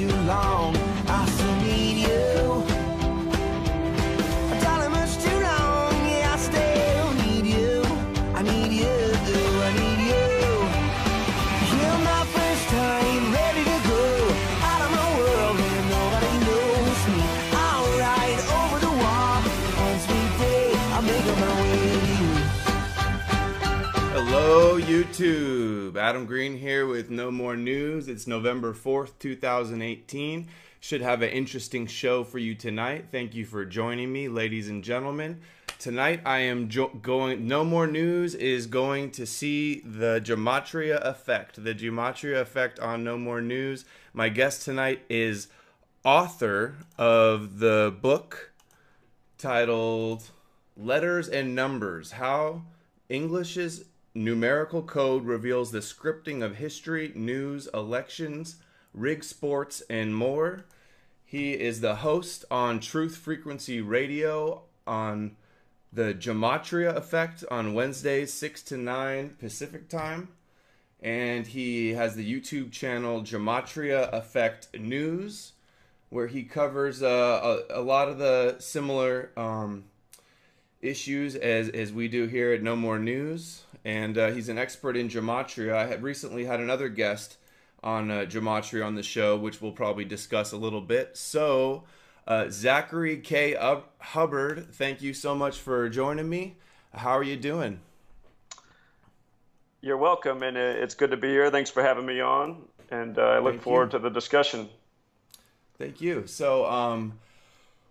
too long. I still need you. Darling, much too long. Yeah, I still need you. I need you. I need you. You're my first time, ready to go out of my world where nobody knows me. I'll ride over the wall. One sweet day, I'll make up my way to you. Hello, YouTube. Adam Green here with No More News. It's November 4th, 2018. Should have an interesting show for you tonight. Thank you for joining me, ladies and gentlemen. Tonight I am No More News is going to see the Gematria Effect. The Gematria Effect on No More News. My guest tonight is author of the book titled Letters and Numbers: How English's Numerical Code Reveals the Scripting of History, News, Elections, Rig Sports, and more. He is the host on Truth Frequency Radio on the Gematria Effect on Wednesdays 6 to 9 Pacific Time. And he has the YouTube channel Gematria Effect News, where he covers a lot of the similar issues as we do here at No More News. And he's an expert in gematria. I had recently had another guest on gematria on the show, which we'll probably discuss a little bit. So, Zachary K. Hubbard, thank you so much for joining me. How are you doing? You're welcome, and it's good to be here. Thanks for having me on, and I look forward to the discussion. Thank you. So,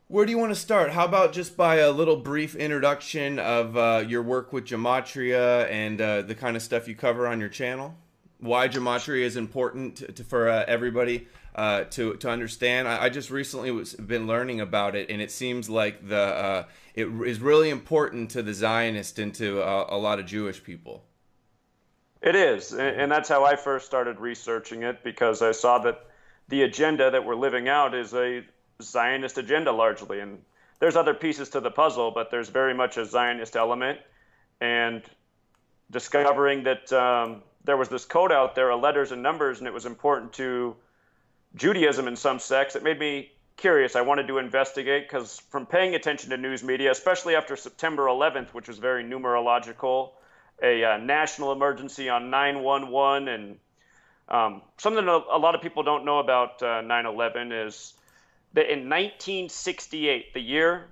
where do you want to start? How about just by a little brief introduction of your work with gematria and the kind of stuff you cover on your channel? Why gematria is important for everybody to understand. I just recently been learning about it, and it seems like it is really important to the Zionists and to a lot of Jewish people. It is, and that's how I first started researching it, because I saw that the agenda that we're living out is a Zionist agenda largely, and there's other pieces to the puzzle, but there's very much a Zionist element. And discovering that there was this code out there of letters and numbers, and it was important to Judaism in some sects, it made me curious. I wanted to investigate, because from paying attention to news media, especially after September 11th, which was very numerological, a national emergency on 911, and something a lot of people don't know about 9/11 is that in 1968, the year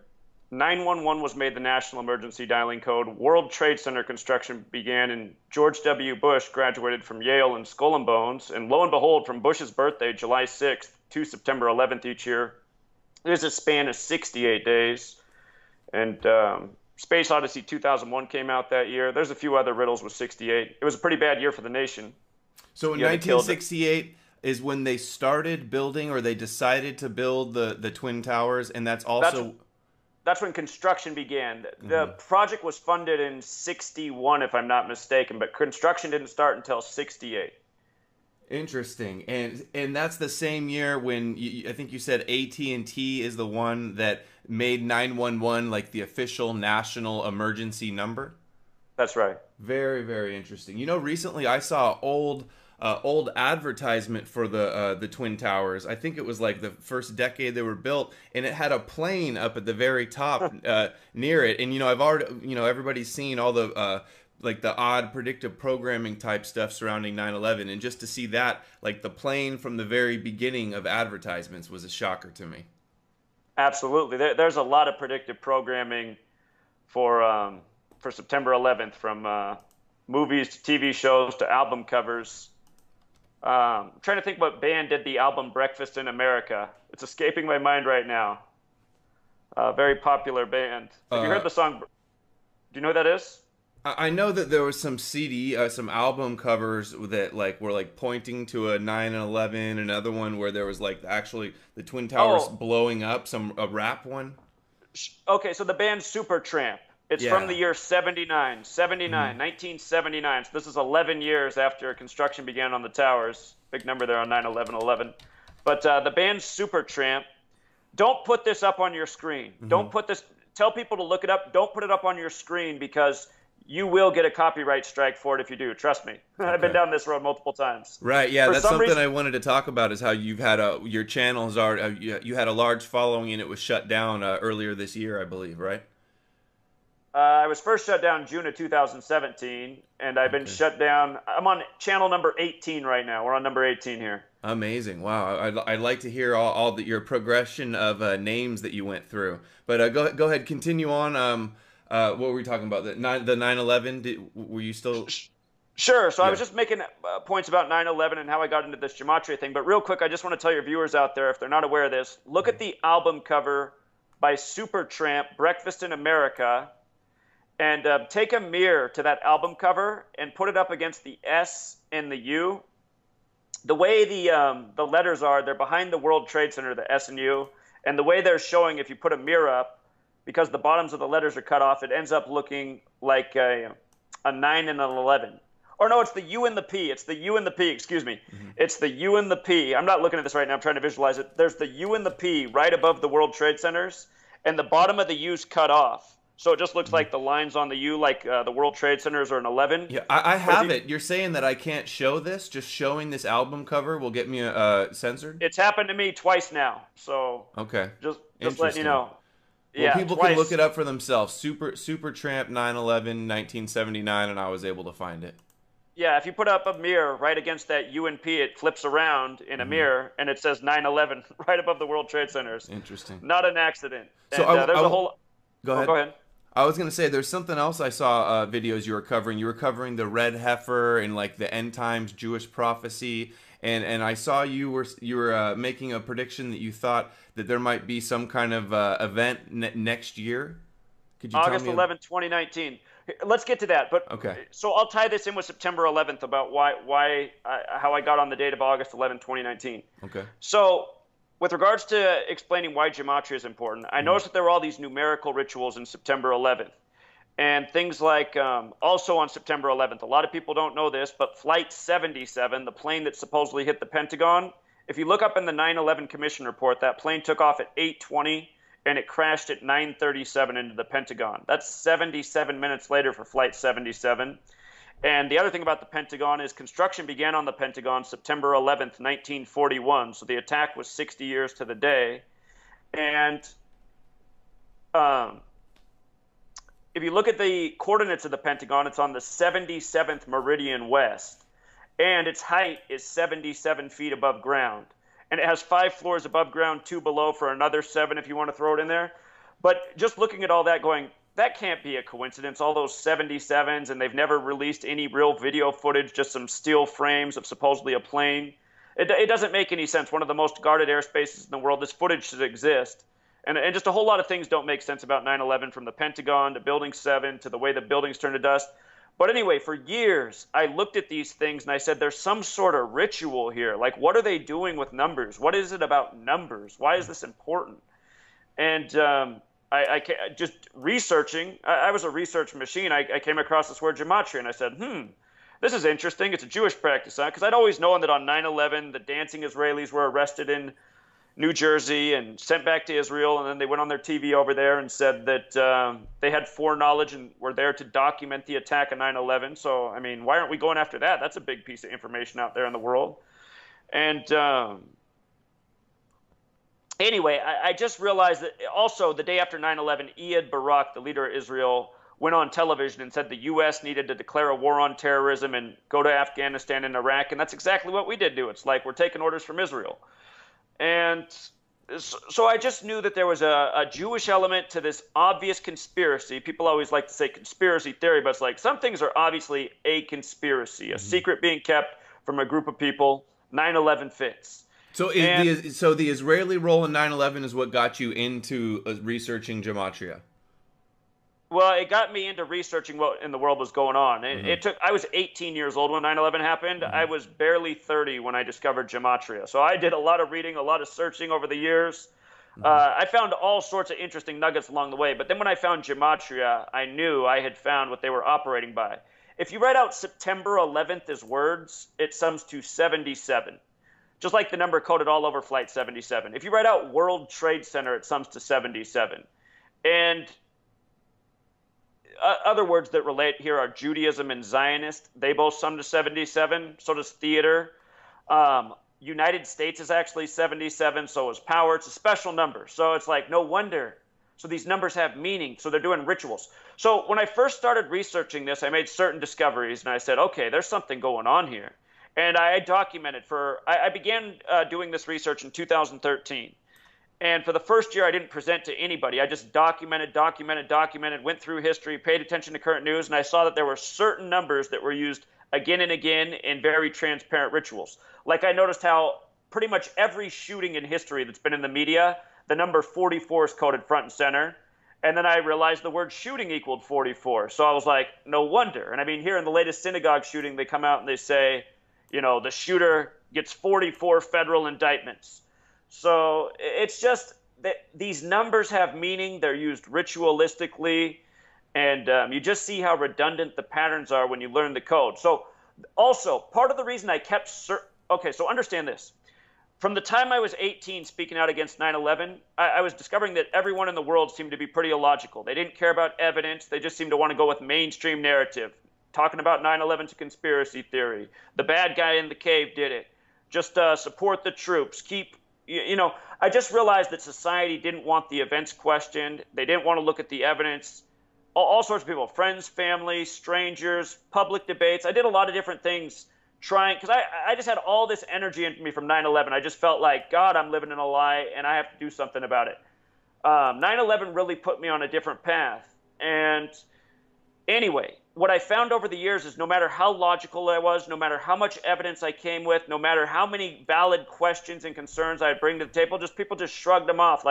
911 was made the national emergency dialing code, World Trade Center construction began, and George W. Bush graduated from Yale in Skull and Bones. And lo and behold, from Bush's birthday, July 6th, to September 11th each year, there's a span of 68 days. And Space Odyssey 2001 came out that year. There's a few other riddles with 68. It was a pretty bad year for the nation. So in 1968... is when they started building, or they decided to build the Twin Towers, and that's also... That's when construction began. The project was funded in 61, if I'm not mistaken, but construction didn't start until 68. Interesting. And that's the same year when, I think you said AT&T is the one that made 911 like the official national emergency number? That's right. Very, very interesting. You know, recently I saw old advertisement for the Twin Towers. I think it was like the first decade they were built, and it had a plane up at the very top near it. And I've already, everybody's seen all the like the odd predictive programming type stuff surrounding 9/11, and just to see that, like the plane from the very beginning of advertisements, was a shocker to me. Absolutely, there's a lot of predictive programming for September 11th, from movies to TV shows to album covers. I'm trying to think what band did the album Breakfast in America. It's escaping my mind right now. Very popular band. Have you heard the song? Do you know who that is? I know that there was some some album covers that were pointing to a 9/11. Another one where there was actually the Twin Towers blowing up. A rap one. Okay, so the band Supertramp. It's from the year 1979. So this is 11 years after construction began on the towers. Big number there on 9/11/11. But the band Supertramp, don't put this up on your screen. Don't put this, tell people to look it up. Don't put it up on your screen, because you will get a copyright strike for it if you do. Trust me. I've been down this road multiple times. Right. Yeah, For that's some something reason, I wanted to talk about is how you've had your channels you had a large following and it was shut down earlier this year, I believe, right? I was first shut down June of 2017, and I've been shut down. I'm on channel number 18 right now. We're on number 18 here. Amazing. Wow. I'd like to hear your progression of names that you went through. But go ahead, continue on. What were we talking about? The 9/11? Were you still? Sure. So Yeah. I was just making points about 9/11 and how I got into this gematria thing. But real quick, I just want to tell your viewers out there, if they're not aware of this, look at the album cover by Supertramp, Breakfast in America, and take a mirror to that album cover and put it up against the S and the U. The way the letters are, they're behind the World Trade Center, the S and U, and the way they're showing, if you put a mirror up, because the bottoms of the letters are cut off, it ends up looking like a 9 and an 11. Or no, it's the U and the P. It's the U and the P, excuse me. It's the U and the P. I'm not looking at this right now. I'm trying to visualize it. There's the U and the P right above the World Trade Centers, and the bottom of the U's cut off. So it just looks like the lines on the U, like the World Trade Centers are an 11. Yeah, I have it. You're saying that I can't show this? Just showing this album cover will get me censored? It's happened to me twice now. So Okay. just letting you know. Well, Yeah, people twice. can look it up for themselves. Supertramp 9/11 1979, and I was able to find it. Yeah, if you put up a mirror right against that U and P, it flips around in a mirror, and it says 9/11 right above the World Trade Centers. Interesting. Not an accident. So And, there's a whole. Go ahead. Go ahead. I was gonna say there's something else I saw videos you were covering. You were covering the red heifer and like the end times Jewish prophecy, and I saw you were making a prediction that you thought that there might be some kind of event next year. Could you August tell me? 11th, 2019. Let's get to that. But Okay. So I'll tie this in with September 11th about how I got on the date of August 11th, 2019. Okay. So with regards to explaining why gematria is important, I noticed that there were all these numerical rituals in September 11th. And things like, also on September 11th, a lot of people don't know this, but Flight 77, the plane that supposedly hit the Pentagon, if you look up in the 9/11 Commission report, that plane took off at 8:20 and it crashed at 9:37 into the Pentagon. That's 77 minutes later for Flight 77. And the other thing about the Pentagon is construction began on the Pentagon September 11th, 1941. So the attack was 60 years to the day. And if you look at the coordinates of the Pentagon, it's on the 77th meridian west. And its height is 77 feet above ground. And it has 5 floors above ground, 2 below for another 7 if you want to throw it in there. But just looking at all that going, that can't be a coincidence, all those 77s, and they've never released any real video footage, just some steel frames of supposedly a plane. It doesn't make any sense. One of the most guarded airspaces in the world, this footage should exist. And just a whole lot of things don't make sense about 9/11, from the Pentagon to Building 7 to the way the buildings turned to dust. But anyway, for years, I looked at these things and I said, there's some sort of ritual here. Like, what are they doing with numbers? What is it about numbers? Why is this important? And I just researching, I was a research machine. I came across this word gematria, and I said, this is interesting. It's a Jewish practice, huh? Because I'd always known that on 9/11, the dancing Israelis were arrested in New Jersey and sent back to Israel, and then they went on their TV over there and said that they had foreknowledge and were there to document the attack of 9/11. So, I mean, why aren't we going after that? That's a big piece of information out there in the world. And anyway, I just realized that also the day after 9/11, Ehud Barak, the leader of Israel, went on television and said the U.S. needed to declare a war on terrorism and go to Afghanistan and Iraq, and that's exactly what we did do. It's like we're taking orders from Israel. And so I just knew that there was a Jewish element to this obvious conspiracy. People always like to say conspiracy theory, but it's like some things are obviously a conspiracy, a secret being kept from a group of people. 9/11 fits. So the Israeli role in 9/11 is what got you into researching gematria? Well, it got me into researching what in the world was going on. I was 18 years old when 9/11 happened. I was barely 30 when I discovered gematria. So I did a lot of reading, a lot of searching over the years. I found all sorts of interesting nuggets along the way. But then when I found gematria, I knew I had found what they were operating by. If you write out September 11th as words, it sums to 77. Just like the number coded all over Flight 77. If you write out World Trade Center, it sums to 77. And other words that relate here are Judaism and Zionist. They both sum to 77. So does theater. United States is actually 77. So is power. It's a special number. So it's like, no wonder. So these numbers have meaning. So they're doing rituals. So when I first started researching this, I made certain discoveries. And I said, okay, there's something going on here. And I documented I began doing this research in 2013. And for the first year, I didn't present to anybody. I just documented, went through history, paid attention to current news, and I saw that there were certain numbers that were used again and again in very transparent rituals. Like I noticed how pretty much every shooting in history that's been in the media, the number 44 is coded front and center. And then I realized the word shooting equaled 44. So I was like, no wonder. And I mean, here in the latest synagogue shooting, they come out and they say, you know, the shooter gets 44 federal indictments. So it's just that these numbers have meaning. They're used ritualistically, and you just see how redundant the patterns are when you learn the code. So also, part of the reason I kept okay, so understand this. From the time I was 18 speaking out against 9/11, I was discovering that everyone in the world seemed to be pretty illogical. They didn't care about evidence. They just seemed to want to go with mainstream narrative. Talking about 9/11's a conspiracy theory. The bad guy in the cave did it. Just support the troops. You know, I just realized that society didn't want the events questioned. They didn't want to look at the evidence. All sorts of people, friends, family, strangers, public debates. I did a lot of different things because I just had all this energy into me from 9/11. I just felt like, God, I'm living in a lie, and I have to do something about it. 9/11 really put me on a different path. And anyway, what I found over the years is no matter how logical I was, no matter how much evidence I came with, no matter how many valid questions and concerns I'd bring to the table, people just shrugged them off.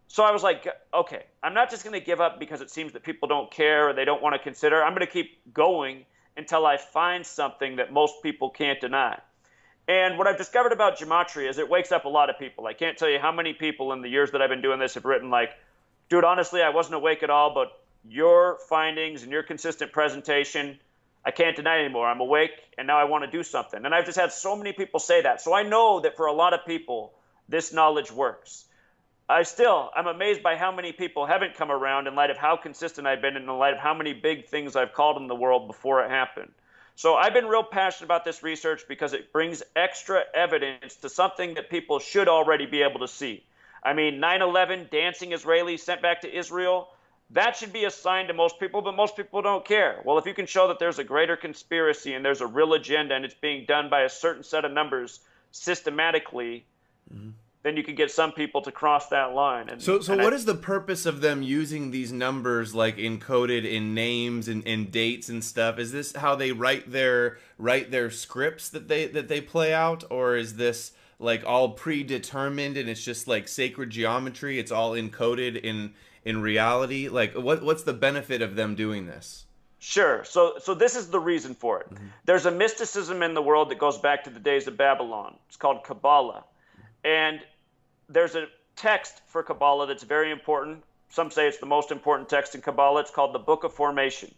So I was like, okay, I'm not just going to give up because it seems that people don't care or they don't want to consider. I'm going to keep going until I find something that most people can't deny. And what I've discovered about gematria is it wakes up a lot of people. I can't tell you how many people in the years that I've been doing this have written like, dude, honestly, I wasn't awake at all, but your findings and your consistent presentation, I can't deny anymore. I'm awake, and now I want to do something. And I've just had so many people say that. So I know that for a lot of people, this knowledge works. I'm amazed by how many people haven't come around in light of how consistent I've been and in light of how many big things I've called in the world before it happened. So I've been real passionate about this research because it brings extra evidence to something that people should already be able to see. I mean, 9/11, dancing Israelis sent back to Israel, that should be a sign to most people, but most people don't care. Well, if you can show that there's a greater conspiracy and there's a real agenda and it's being done by a certain set of numbers systematically, then you can get some people to cross that line. So what is the purpose of them using these numbers like encoded in names and dates and stuff? Is this how they write their scripts that they play out, or is this like all predetermined and it's just like sacred geometry? It's all encoded in reality? Like what's the benefit of them doing this? Sure. So this is the reason for it. There's a mysticism in the world that goes back to the days of Babylon. It's called Kabbalah. And there's a text for Kabbalah that's very important. Some say it's the most important text in Kabbalah. It's called the Book of Formation.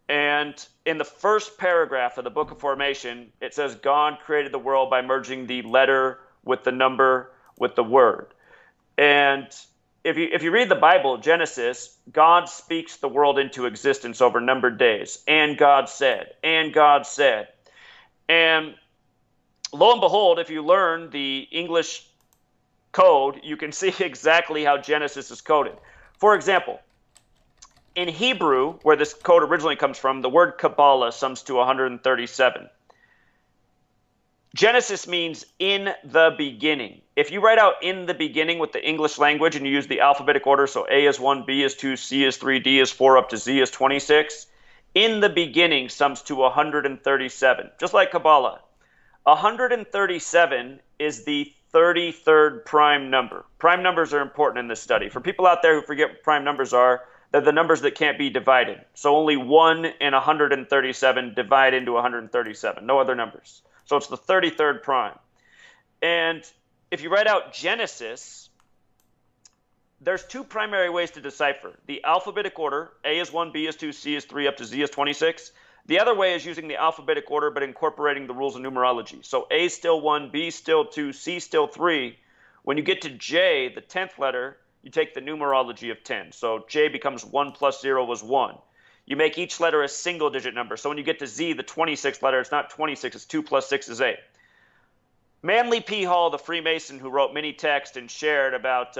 And in the first paragraph of the Book of Formation, it says God created the world by merging the letter with the number with the word. And if you read the Bible, Genesis, God speaks the world into existence over numbered days. And God said, and God said. And lo and behold, if you learn the English code, you can see exactly how Genesis is coded. For example, in Hebrew, where this code originally comes from, the word Kabbalah sums to 137. Genesis means in the beginning. If you write out in the beginning with the English language and you use the alphabetic order, so A is 1, B is 2, C is 3, D is 4, up to Z is 26, in the beginning sums to 137, just like Kabbalah. 137 is the 33rd prime number. Prime numbers are important in this study. For people out there who forget what prime numbers are, they're the numbers that can't be divided. So only 1 and 137 divide into 137, no other numbers. So it's the 33rd prime. And if you write out Genesis, there's two primary ways to decipher. The alphabetic order, A is 1, B is 2, C is 3, up to Z is 26. The other way is using the alphabetic order but incorporating the rules of numerology. So A still 1, B still 2, C still 3. When you get to J, the 10th letter, you take the numerology of 10. So J becomes 1 plus 0 was 1. You make each letter a single digit number. So when you get to Z, the 26th letter, it's not 26, it's 2 plus 6 is 8. Manly P. Hall, the Freemason who wrote many texts and shared about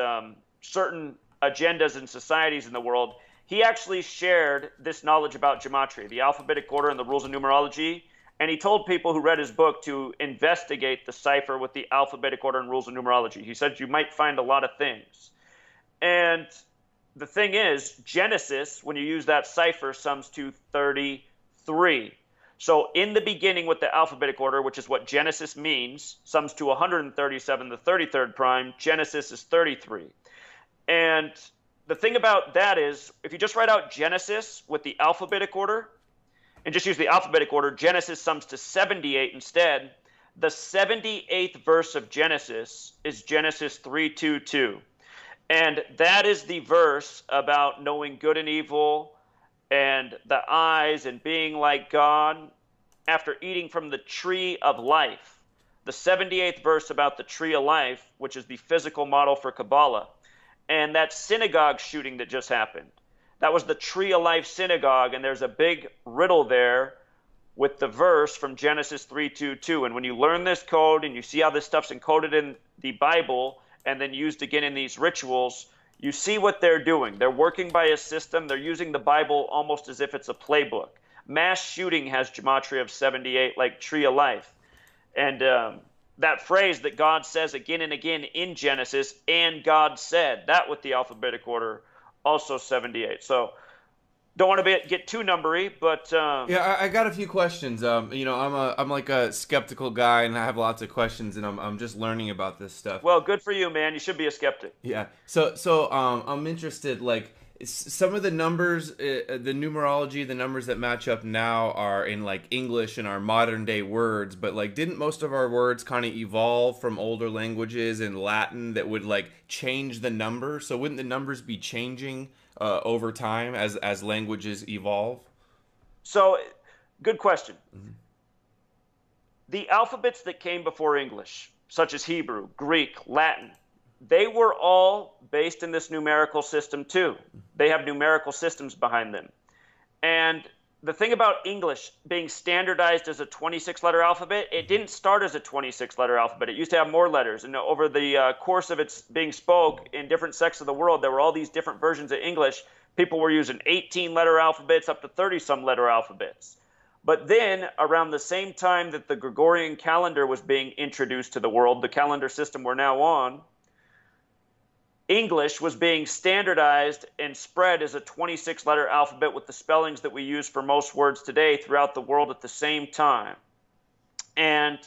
certain agendas and societies in the world, he actually shared this knowledge about gematria, the alphabetic order and the rules of numerology. And he told people who read his book to investigate the cipher with the alphabetic order and rules of numerology. He said you might find a lot of things. And the thing is, Genesis, when you use that cipher, sums to 33. So in the beginning with the alphabetic order, which is what Genesis means, sums to 137, the 33rd prime. Genesis is 33. And the thing about that is, if you just write out Genesis with the alphabetic order, and just use the alphabetic order, Genesis sums to 78 instead. The 78th verse of Genesis is Genesis 3:2:2. And that is the verse about knowing good and evil and the eyes and being like God after eating from the tree of life. The 78th verse about the tree of life, which is the physical model for Kabbalah. And that synagogue shooting that just happened. That was the Tree of Life synagogue, and there's a big riddle there with the verse from Genesis 3:2:2. And when you learn this code and you see how this stuff's encoded in the Bible and then used again in these rituals, you see what they're doing. They're working by a system. They're using the Bible almost as if it's a playbook. Mass shooting has gematria of 78, like Tree of Life. And that phrase that God says again and again in Genesis, and God said, that with the alphabetic order, also 78. So don't want to get too numbery, but yeah, I got a few questions. You know, I'm like a skeptical guy, and I have lots of questions, and I'm just learning about this stuff. Well, good for you, man. You should be a skeptic. Yeah. So I'm interested. Like some of the numbers, the numerology, the numbers that match up now are in like English and our modern day words. But like, didn't most of our words kind of evolve from older languages in Latin that would like change the number? So wouldn't the numbers be changing over time as languages evolve? So, good question. Mm-hmm. The alphabets that came before English, such as Hebrew, Greek, Latin, they were all based in this numerical system too. They have numerical systems behind them. And the thing about English being standardized as a 26-letter alphabet, it didn't start as a 26-letter alphabet. It used to have more letters. And over the course of its being spoke in different sects of the world, there were all these different versions of English. People were using 18-letter alphabets up to 30-some letter alphabets. But then, around the same time that the Gregorian calendar was being introduced to the world, the calendar system we're now on, English was being standardized and spread as a 26-letter alphabet with the spellings that we use for most words today throughout the world at the same time. And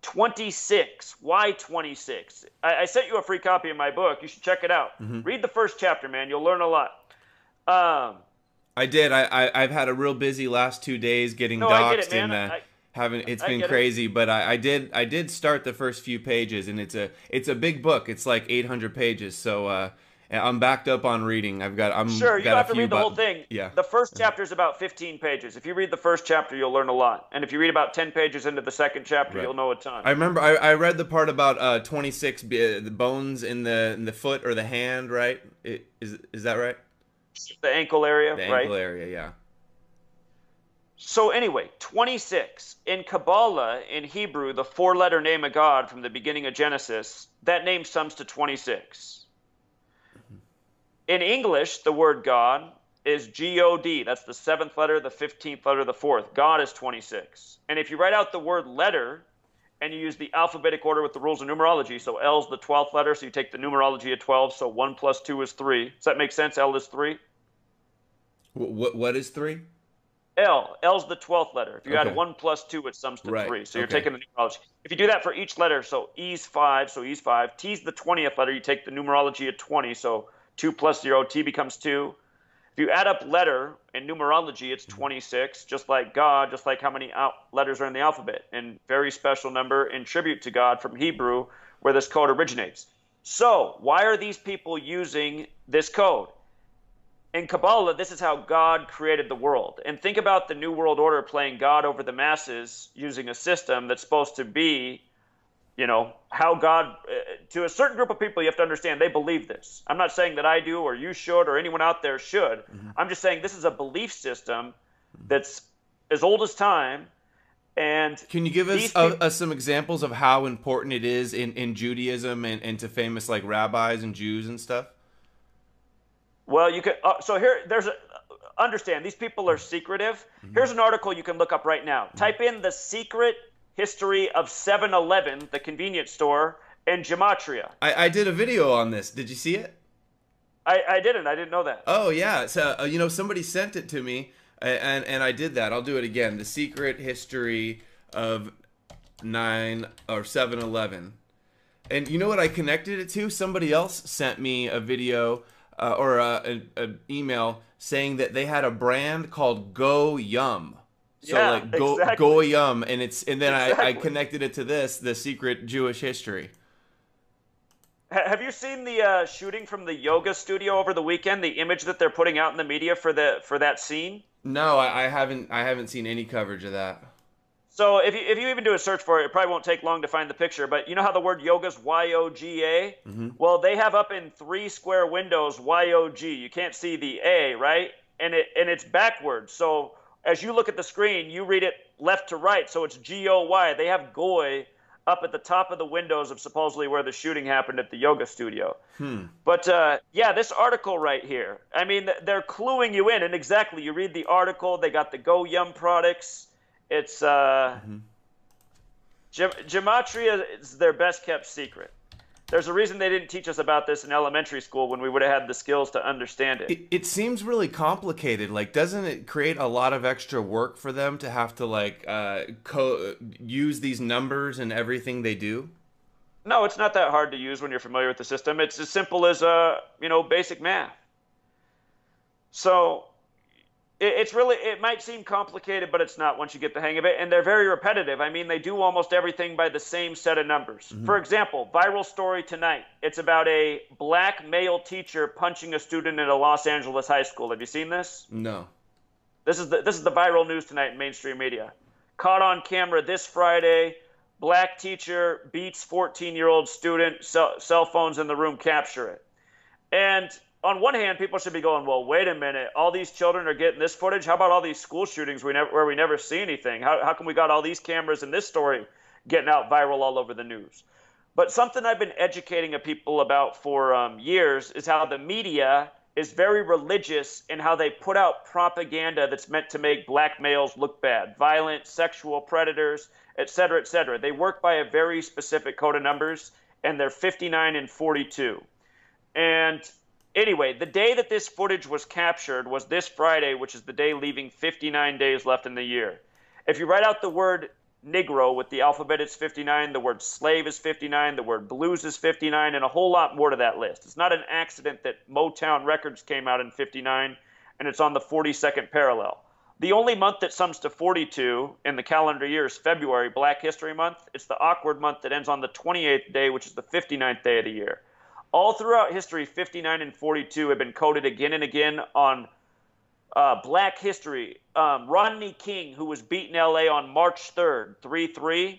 26, why 26? I sent you a free copy of my book. You should check it out. Mm-hmm. Read the first chapter, man. You'll learn a lot. I did. I've had a real busy last 2 days getting doxxed in it's been crazy, but I did start the first few pages, and it's a big book. It's like 800 pages, so I'm backed up on reading. You don't have to read the whole thing. Yeah. The first chapter is about 15 pages. If you read the first chapter, you'll learn a lot, and if you read about 10 pages into the second chapter, You'll know a ton. I remember I read the part about 26 the bones in the foot or the hand, right? Is that right? The ankle area, right? The ankle area, yeah. So anyway, 26. In Kabbalah, in Hebrew, the four-letter name of God from the beginning of Genesis, that name sums to 26. Mm-hmm. In English, the word God is G-O-D. That's the 7th letter, the 15th letter, the 4th. God is 26. And if you write out the word letter and you use the alphabetic order with the rules of numerology, so L's the 12th letter, so you take the numerology of 12, so 1 plus 2 is 3. Does that make sense? L is 3. What is 3? L's the 12th letter. If you add 1 plus 2, it sums to 3. So you're taking the numerology. If you do that for each letter, so E's 5, so E's 5. T's the 20th letter, you take the numerology of 20, so 2 plus 0, T becomes 2. If you add up letter in numerology, it's 26, just like God, just like how many letters are in the alphabet. And very special number in tribute to God from Hebrew, where this code originates. So why are these people using this code? In Kabbalah, this is how God created the world. And think about the New World Order playing God over the masses using a system that's supposed to be how God, to a certain group of people, you have to understand they believe this. I'm not saying that I do or you should or anyone out there should. Mm-hmm. I'm just saying this is a belief system that's as old as time. And can you give us some examples of how important it is in Judaism and to famous like rabbis and Jews and stuff? Well, you could. So understand, these people are secretive. Mm-hmm. Here's an article you can look up right now. Mm-hmm. Type in the secret history of 7-Eleven, the convenience store, and gematria. I did a video on this. Did you see it? I didn't. I didn't know that. Oh, yeah. So, somebody sent it to me, and I did that. I'll do it again. The secret history of 7-Eleven. And you know what I connected it to? Somebody else sent me a video or an email saying that they had a brand called Go Yum. So yeah, like exactly. Go Yum, and then exactly. I connected it to this, the secret Jewish history. Have you seen the shooting from the yoga studio over the weekend? The image that they're putting out in the media for that scene? No, I haven't seen any coverage of that. So if you even do a search for it, it probably won't take long to find the picture. But you know how the word yoga is Y-O-G-A? Mm-hmm. Well, they have up in 3 square windows Y-O-G. You can't see the A, right? And it's backwards. So as you look at the screen, you read it left to right. So it's G-O-Y. They have Goy up at the top of the windows of supposedly where the shooting happened at the yoga studio. But this article right here, I mean, they're cluing you in. And exactly, you read the article, they got the Go Yum products. It's gematria is their best kept secret. There's a reason they didn't teach us about this in elementary school when we would have had the skills to understand it. It seems really complicated. Like, doesn't it create a lot of extra work for them to have to like use these numbers in everything they do? No, it's not that hard to use when you're familiar with the system. It's as simple as basic math. So it might seem complicated, but it's not once you get the hang of it. And they're very repetitive. I mean, they do almost everything by the same set of numbers. Mm-hmm. For example, viral story tonight. It's about a black male teacher punching a student at a Los Angeles high school. Have you seen this? No. This is the viral news tonight in mainstream media. Caught on camera this Friday. Black teacher beats 14-year-old student. Cell phones in the room capture it. And on one hand, people should be going, well, wait a minute. All these children are getting this footage. How about all these school shootings where we never see anything? How come we got all these cameras in this story getting out viral all over the news? But something I've been educating people about for years is how the media is very religious in how they put out propaganda that's meant to make black males look bad, violent, sexual predators, et cetera, et cetera. They work by a very specific code of numbers, and they're 59 and 42. And anyway, the day that this footage was captured was this Friday, which is the day leaving 59 days left in the year. If you write out the word Negro with the alphabet, it's 59. The word slave is 59. The word blues is 59, and a whole lot more to that list. It's not an accident that Motown Records came out in 59, and it's on the 42nd parallel. The only month that sums to 42 in the calendar year is February, Black History Month. It's the awkward month that ends on the 28th day, which is the 59th day of the year. All throughout history, 59 and 42 have been coded again and again on Black history. Rodney King, who was beat in L.A. on March 3rd, 3-3.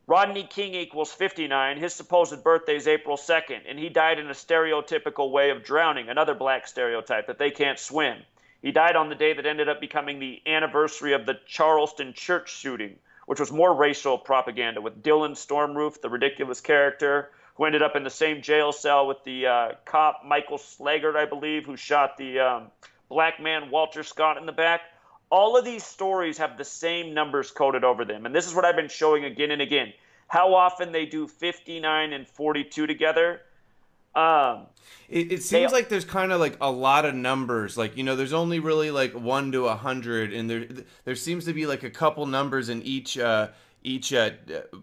Rodney King equals 59. His supposed birthday is April 2nd, and he died in a stereotypical way of drowning, another black stereotype, that they can't swim. He died on the day that ended up becoming the anniversary of the Charleston church shooting, which was more racial propaganda, with Dylan Stormroof, the ridiculous character, who ended up in the same jail cell with the cop Michael Slaggert, I believe, who shot the black man Walter Scott in the back. All of these stories have the same numbers coded over them. And this is what I've been showing again and again. How often they do 59 and 42 together. It seems like there's kind of like a lot of numbers. Like, there's only really like 1 to 100. And there seems to be like a couple numbers in each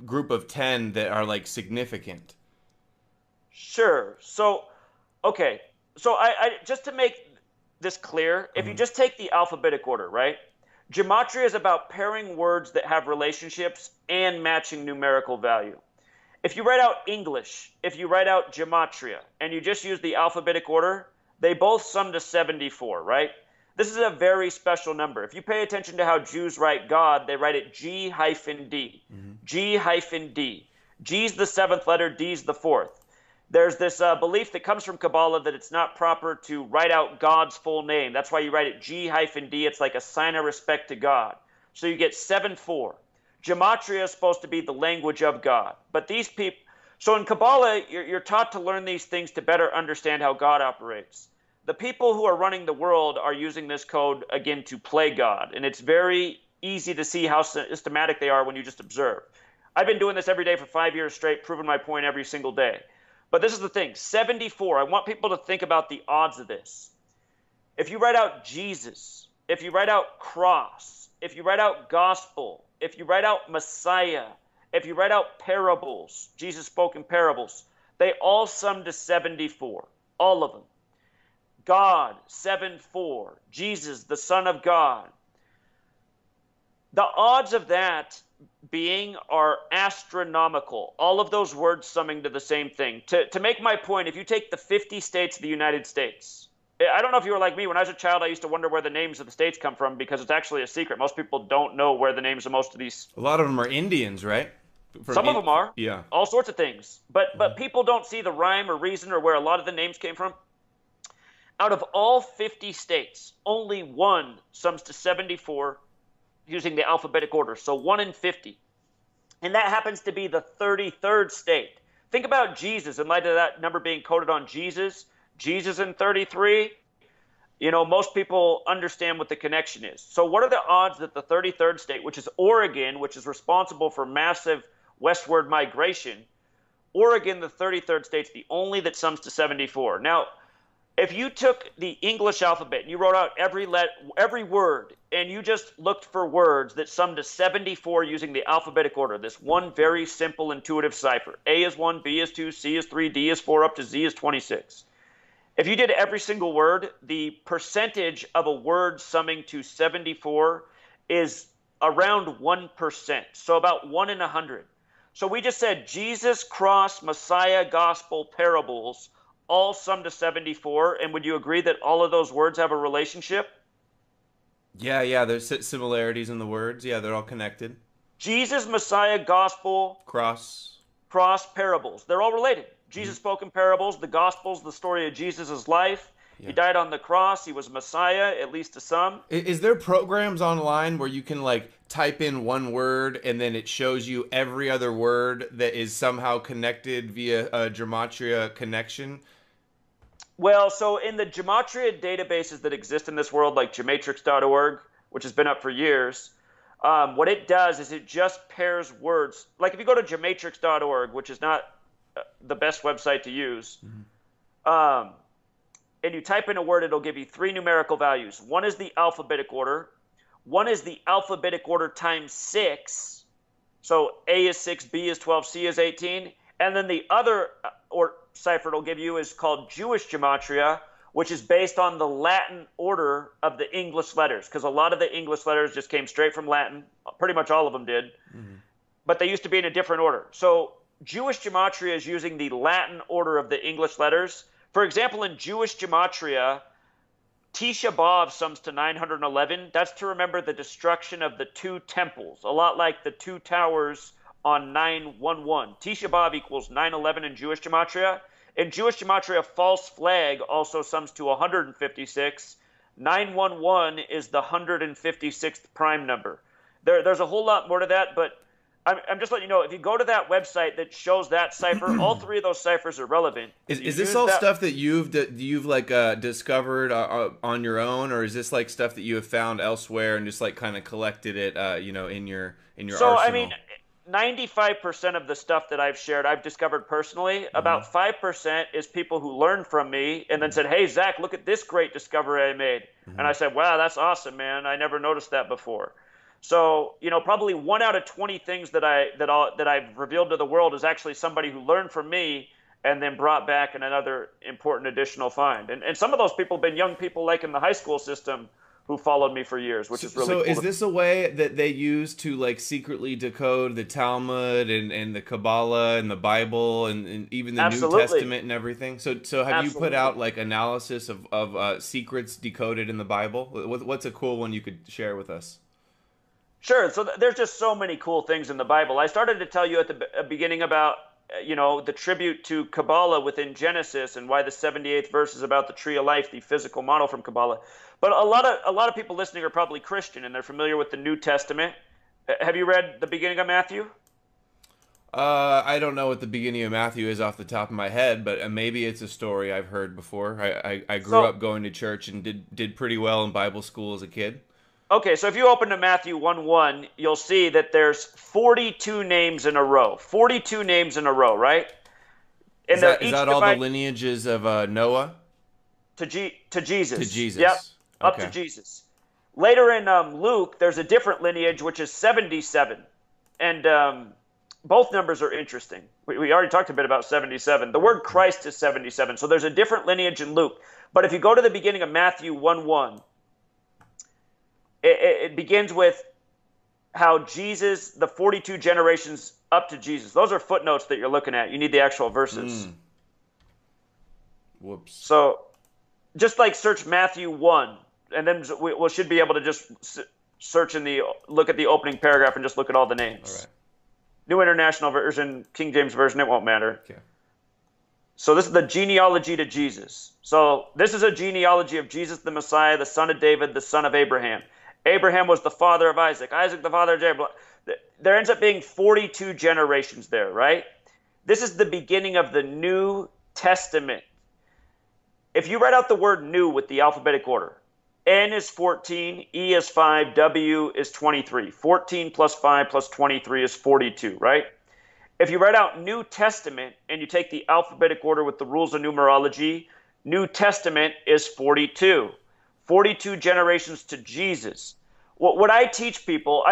group of 10 that are like significant. Sure. So, okay. So I just to make this clear, if you just take the alphabetic order, right? Gematria is about pairing words that have relationships and matching numerical value. If you write out English, if you write out gematria, and you just use the alphabetic order, they both sum to 74, right? This is a very special number. If you pay attention to how Jews write God, they write it G-D. G-D. G's the seventh letter, D's the fourth. There's this belief that comes from Kabbalah that it's not proper to write out God's full name. That's why you write it G-D. It's like a sign of respect to God. So you get 7-4. Gematria is supposed to be the language of God. But these people, so in Kabbalah, you're taught to learn these things to better understand how God operates. The people who are running the world are using this code, again, to play God. And it's very easy to see how systematic they are when you just observe. I've been doing this every day for 5 years straight, proving my point every single day. But this is the thing, 74, I want people to think about the odds of this. If you write out Jesus, if you write out cross, if you write out gospel, if you write out Messiah, if you write out parables, Jesus spoke in parables, they all sum to 74, all of them. God, 7-4, Jesus, the Son of God. The odds of that being are astronomical. All of those words summing to the same thing. To make my point, if you take the 50 states of the United States, I don't know if you were like me. When I was a child, I used to wonder where the names of the states come from because it's actually a secret. Most people don't know where the names of most of these. A lot of them are Indians, right? Some of them are. Yeah. All sorts of things. But people don't see the rhyme or reason or where a lot of the names came from. Out of all 50 states, only one sums to 74 using the alphabetic order. So 1 in 50. And that happens to be the 33rd state. Think about Jesus in light of that number being coded on Jesus. Jesus in 33. You know, most people understand what the connection is. So what are the odds that the 33rd state, which is Oregon, which is responsible for massive westward migration, Oregon, the 33rd state's the only that sums to 74. Now, if you took the English alphabet and you wrote out every word and you just looked for words that summed to 74 using the alphabetic order, this one very simple intuitive cipher. A is 1, B is 2, C is 3, D is 4, up to Z is 26. If you did every single word, the percentage of a word summing to 74 is around 1%, so about 1 in 100. So we just said Jesus, cross, Messiah, gospel, parables, all sum to 74, and would you agree that all of those words have a relationship? Yeah, there's similarities in the words. Yeah, they're all connected. Jesus, Messiah, gospel, cross, parables. They're all related. Jesus spoke in parables. The gospel's the story of Jesus' life. Yeah. He died on the cross. He was Messiah, at least to some. Is there programs online where you can like type in one word and then it shows you every other word that is somehow connected via a gematria connection? Well, so in the gematria databases that exist in this world, like gematrix.org, which has been up for years, what it does is it just pairs words. Like if you go to gematrix.org, which is not the best website to use, and you type in a word, it'll give you 3 numerical values. One is the alphabetic order. One is the alphabetic order times 6. So A is 6, B is 12, C is 18. And then the other cipher it'll give you is called Jewish gematria, which is based on the Latin order of the English letters, because a lot of the English letters just came straight from Latin. Pretty much all of them did. But they used to be in a different order. So Jewish gematria is using the Latin order of the English letters. For example, in Jewish gematria, Tisha B'Av sums to 911. That's to remember the destruction of the 2 temples, a lot like the 2 towers on 911. Tisha B'Av equals 911 in Jewish gematria. In Jewish gematria, false flag also sums to 156. 911 is the 156th prime number. There's a whole lot more to that, but I'm just letting you know, if you go to that website that shows that cipher, all 3 of those ciphers are relevant. Is this all stuff that you've like discovered on your own, or is this like stuff that you have found elsewhere and just like kind of collected it, in your arsenal? I mean, 95% of the stuff that I've shared, I've discovered personally. About 5% is people who learned from me and then said, "Hey, Zach, look at this great discovery I made." And I said, "Wow, that's awesome, man. I never noticed that before." So, probably 1 out of 20 things that I've revealed to the world is actually somebody who learned from me and then brought back another important additional find. And some of those people have been young people like in the high school system who followed me for years, which is really cool. So is this a way that they use to like secretly decode the Talmud and the Kabbalah and the Bible and even the New Testament and everything? So have you put out like analysis of secrets decoded in the Bible? What's a cool one you could share with us? Sure. So there's just so many cool things in the Bible. I started to tell you at the beginning about, the tribute to Kabbalah within Genesis and why the 78th verse is about the tree of life, the physical model from Kabbalah. But a lot of people listening are probably Christian and they're familiar with the New Testament. Have you read the beginning of Matthew? I don't know what the beginning of Matthew is off the top of my head, but maybe it's a story I've heard before. I grew up going to church and did pretty well in Bible school as a kid. Okay, so if you open to Matthew 1:1, you'll see that there's 42 names in a row. 42 names in a row, right? And is that all the lineages of Noah? To Jesus. To Jesus. Yep, okay. up to Jesus. Later in Luke, there's a different lineage, which is 77. And both numbers are interesting. We already talked a bit about 77. The word Christ is 77, so there's a different lineage in Luke. But if you go to the beginning of Matthew 1:1, it begins with how Jesus, the 42 generations up to Jesus. Those are footnotes that you're looking at. You need the actual verses. Whoops. So just like search Matthew 1, and then we should be able to just search look at the opening paragraph and just look at all the names. All right. New International Version, King James Version, it won't matter. Okay. So this is the genealogy to Jesus. So this is a genealogy of Jesus the Messiah, the son of David, the son of Abraham. Abraham was the father of Isaac. Isaac, the father of Jacob. There ends up being 42 generations there, right? This is the beginning of the New Testament. If you write out the word new with the alphabetic order, N is 14, E is 5, W is 23. 14 plus 5 plus 23 is 42, right? If you write out New Testament and you take the alphabetic order with the rules of numerology, New Testament is 42. 42 generations to Jesus. What I teach people,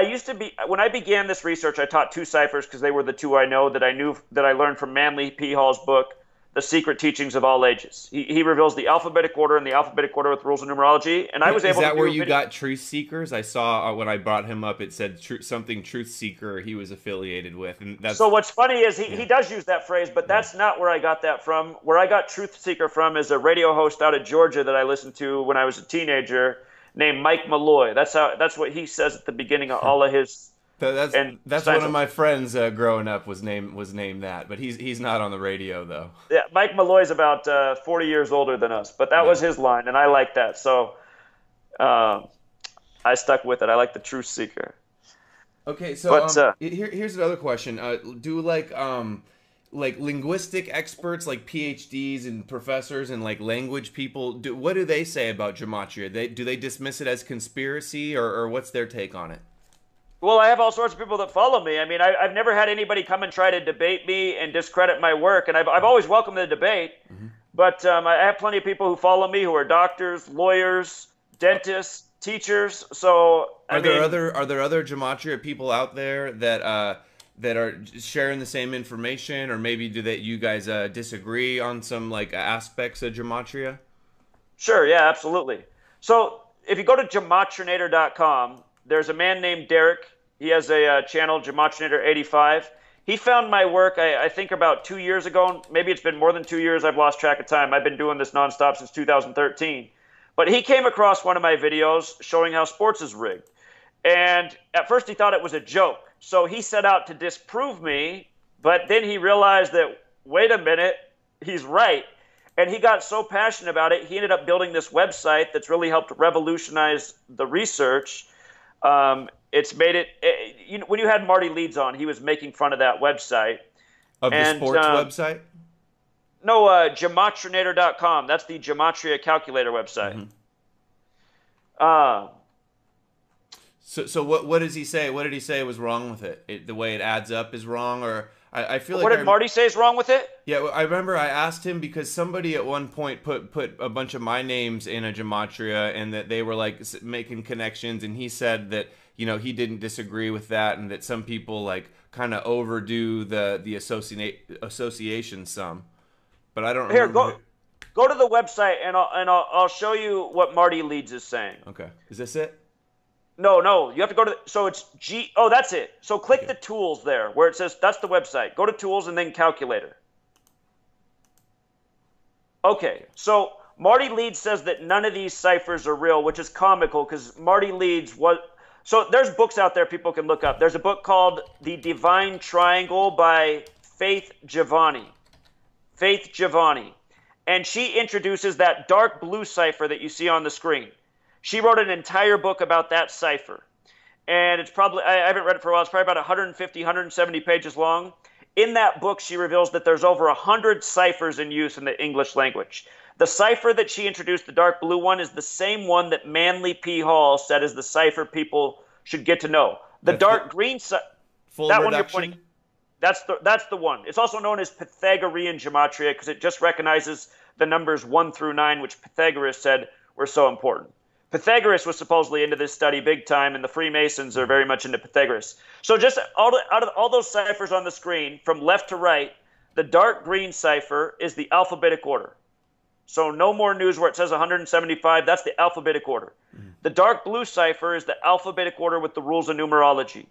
when I began this research, I taught two ciphers because they were the two I learned from Manly P. Hall's book, The Secret Teachings of All Ages. He reveals the alphabetic order and the alphabetic order with rules of numerology, and I was able to. Is that where you got Truth Seekers? I saw when I brought him up, it said something Truth Seeker he was affiliated with, and that's. So what's funny is he does use that phrase, but that's not where I got that from. Where I got Truth Seeker from is a radio host out of Georgia that I listened to when I was a teenager, named Mike Malloy. That's what he says at the beginning of all of his. That's one of my friends growing up was named that, but he's not on the radio though. Yeah, Mike Malloy's about 40 years older than us, but that was his line, and I like that. So I stuck with it. I like the Truth Seeker. Okay, so here's another question. Do like linguistic experts, like PhDs and professors and like language people, what do they say about gematria? Do they dismiss it as conspiracy, or what's their take on it? Well, I have all sorts of people that follow me. I mean, I've never had anybody come and try to debate me and discredit my work, and I've always welcomed the debate. Mm-hmm. But I have plenty of people who follow me who are doctors, lawyers, dentists, teachers. So are there other gematria people out there that are sharing the same information, or maybe you guys disagree on some like aspects of gematria? Sure, yeah, absolutely. So if you go to gematrinator.com, there's a man named Derek. He has a channel, Gematrinator85. He found my work, I think, about 2 years ago. Maybe it's been more than 2 years. I've lost track of time. I've been doing this nonstop since 2013. But he came across one of my videos showing how sports is rigged. And at first he thought it was a joke. So he set out to disprove me. But then he realized that, wait a minute, he's right. And he got so passionate about it, he ended up building this website that's really helped revolutionize the research. It's made it, when you had Marty Leeds on, he was making fun of that website. Of the sports website? No, gematrinator.com. That's the Gematria calculator website. Mm-hmm. So what does he say? What did he say was wrong with it? The way it adds up is wrong, or I feel like. What did Marty say is wrong with it? Yeah, I remember I asked him because somebody at one point put a bunch of my names in a gematria, and that they were like making connections, and he said that he didn't disagree with that, and that some people like kind of overdo the association some, but I don't remember. Here, go to the website, and I'll show you what Marty Leeds is saying. Okay, is this it? No, you have to go to so it's oh, that's it. So click the tools there where it says that's the website. Go to tools and then calculator. Okay, so Marty Leeds says that none of these ciphers are real, which is comical because Marty Leeds was. So there's books out there people can look up. There's a book called The Divine Triangle by Faith Giovanni. Faith Giovanni. And she introduces that dark blue cipher that you see on the screen. She wrote an entire book about that cipher. And it's probably, I haven't read it for a while, it's probably about 150, 170 pages long. In that book, she reveals that there's over 100 ciphers in use in the English language. The cipher that she introduced, the dark blue one, is the same one that Manly P. Hall said is the cipher people should get to know. The dark green cipher, that one you're pointing, that's the one. It's also known as Pythagorean gematria because it just recognizes the numbers 1 through 9, which Pythagoras said were so important. Pythagoras was supposedly into this study big time, and the Freemasons are very much into Pythagoras. So just out of all those ciphers on the screen, from left to right, the dark green cipher is the alphabetic order. So no more news where it says 175. That's the alphabetic order. The dark blue cipher is the alphabetic order with the rules of numerology.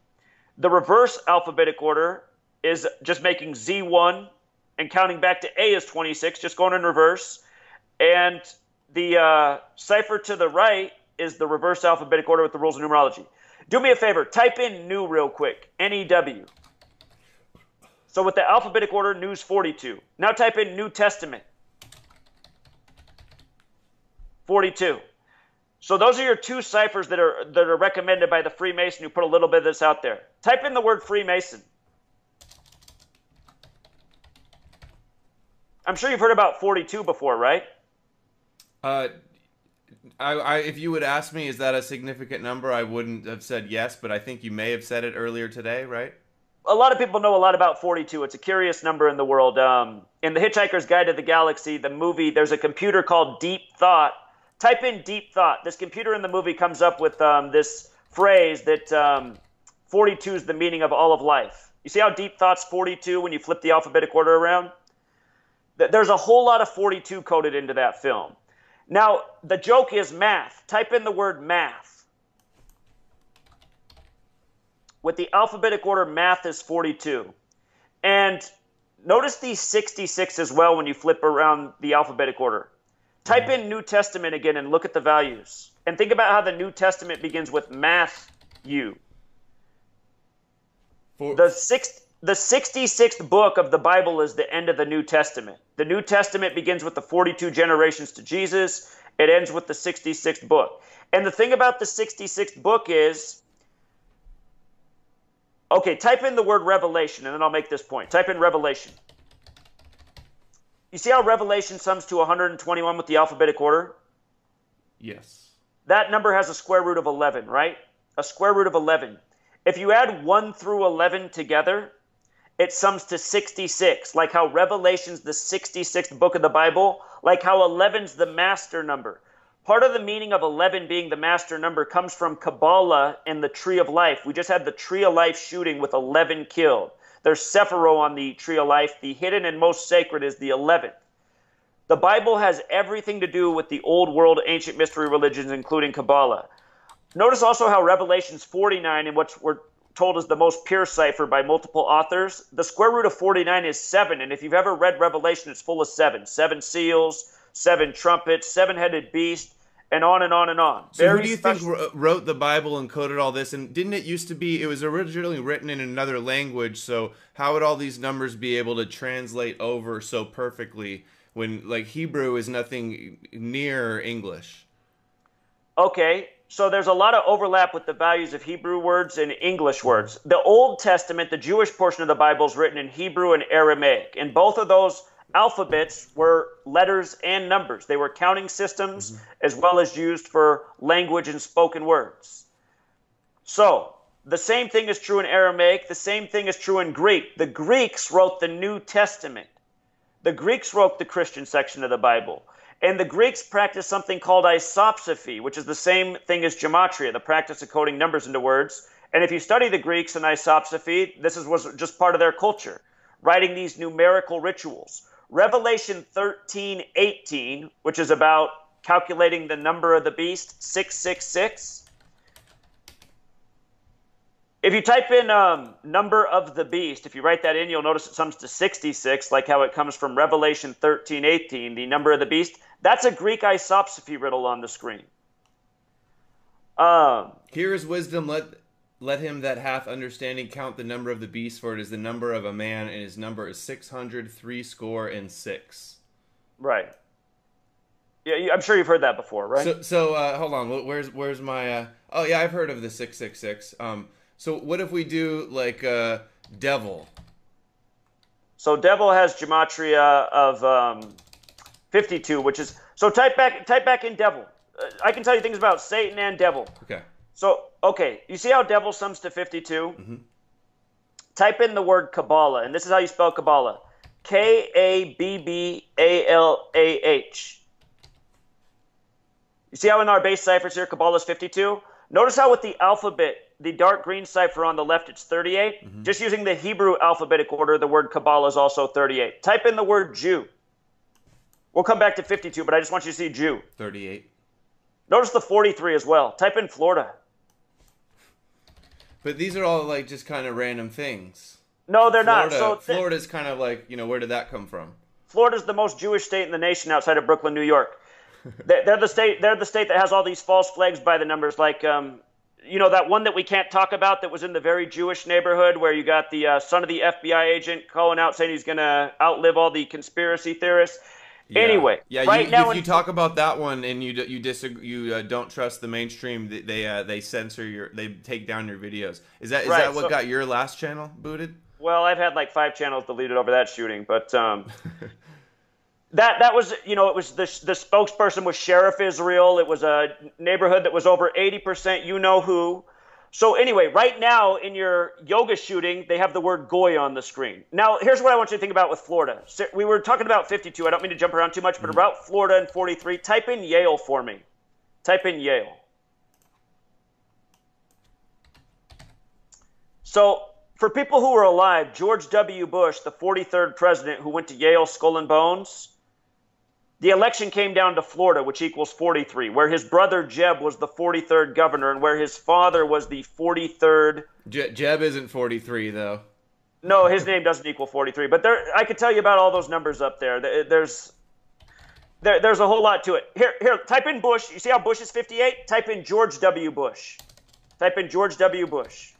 The reverse alphabetic order is just making Z1 and counting back to A is 26, just going in reverse. And the cipher to the right is the reverse alphabetic order with the rules of numerology. Do me a favor. Type in new real quick. N-E-W. So with the alphabetic order, new's 42. Now type in New Testament. 42. So those are your two ciphers that are recommended by the Freemason who put a little bit of this out there. Type in the word Freemason. I'm sure you've heard about 42 before, right? If you would ask me, is that a significant number, I wouldn't have said yes, but I think you may have said it earlier today, right? A lot of people know a lot about 42. It's a curious number in the world. In The Hitchhiker's Guide to the Galaxy, the movie, there's a computer called Deep Thought. Type in Deep Thought. This computer in the movie comes up with this phrase that 42 is the meaning of all of life. You see how Deep Thought's 42 when you flip the alphabetic order around? There's a whole lot of 42 coded into that film. Now, the joke is math. Type in the word math. With the alphabetic order, math is 42. And notice the 66 as well when you flip around the alphabetic order. Type in New Testament again and look at the values. And think about how the New Testament begins with Matthew. The 66th book of the Bible is the end of the New Testament. The New Testament begins with the 42 generations to Jesus. It ends with the 66th book. And the thing about the 66th book is, okay, type in the word Revelation, and then I'll make this point. Type in Revelation. You see how Revelation sums to 121 with the alphabetic order? Yes. That number has a square root of 11, right? A square root of 11. If you add 1 through 11 together, it sums to 66, like how Revelation's the 66th book of the Bible, like how 11's the master number. Part of the meaning of 11 being the master number comes from Kabbalah and the Tree of Life. We just had the Tree of Life shooting with 11 killed. There's Sephiroth on the Tree of Life. The hidden and most sacred is the 11th. The Bible has everything to do with the old world ancient mystery religions, including Kabbalah. Notice also how Revelation's 49, and what we're told is the most pure cipher by multiple authors. The square root of 49 is 7, and if you've ever read Revelation, it's full of 7. 7 seals, 7 trumpets, 7-headed beast, and on and on and on. So who do you think wrote the Bible and coded all this? And didn't it used to be, it was originally written in another language, so how would all these numbers be able to translate over so perfectly when, like, Hebrew is nothing near English? Okay, so there's a lot of overlap with the values of Hebrew words and English words. The Old Testament, the Jewish portion of the Bible, is written in Hebrew and Aramaic, and both of those alphabets were letters and numbers. They were counting systems as well as used for language and spoken words. So the same thing is true in Aramaic. The same thing is true in Greek. The Greeks wrote the New Testament. The Greeks wrote the Christian section of the Bible. And the Greeks practiced something called isopsephy, which is the same thing as gematria, the practice of coding numbers into words. And if you study the Greeks and isopsephy, this was just part of their culture, writing these numerical rituals. Revelation 13:18, which is about calculating the number of the beast, 666. If you type in number of the beast, if you write that in, you'll notice it sums to 66, like how it comes from Revelation 13:18, the number of the beast. That's a Greek isopsephy riddle on the screen. Here is wisdom. Let him that hath understanding count the number of the beast, for it is the number of a man, and his number is 666. Right. Yeah, I'm sure you've heard that before, right? So hold on. Where's my? Oh yeah, I've heard of the 666. So what if we do like devil? So devil has gematria of 52, which is so. Type back in devil. I can tell you things about Satan and devil. Okay. So okay, you see how devil sums to 52? Mm-hmm. Type in the word Kabbalah, and this is how you spell Kabbalah: Kabbalah. You see how in our base ciphers here, Kabbalah is 52? Notice how with the alphabet, the dark green cipher on the left, it's 38. Mm-hmm. Just using the Hebrew alphabetic order, the word Kabbalah is also 38. Type in the word Jew. We'll come back to 52, but I just want you to see Jew. 38. Notice the 43 as well. Type in Florida. But these are all like just kind of random things. No, they're not. So Florida's kind of like, where did that come from? Florida's the most Jewish state in the nation outside of Brooklyn, New York. They're the state that has all these false flags by the numbers, like that one that we can't talk about that was in the very Jewish neighborhood where you got the son of the FBI agent calling out saying he's going to outlive all the conspiracy theorists. Yeah. Anyway, yeah. Right now, if you talk about that one and you disagree, you don't trust the mainstream, they censor they take down your videos. Is that what got your last channel booted? Well, I've had like 5 channels deleted over that shooting, but that was it was the spokesperson was Sheriff Israel. It was a neighborhood that was over 80% you know who. So anyway, right now in your yoga shooting, they have the word Goy on the screen. Now, here's what I want you to think about with Florida. So we were talking about 52. I don't mean to jump around too much, but about Florida and 43, type in Yale for me. Type in Yale. So for people who are alive, George W. Bush, the 43rd president who went to Yale Skull and Bones, the election came down to Florida, which equals 43, where his brother Jeb was the 43rd governor and where his father was the 43rd. Jeb isn't 43, though. No, his name doesn't equal 43. But I could tell you about all those numbers up there. There's a whole lot to it. Here, type in Bush. You see how Bush is 58? Type in George W. Bush. Type in George W. Bush.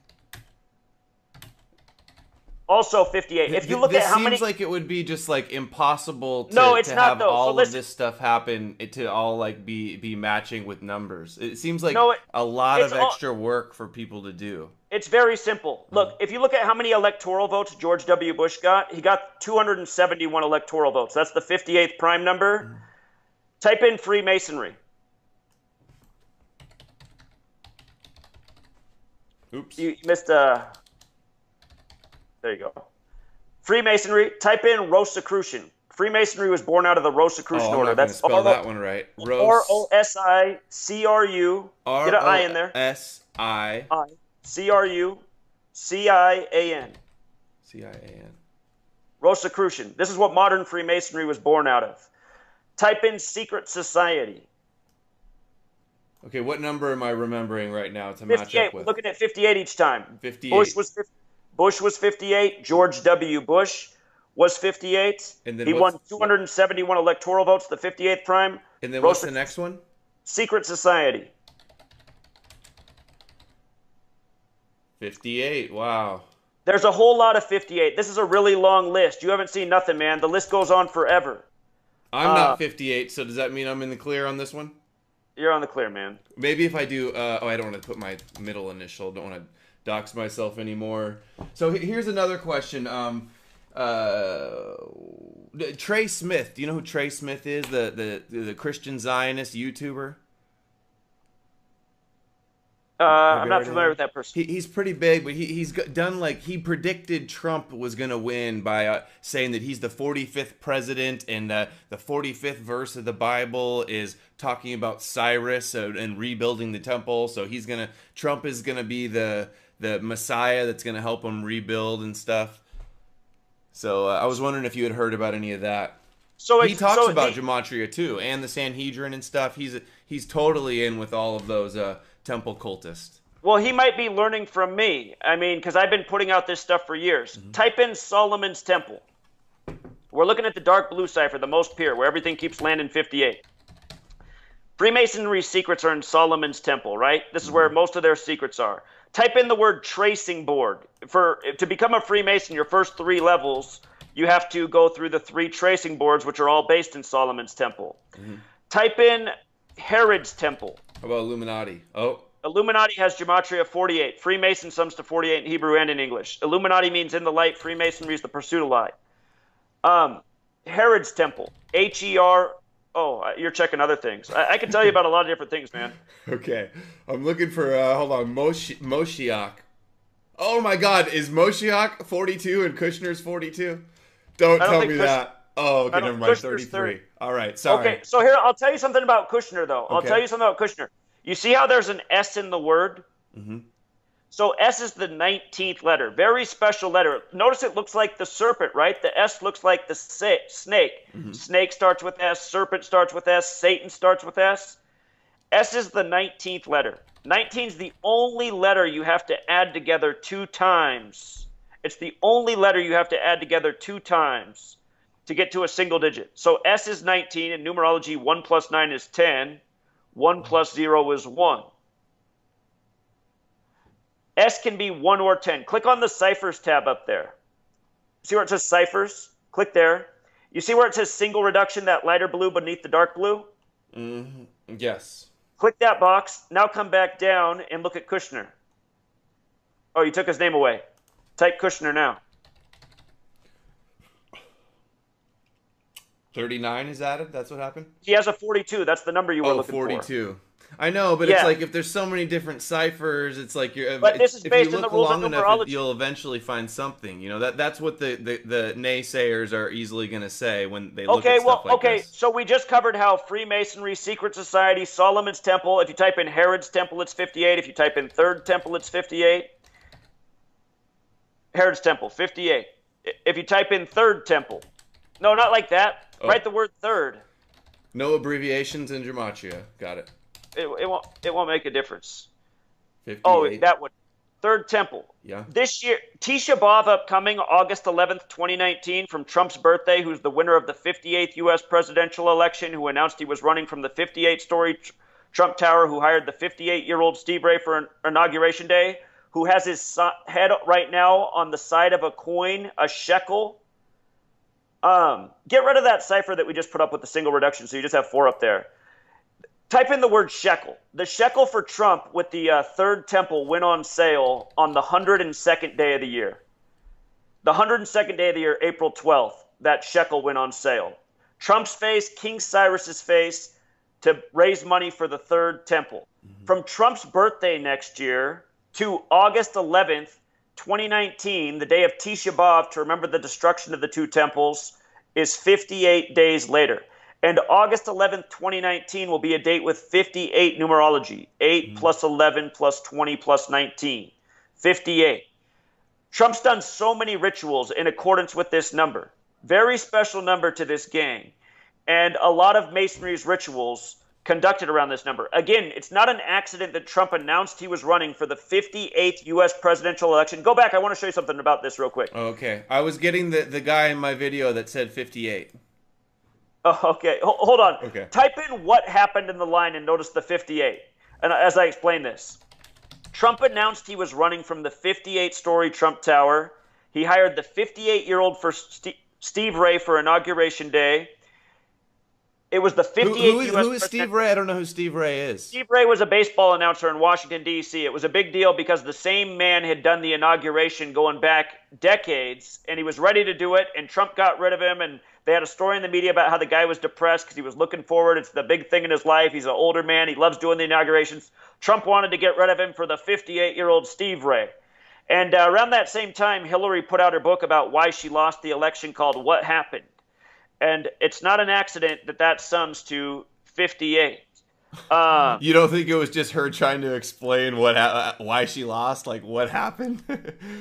Also 58. If you look at how many... This seems like it would be just like impossible to, no, it's to not, have though. all of this stuff happen, to all like be matching with numbers. It seems like a lot of extra work for people to do. It's very simple. Look, if you look at how many electoral votes George W. Bush got, he got 271 electoral votes. That's the 58th prime number. Type in Freemasonry. Oops. You missed There you go. Freemasonry. Type in Rosicrucian. Freemasonry was born out of the Rosicrucian order. I'm not That's spell that one right. R-O-S-I-C-R-U. Get an I in there. C-R-U-C-I-A-N. C-I-A-N. Rosicrucian. This is what modern Freemasonry was born out of. Type in secret society. Okay, what number am I remembering right now to match up with? We're looking at 58 each time. 58. Bush was 58. George W. Bush was 58. And then he won 271 electoral votes, the 58th prime. And then what's the next one? Secret society. 58. Wow. There's a whole lot of 58. This is a really long list. You haven't seen nothing, man. The list goes on forever. I'm not 58, so does that mean I'm in the clear on this one? You're on the clear, man. Maybe if I do... I don't want to put my middle initial. Don't want to dox myself anymore. So here's another question. Trey Smith. Do you know who Trey Smith is? The Christian Zionist YouTuber? I'm not familiar with that person. He's pretty big, but he's done he predicted Trump was going to win by saying that he's the 45th president, and the 45th verse of the Bible is talking about Cyrus and rebuilding the temple. So Trump is gonna be the Messiah that's gonna help him rebuild and stuff. So I was wondering if you had heard about any of that. So he talks about gematria too, and the Sanhedrin and stuff. He's totally in with all of those temple cultists. Well, he might be learning from me. I mean, because I've been putting out this stuff for years. Mm-hmm. Type in Solomon's Temple. We're looking at the dark blue cipher, the most pure, where everything keeps landing 58. Freemasonry secrets are in Solomon's Temple, right? This is where most of their secrets are. Type in the word tracing board. To become a Freemason, your first 3 levels, you have to go through the 3 tracing boards, which are all based in Solomon's Temple. Type in Herod's Temple. How about Illuminati? Oh. Illuminati has gematria 48. Freemason sums to 48 in Hebrew and in English. Illuminati means in the light. Freemasonry is the pursuit of light. Herod's Temple. H-E-R. Oh, you're checking other things. I can tell you about a lot of different things, man. Okay. I'm looking for, hold on, Moshiach. Oh my God, is Moshiach 42 and Kushner's 42? Don't tell me that. Oh, okay, never mind, Kushner's 33. All right, sorry. Okay, so here, I'll tell you something about Kushner, though. I'll Okay. tell you something about Kushner. You see how there's an S in the word? Mm-hmm. So S is the 19th letter. Very special letter. Notice it looks like the serpent, right? The S looks like the snake. Mm-hmm. Snake starts with S. Serpent starts with S. Satan starts with S. S is the 19th letter. 19 is the only letter you have to add together 2 times. It's the only letter you have to add together 2 times to get to a single digit. So S is 19. In numerology, 1 plus 9 is 10. 1 plus 0 is 1. S can be 1 or 10. Click on the ciphers tab up there. See where it says ciphers? Click there. You see where it says single reduction, that lighter blue beneath the dark blue? Mm-hmm. Yes. Click that box. Now come back down and look at Kushner. Oh, you took his name away. Type Kushner now. 39 is added? That's what happened? He has a 42. That's the number you were looking 42. For. I know, but Yeah. it's like if there's so many different ciphers, it's like you're. But this is if based you on look the rules of long enough, numerology. you'll eventually find something. You know that's what the naysayers are easily going to say when they look at stuff like this. So we just covered how Freemasonry, Secret Society, Solomon's Temple. If you type in Herod's Temple, it's 58. If you type in Third Temple, it's 58. Herod's Temple, 58. If you type in Third Temple, no, not like that. Oh. Write the word third. No abbreviations in gematria. Got it. It won't make a difference. 58. Oh, that one. Third Temple. Yeah. This year, Tisha B'Av upcoming, August 11th, 2019, from Trump's birthday, who's the winner of the 58th U.S. presidential election, who announced he was running from the 58-story Trump Tower, who hired the 58-year-old Steve Ray for Inauguration Day, who has his head right now on the side of a coin, a shekel. Get rid of that cipher that we just put up with the single reduction, so you just have 4 up there. Type in the word shekel. The shekel for Trump with the Third Temple went on sale on the 102nd day of the year. The 102nd day of the year, April 12th, that shekel went on sale. Trump's face, King Cyrus's face, to raise money for the Third Temple. Mm-hmm. From Trump's birthday next year to August 11th, 2019, the day of Tisha B'Av, to remember the destruction of the 2 temples, is 58 days later. And August 11th, 2019 will be a date with 58 numerology. 8 plus 11 plus 20 plus 19. 58. Trump's done so many rituals in accordance with this number. Very special number to this gang. And a lot of Masonry's rituals conducted around this number. Again, it's not an accident that Trump announced he was running for the 58th U.S. presidential election. Go back. I want to show you something about this real quick. Okay. I was getting the guy in my video that said 58. Oh, okay. Hold on. Okay. Type in what happened in the line and notice the 58. And as I explain this, Trump announced he was running from the 58-story Trump Tower. He hired the 58-year-old for Steve Ray for Inauguration Day. It was the 58th Who is Steve Ray? I don't know who Steve Ray is. Steve Ray was a baseball announcer in Washington, D.C. It was a big deal because the same man had done the inauguration going back decades, and he was ready to do it, and Trump got rid of him, and they had a story in the media about how the guy was depressed because he was looking forward. It's the big thing in his life. He's an older man. He loves doing the inaugurations. Trump wanted to get rid of him for the 58-year-old Steve Ray. And around that same time, Hillary put out her book about why she lost the election called What Happened. And it's not an accident that sums to 58. You don't think it was just her trying to explain why she lost? Like, what happened?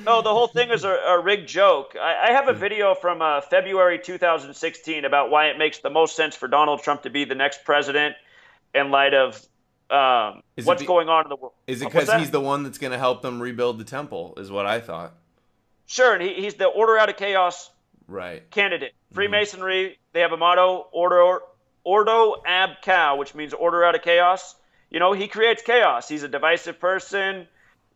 No, the whole thing is a rigged joke. I have a video from February 2016 about why it makes the most sense for Donald Trump to be the next president in light of what's going on in the world. Is it because he's the one that's going to help them rebuild the temple, is what I thought. Sure, and he's the order out of chaos right candidate. Freemasonry, they have a motto, order Ordo ab Chao, which means order out of chaos. You know, he creates chaos. He's a divisive person.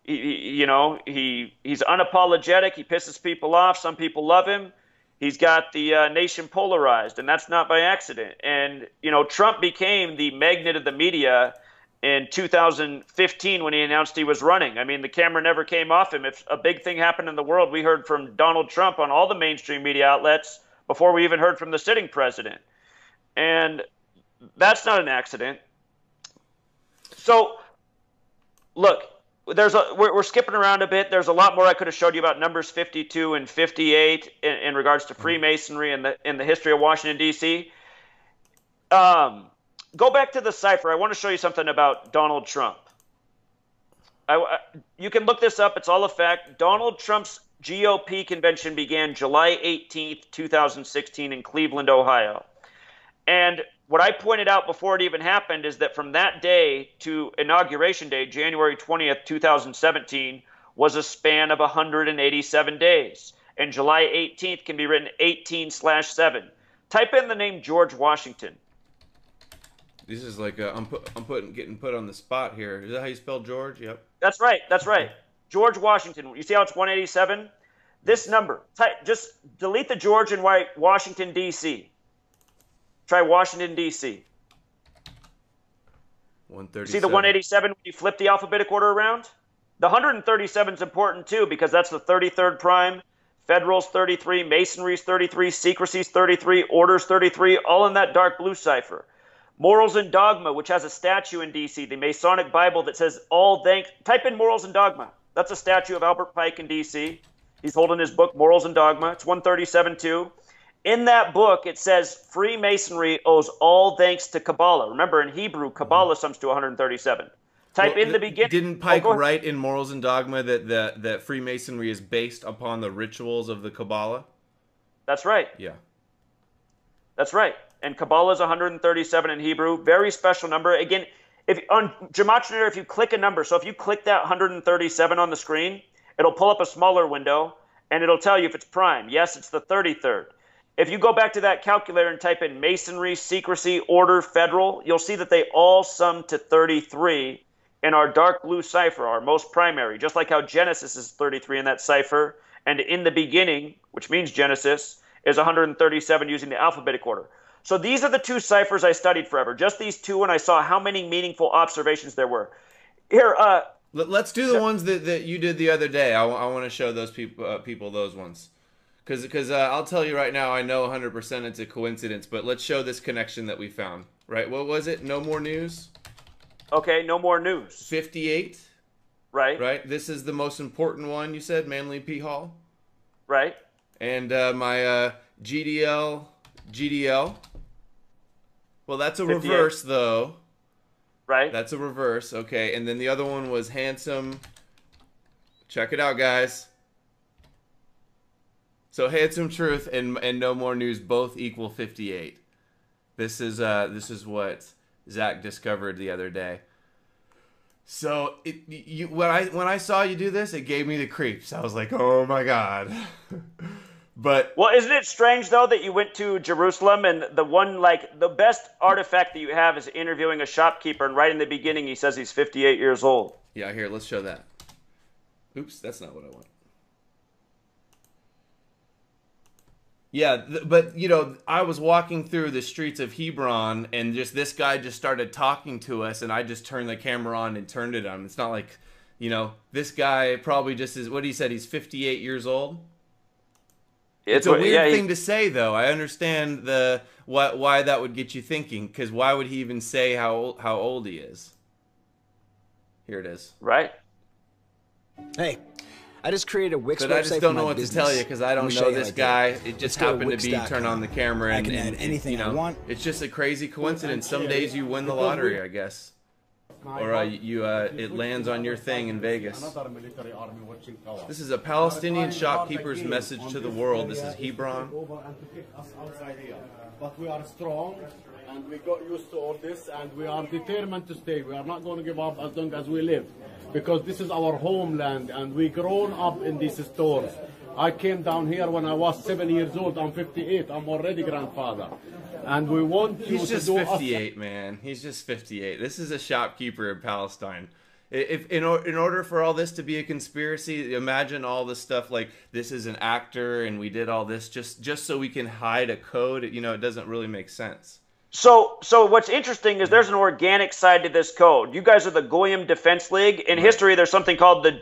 He's unapologetic. He pisses people off. Some people love him. He's got the nation polarized, and that's not by accident. And, you know, Trump became the magnet of the media in 2015 when he announced he was running. I mean, the camera never came off him. If a big thing happened in the world, we heard from Donald Trump on all the mainstream media outlets before we even heard from the sitting president. And that's not an accident. So, look, we're skipping around a bit. There's a lot more I could have showed you about numbers 52 and 58 in regards to Freemasonry and the history of Washington, D.C. Go back to the cipher. I want to show you something about Donald Trump. You can look this up. It's all a fact. Donald Trump's GOP convention began July 18th, 2016 in Cleveland, Ohio. And what I pointed out before it even happened is that from that day to Inauguration Day, January 20th, 2017, was a span of 187 days. And July 18th can be written 18/7. Type in the name George Washington. This is like I'm getting put on the spot here. Is that how you spell George? Yep. That's right. That's right. George Washington. You see how it's 187? This number. Just delete the George and write Washington, D.C. Try Washington, D.C. 137. See the 187 when you flip the alphabetic order around? The 137 is important too because that's the 33rd prime. Federal's 33, Masonry's 33, Secrecy's 33, Order's 33, all in that dark blue cipher. Morals and Dogma, which has a statue in D.C., the Masonic Bible that says all thanks. Type in Morals and Dogma. That's a statue of Albert Pike in D.C. He's holding his book, Morals and Dogma. It's 137 too. In that book, it says Freemasonry owes all thanks to Kabbalah. Remember, in Hebrew, Kabbalah sums to 137. Type in the beginning. Didn't Pike write in Morals and Dogma that Freemasonry is based upon the rituals of the Kabbalah? That's right. Yeah. That's right. And Kabbalah is 137 in Hebrew. Very special number. Again, if on Gematria, if you click a number, so if you click that 137 on the screen, it'll pull up a smaller window, and it'll tell you if it's prime. Yes, it's the 33rd. If you go back to that calculator and type in Masonry, Secrecy, Order, Federal, you'll see that they all sum to 33 in our dark blue cipher, our most primary, just like how Genesis is 33 in that cipher, and in the beginning, which means Genesis, is 137 using the alphabetic order. So these are the two ciphers I studied forever, just these two, and I saw how many meaningful observations there were. Here, let's do the ones that you did the other day. I want to show those people those ones. Because I'll tell you right now, I know 100% it's a coincidence, but let's show this connection that we found. Right, what was it? No more news? Okay, no more news. 58? Right. Right, this is the most important one, you said, Manly P. Hall? Right. And my GDL. Well, that's a 58. reverse, though. Right. That's a reverse, okay. And then the other one was handsome. Check it out, guys. So handsome truth and no more news both equal 58. This is what Zach discovered the other day. So when I saw you do this, it gave me the creeps. I was like, oh my god. But well, isn't it strange though that you went to Jerusalem and the best artifact that you have is interviewing a shopkeeper, and right in the beginning he says he's 58 years old. Yeah, here, let's show that. Oops, that's not what I want. Yeah, but, you know, I was walking through the streets of Hebron, and this guy just started talking to us, and I just turned the camera on and turned it on. It's not like, you know, this guy probably just is, what he said, he's 58 years old? It's a weird thing to say, though. I understand why that would get you thinking, because why would he even say how old he is? Here it is. Right. Hey, I just created a Wix website. But I just don't know what to tell you because I don't know this guy. It just happened to be turn on the camera and add anything, you know, I want. It's just a crazy coincidence. Some days you win the lottery, I guess, or it lands on your thing in Vegas. This is a Palestinian shopkeeper's message to the world. This is Hebron. But we are strong and we got used to all this and we are determined to stay. We are not going to give up as long as we live, because this is our homeland and we grown up in these stores. I came down here when I was 7 years old. I'm 58. I'm already grandfather. And we want you He's to just do 58, man. He's just 58. This is a shopkeeper in Palestine. If in order for all this to be a conspiracy, imagine all the stuff like this is an actor and we did all this just so we can hide a code. You know, it doesn't really make sense. So what's interesting is there's an organic side to this code. You guys are the Goyim Defense League. In history, there's something called the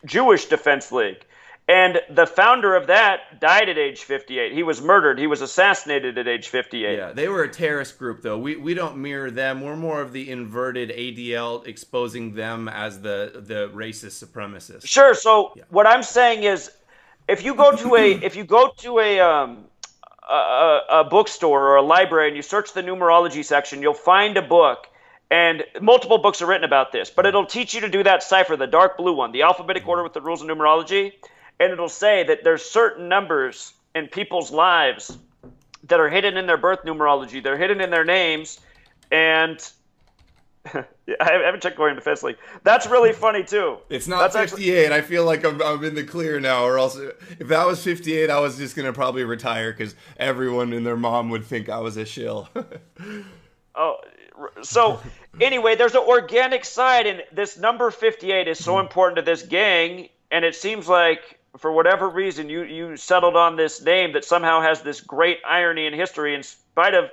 Jewish Defense League. And the founder of that died at age 58. He was murdered. He was assassinated at age 58. Yeah, they were a terrorist group, though. We don't mirror them. We're more of the inverted ADL, exposing them as the racist supremacists. Sure. So what I'm saying is, if you go to a bookstore or a library and you search the numerology section, you'll find a book. And multiple books are written about this, but it'll teach you to do that cipher, the dark blue one, the alphabetic order with the rules of numerology. And it'll say that there's certain numbers in people's lives that are hidden in their birth numerology. They're hidden in their names. And I haven't checked Goyim Defense League. That's really funny, too. It's not 58. I feel like I'm in the clear now. Or else, if that was 58, I was just going to probably retire because everyone and their mom would think I was a shill. Oh, so anyway, there's an organic side. And this number 58 is so important to this gang. And it seems like, for whatever reason, you settled on this name that somehow has this great irony in history, in spite of,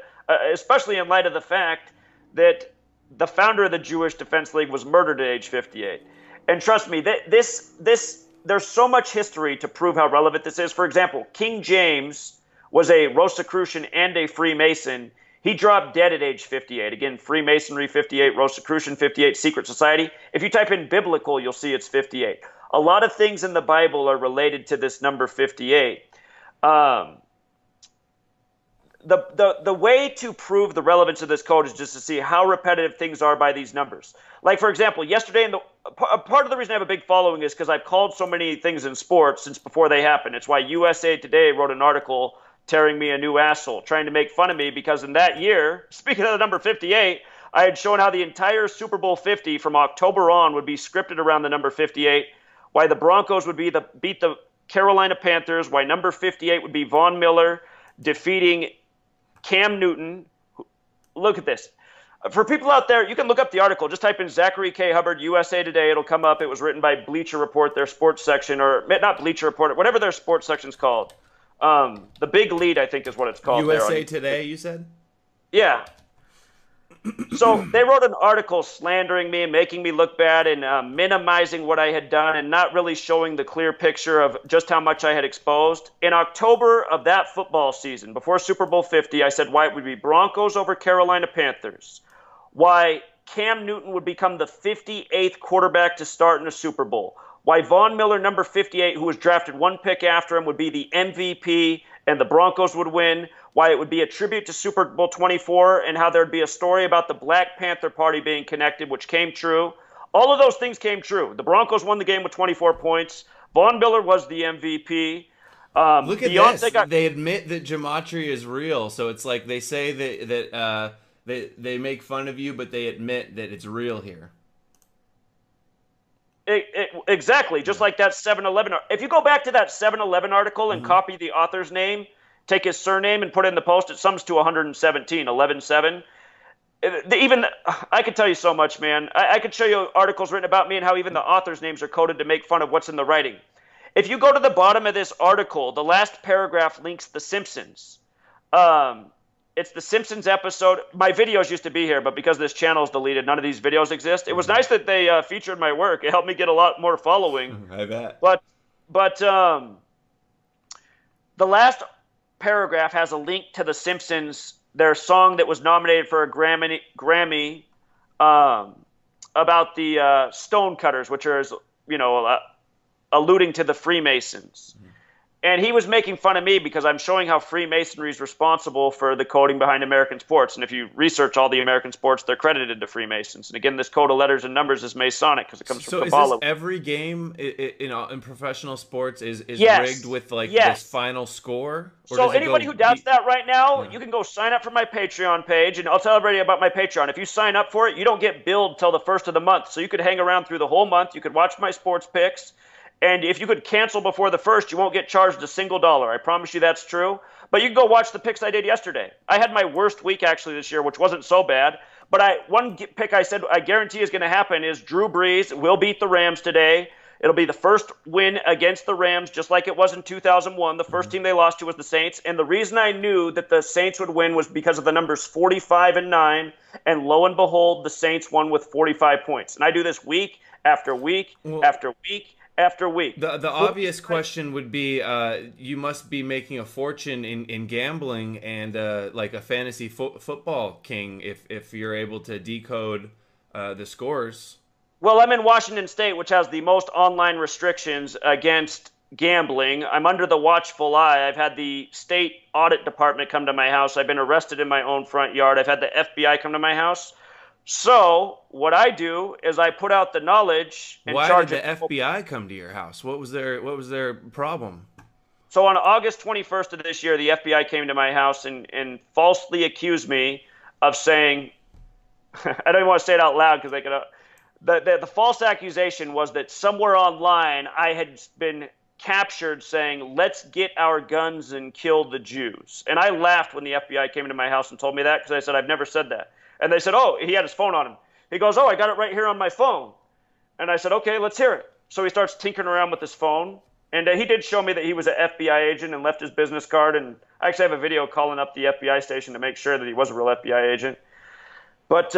especially in light of the fact that the founder of the Jewish Defense League was murdered at age 58. And trust me, there's so much history to prove how relevant this is. For example, King James was a Rosicrucian and a Freemason. He dropped dead at age 58. Again, Freemasonry 58, Rosicrucian 58, secret society. If you type in biblical, you'll see it's 58. A lot of things in the Bible are related to this number 58. The way to prove the relevance of this code is just to see how repetitive things are by these numbers. Like, for example, yesterday, part of the reason I have a big following is because I've called so many things in sports since before they happened. It's why USA Today wrote an article tearing me a new asshole, trying to make fun of me because in that year, speaking of the number 58, I had shown how the entire Super Bowl 50 from October on would be scripted around the number 58, why the Broncos would beat the Carolina Panthers, why number 58 would be Von Miller defeating Cam Newton. Look at this. For people out there, you can look up the article. Just type in Zachary K. Hubbard, USA Today. It'll come up. It was written by Bleacher Report, their sports section, or not Bleacher Report, whatever their sports section's called. The Big Lead, I think, is what it's called. USA Today, you said? Yeah. So they wrote an article slandering me and making me look bad and minimizing what I had done and not really showing the clear picture of just how much I had exposed. In October of that football season, before Super Bowl 50, I said why it would be Broncos over Carolina Panthers, why Cam Newton would become the 58th quarterback to start in a Super Bowl, why Von Miller, number 58, who was drafted one pick after him, would be the MVP and the Broncos would win, why it would be a tribute to Super Bowl 24, and how there'd be a story about the Black Panther Party being connected, which came true. All of those things came true. The Broncos won the game with 24 points. Von Miller was the MVP. Look at this. They admit that gematria is real, so it's like they say that they make fun of you, but they admit that it's real here. Exactly, just like that 7-Eleven. If you go back to that 7-Eleven article and copy the author's name, take his surname and put it in the post, it sums to 117, 11-7. Even, I could tell you so much, man. I could show you articles written about me and how even the author's names are coded to make fun of what's in the writing. If you go to the bottom of this article, the last paragraph links The Simpsons. It's The Simpsons episode. My videos used to be here, but because this channel is deleted, none of these videos exist. It was nice that they featured my work. It helped me get a lot more following. I bet. But the last paragraph has a link to The Simpsons, their song that was nominated for a Grammy about the stonecutters, which are, alluding to the Freemasons. And he was making fun of me because I'm showing how Freemasonry is responsible for the coding behind American sports. And if you research all the American sports, they're credited to Freemasons. And again, this code of letters and numbers is Masonic because it comes from Kabbalah. So is this every game in professional sports is rigged with this final score? Or so anybody who doubts that right now, you can go sign up for my Patreon page. And I'll tell everybody about my Patreon. If you sign up for it, you don't get billed till the first of the month. So you could hang around through the whole month. You could watch my sports picks. And if you could cancel before the first, you won't get charged a single dollar. I promise you that's true. But you can go watch the picks I did yesterday. I had my worst week actually this year, which wasn't so bad. But one pick I said I guarantee is going to happen is Drew Brees will beat the Rams today. It'll be the first win against the Rams, just like it was in 2001. The first team they lost to was the Saints. And the reason I knew that the Saints would win was because of the numbers 45 and 9. And lo and behold, the Saints won with 45 points. And I do this week after week after week after week. The obvious question would be, you must be making a fortune in gambling and like a fantasy football king if you're able to decode the scores. Well, I'm in Washington State, which has the most online restrictions against gambling. I'm under the watchful eye. I've had the state audit department come to my house. I've been arrested in my own front yard. I've had the FBI come to my house. So what I do is I put out the knowledge and charge it. Why did the FBI come to your house? What was their problem? So on August 21st of this year, the FBI came to my house and falsely accused me of saying, I don't even want to say it out loud because they could. The false accusation was that somewhere online I had been captured saying, let's get our guns and kill the Jews. And I laughed when the FBI came into my house and told me that because I said, I've never said that. And they said, oh, he had his phone on him. He goes, oh, I got it right here on my phone. And I said, okay, let's hear it. So he starts tinkering around with his phone. And he did show me that he was an FBI agent and left his business card. And I actually have a video calling up the FBI station to make sure that he was a real FBI agent. But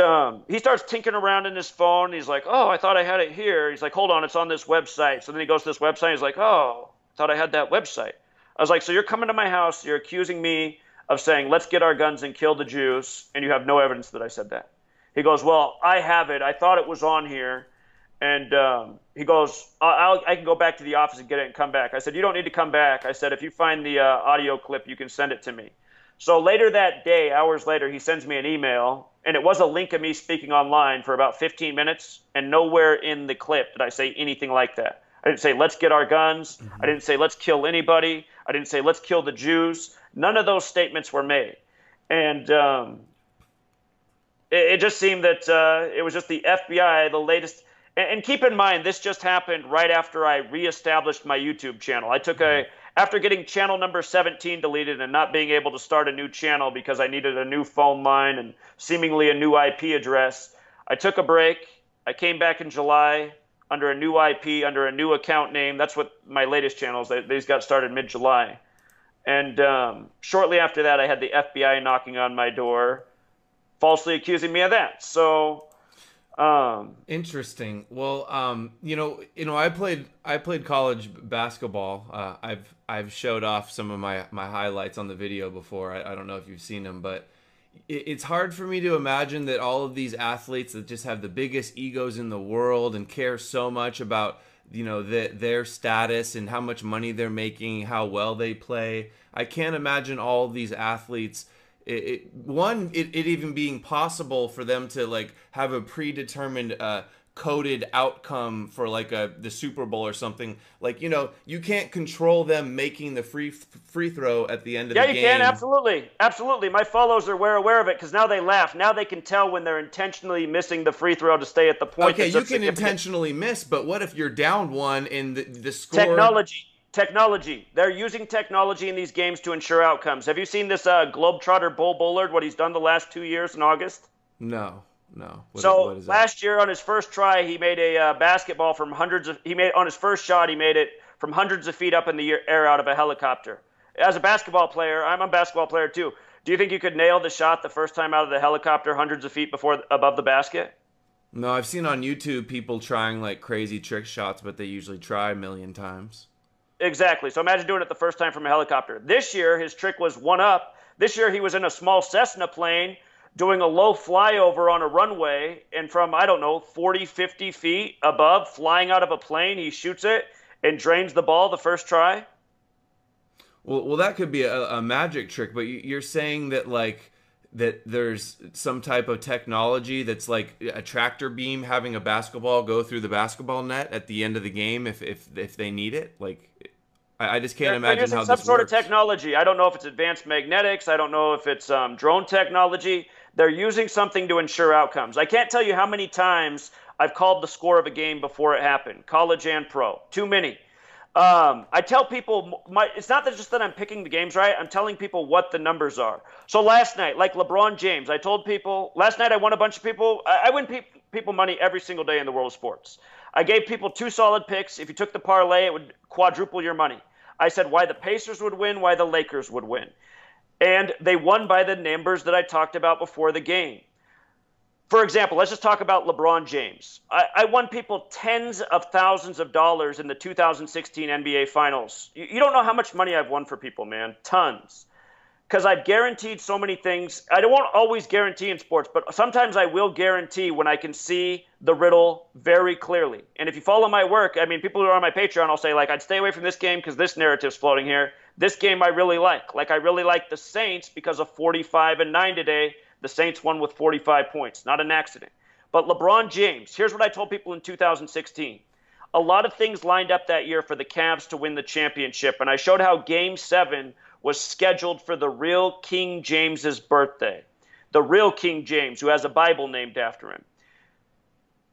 he starts tinkering around in his phone. He's like, oh, I thought I had it here. He's like, hold on, it's on this website. So then he goes to this website. He's like, oh, I thought I had that website. I was like, so you're coming to my house. You're accusing me of saying, let's get our guns and kill the Jews. And you have no evidence that I said that. He goes, well, I have it. I thought it was on here. And he goes, I can go back to the office and get it and come back. I said, you don't need to come back. I said, if you find the audio clip, you can send it to me. So later that day, hours later, he sends me an email, and it was a link of me speaking online for about 15 minutes, and nowhere in the clip did I say anything like that. I didn't say, let's get our guns. Mm-hmm. I didn't say, let's kill anybody. I didn't say, let's kill the Jews. None of those statements were made. And it just seemed that it was just the FBI, the latest. And keep in mind, this just happened right after I reestablished my YouTube channel. I took after getting channel number 17 deleted and not being able to start a new channel because I needed a new phone line and seemingly a new IP address, I took a break. I came back in July under a new IP, under a new account name. That's what my latest channels, these got started mid-July. And shortly after that, I had the FBI knocking on my door, falsely accusing me of that. So... interesting. Well, I played college basketball. I've showed off some of my highlights on the video before. I don't know if you've seen them, but it's hard for me to imagine that all of these athletes that just have the biggest egos in the world and care so much about, their status and how much money they're making, how well they play. I can't imagine all of these athletes it even being possible for them to have a predetermined coded outcome for the Super Bowl or something. You can't control them making the free throw at the end of the game. Yeah, you can. Absolutely. My followers are aware of it because now they laugh. Now they can tell when they're intentionally missing the free throw to stay at the point. Okay, you can intentionally miss, but what if you're down one and the score? Technology. They're using technology in these games to ensure outcomes. Have you seen this Globetrotter Bull Bullard, what he's done the last 2 years in August? No. What is last year on his first try, he made a basketball from on his first shot, he made it from hundreds of feet up in the air out of a helicopter. As a basketball player, I'm a basketball player too. Do you think you could nail the shot the first time out of the helicopter hundreds of feet above the basket? No, I've seen on YouTube people trying crazy trick shots, but they usually try a million times. Exactly. So imagine doing it the first time from a helicopter. This year, his trick was one up. This year, he was in a small Cessna plane doing a low flyover on a runway, and from, 40, 50 feet above, flying out of a plane, he shoots it and drains the ball the first try. Well, that could be a magic trick, but you're saying that that there's some type of technology that's like a tractor beam having a basketball go through the basketball net at the end of the game if they need it. I just can't imagine how this works. Some sort of technology. I don't know if it's advanced magnetics. I don't know if it's drone technology. They're using something to ensure outcomes. I can't tell you how many times I've called the score of a game before it happened, college and pro. Too many. I tell people, it's not that just that I'm picking the games right. I'm telling people what the numbers are. So last night, like LeBron James, I told people, last night I won a bunch of people. I win people money every single day in the world of sports. I gave people 2 solid picks. If you took the parlay, it would quadruple your money. I said why the Pacers would win, why the Lakers would win. And they won by the numbers that I talked about before the game. For example, let's just talk about LeBron James. I won people tens of thousands of dollars in the 2016 NBA Finals. You don't know how much money I've won for people, man. Tons. Because I've guaranteed so many things. I won't always guarantee in sports, but sometimes I will guarantee when I can see the riddle very clearly. And if you follow my work, I mean, people who are on my Patreon, I'll say, like, I'd stay away from this game because this narrative's floating here. This game I really like. Like, I really like the Saints because of 45-9 today. The Saints won with 45 points. Not an accident. But LeBron James, here's what I told people in 2016. A lot of things lined up that year for the Cavs to win the championship, and I showed how Game 7 was scheduled for the real King James's birthday. The real King James, who has a Bible named after him.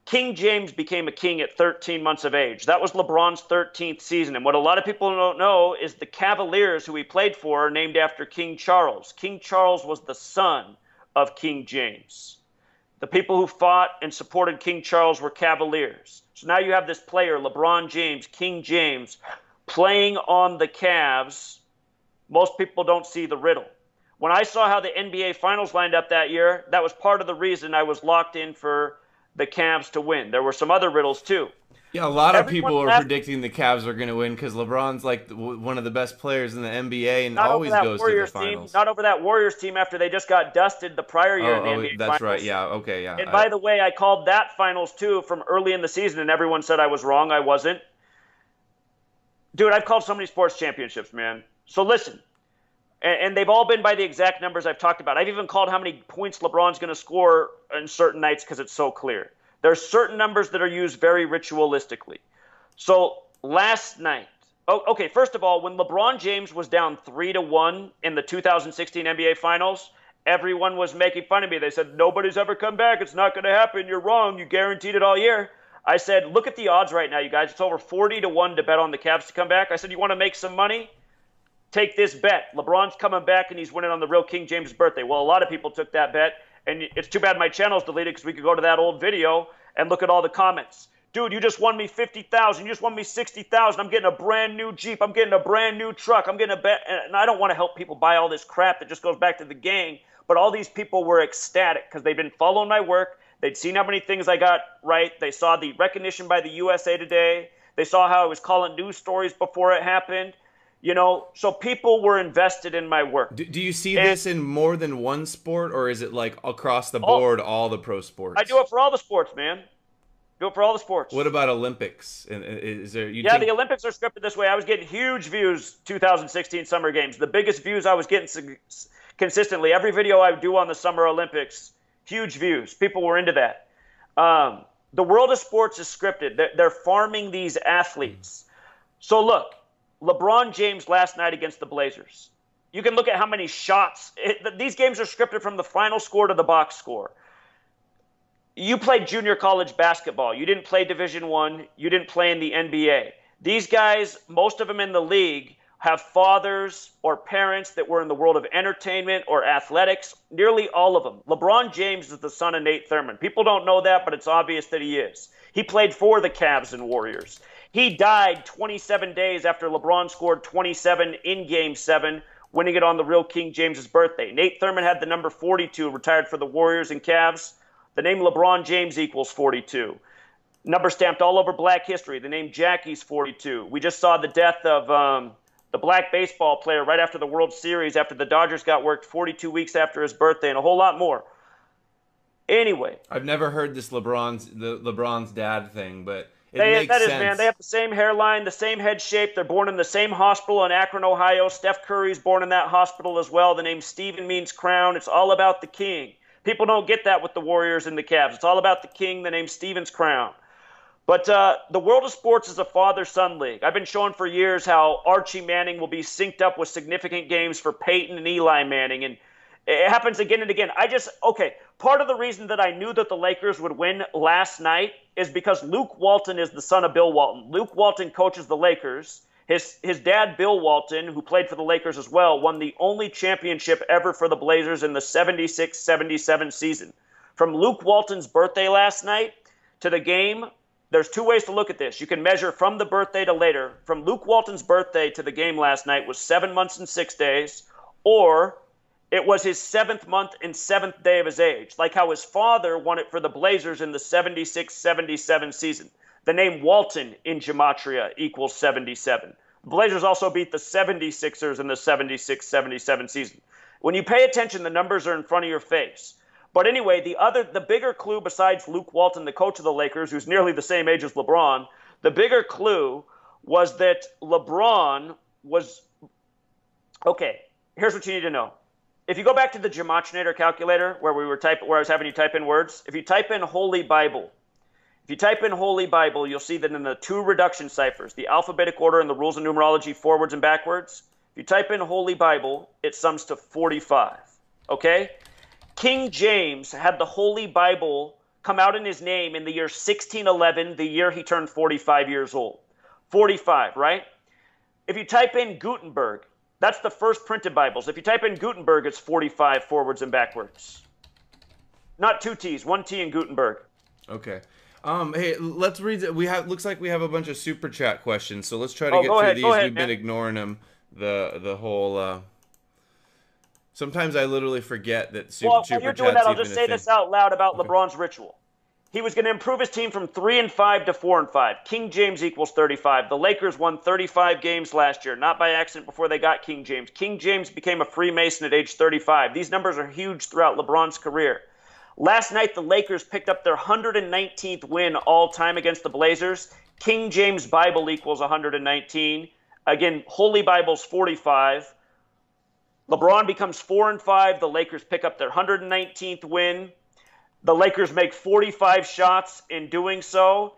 King James became a king at 13 months of age. That was LeBron's 13th season. And what a lot of people don't know is the Cavaliers, who he played for, are named after King Charles. King Charles was the son of King James. The people who fought and supported King Charles were Cavaliers. So now you have this player, LeBron James, King James, playing on the Cavs. Most people don't see the riddle. When I saw how the NBA Finals lined up that year, that was part of the reason I was locked in for the Cavs to win. There were some other riddles too. Yeah, a lot of people are predicting the Cavs are going to win because LeBron's like one of the best players in the NBA and always goes to the finals. Not over that Warriors team after they just got dusted the prior year in the NBA that's Finals. right. Yeah, okay, yeah. And by the way, I called that Finals too from early in the season, and everyone said I was wrong. I wasn't. Dude, I've called so many sports championships, man. So listen, and they've all been by the exact numbers I've talked about. I've even called how many points LeBron's going to score in certain nights because it's so clear. There's certain numbers that are used very ritualistically. So last night, okay, first of all, when LeBron James was down 3-1 in the 2016 NBA Finals, everyone was making fun of me. They said, nobody's ever come back. It's not going to happen. You're wrong. You guaranteed it all year. I said, look at the odds right now, you guys. It's over 40-1 to bet on the Cavs to come back. I said, you want to make some money? Take this bet. LeBron's coming back and he's winning on the real King James' birthday. Well, a lot of people took that bet. And it's too bad my channel's deleted because we could go to that old video and look at all the comments. Dude, you just won me $50,000. You just won me $60,000. I'm getting a brand new Jeep. I'm getting a brand new truck. I'm getting a bet. And I don't want to help people buy all this crap that just goes back to the gang. But all these people were ecstatic because they've been following my work. They'd seen how many things I got right. They saw the recognition by the USA Today. They saw how I was calling news stories before it happened. You know, so people were invested in my work. Do you see this in more than one sport, or is it like across the board, all the pro sports? I do it for all the sports, man. Do it for all the sports. What about Olympics? Is there? The Olympics are scripted this way. I was getting huge views 2016 Summer Games. The biggest views I was getting consistently. Every video I do on the Summer Olympics, huge views. People were into that. The world of sports is scripted. They're farming these athletes. So look. LeBron James last night against the Blazers. You can look at how many shots. These games are scripted from the final score to the box score. You played junior college basketball. You didn't play Division I. You didn't play in the NBA. These guys, most of them in the league, have fathers or parents that were in the world of entertainment or athletics. Nearly all of them. LeBron James is the son of Nate Thurmond. People don't know that, but it's obvious that he is. He played for the Cavs and Warriors. He died 27 days after LeBron scored 27 in Game 7, winning it on the real King James's birthday. Nate Thurmond had the number 42, retired for the Warriors and Cavs. The name LeBron James equals 42. Number stamped all over black history. The name Jackie's 42. We just saw the death of the black baseball player right after the World Series, after the Dodgers got worked 42 weeks after his birthday, and a whole lot more. Anyway. I've never heard this LeBron's dad thing, but... That is, man. They have the same hairline, the same head shape. They're born in the same hospital in Akron, Ohio. Steph Curry's born in that hospital as well. The name Steven means crown. It's all about the king. People don't get that with the Warriors and the Cavs. It's all about the king. The name Steven's crown. But the world of sports is a father-son league. I've been showing for years how Archie Manning will be synced up with significant games for Peyton and Eli Manning. And it happens again and again. Part of the reason that I knew that the Lakers would win last night is because Luke Walton is the son of Bill Walton. Luke Walton coaches the Lakers, His dad, Bill Walton, who played for the Lakers as well, won the only championship ever for the Blazers in the 76-77 season. From Luke Walton's birthday last night to the game, there's two ways to look at this. You can measure from the birthday to later. From Luke Walton's birthday to the game last night was 7 months and 6 days, or it was his 7th month and 7th day of his age, like how his father won it for the Blazers in the 76-77 season. The name Walton in gematria equals 77. The Blazers also beat the 76ers in the 76-77 season. When you pay attention, the numbers are in front of your face. But anyway, the bigger clue besides Luke Walton, the coach of the Lakers, who's nearly the same age as LeBron, the bigger clue was that LeBron was, okay, here's what you need to know. If you go back to the Gematria calculator where I was having you type in words, if you type in Holy Bible, you'll see that in the two reduction ciphers, the alphabetic order and the rules of numerology forwards and backwards, if you type in Holy Bible, it sums to 45. Okay? King James had the Holy Bible come out in his name in the year 1611, the year he turned 45 years old. 45, right? If you type in Gutenberg, that's the first printed Bibles. If you type in Gutenberg, it's 45 forwards and backwards. Not two T's, one T in Gutenberg. Okay. Hey, let's read it. Looks like we have a bunch of super chat questions, so let's try to get through these. We've been ignoring them the whole. Sometimes I literally forget that super while chat's you're doing that, I'll just say thing. this out loud about LeBron's ritual. He was going to improve his team from 3-5 to 4-5. King James equals 35. The Lakers won 35 games last year, not by accident before they got King James. King James became a Freemason at age 35. These numbers are huge throughout LeBron's career. Last night, the Lakers picked up their 119th win all time against the Blazers. King James Bible equals 119. Again, Holy Bible's 45. LeBron becomes 4-5. The Lakers pick up their 119th win. The Lakers make 45 shots in doing so.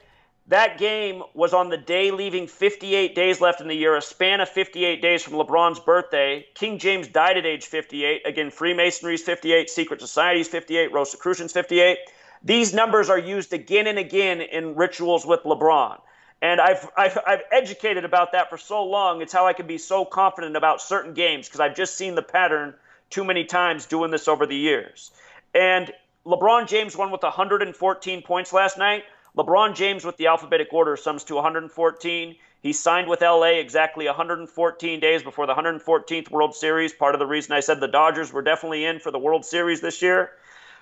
That game was on the day leaving 58 days left in the year, a span of 58 days from LeBron's birthday. King James died at age 58. Again, Freemasonry's 58, Secret Society's 58, Rosicrucian's 58. These numbers are used again and again in rituals with LeBron. And I've educated about that for so long. It's how I can be so confident about certain games because I've just seen the pattern too many times doing this over the years. And LeBron James won with 114 points last night. LeBron James with the alphabetic order sums to 114. He signed with LA exactly 114 days before the 114th World Series. Part of the reason I said the Dodgers were definitely in for the World Series this year.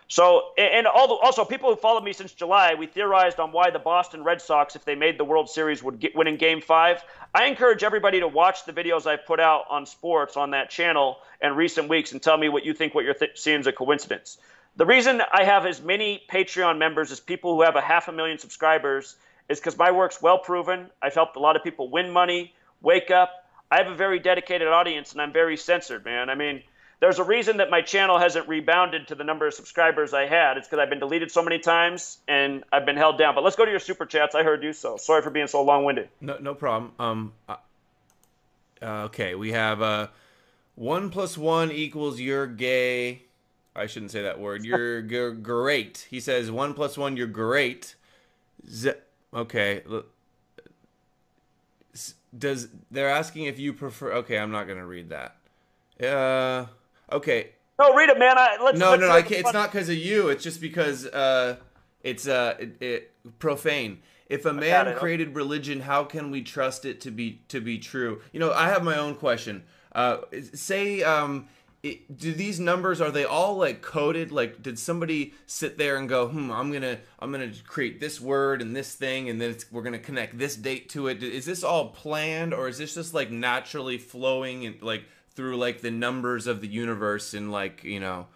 So, and also people who followed me since July, we theorized on why the Boston Red Sox, if they made the World Series, would win in Game 5. I encourage everybody to watch the videos I've put out on sports on that channel in recent weeks and tell me what you think what you're seeing is a coincidence. The reason I have as many Patreon members as people who have 500,000 subscribers is because my work's well proven. I've helped a lot of people win money, wake up. I have a very dedicated audience, and I'm very censored, man. I mean, there's a reason that my channel hasn't rebounded to the number of subscribers I had. It's because I've been deleted so many times, and I've been held down. But let's go to your super chats. I heard you, so sorry for being so long-winded. No problem. Okay, we have 1 + 1 equals you're gay. I shouldn't say that word. You're great. He says 1 + 1, you're great. Okay. They're asking if you prefer. Okay, I'm not gonna read that. Okay. No, read it, man. No, I can't. It's not because of you. It's just because it's profane. If a man created religion, how can we trust it to be true? You know, I have my own question. Do these numbers, are they all like coded? Like, did somebody sit there and go, I'm gonna create this word and this thing, and then we're gonna connect this date to it? Is this all planned, or is this just like naturally flowing and like through like the numbers of the universe and like So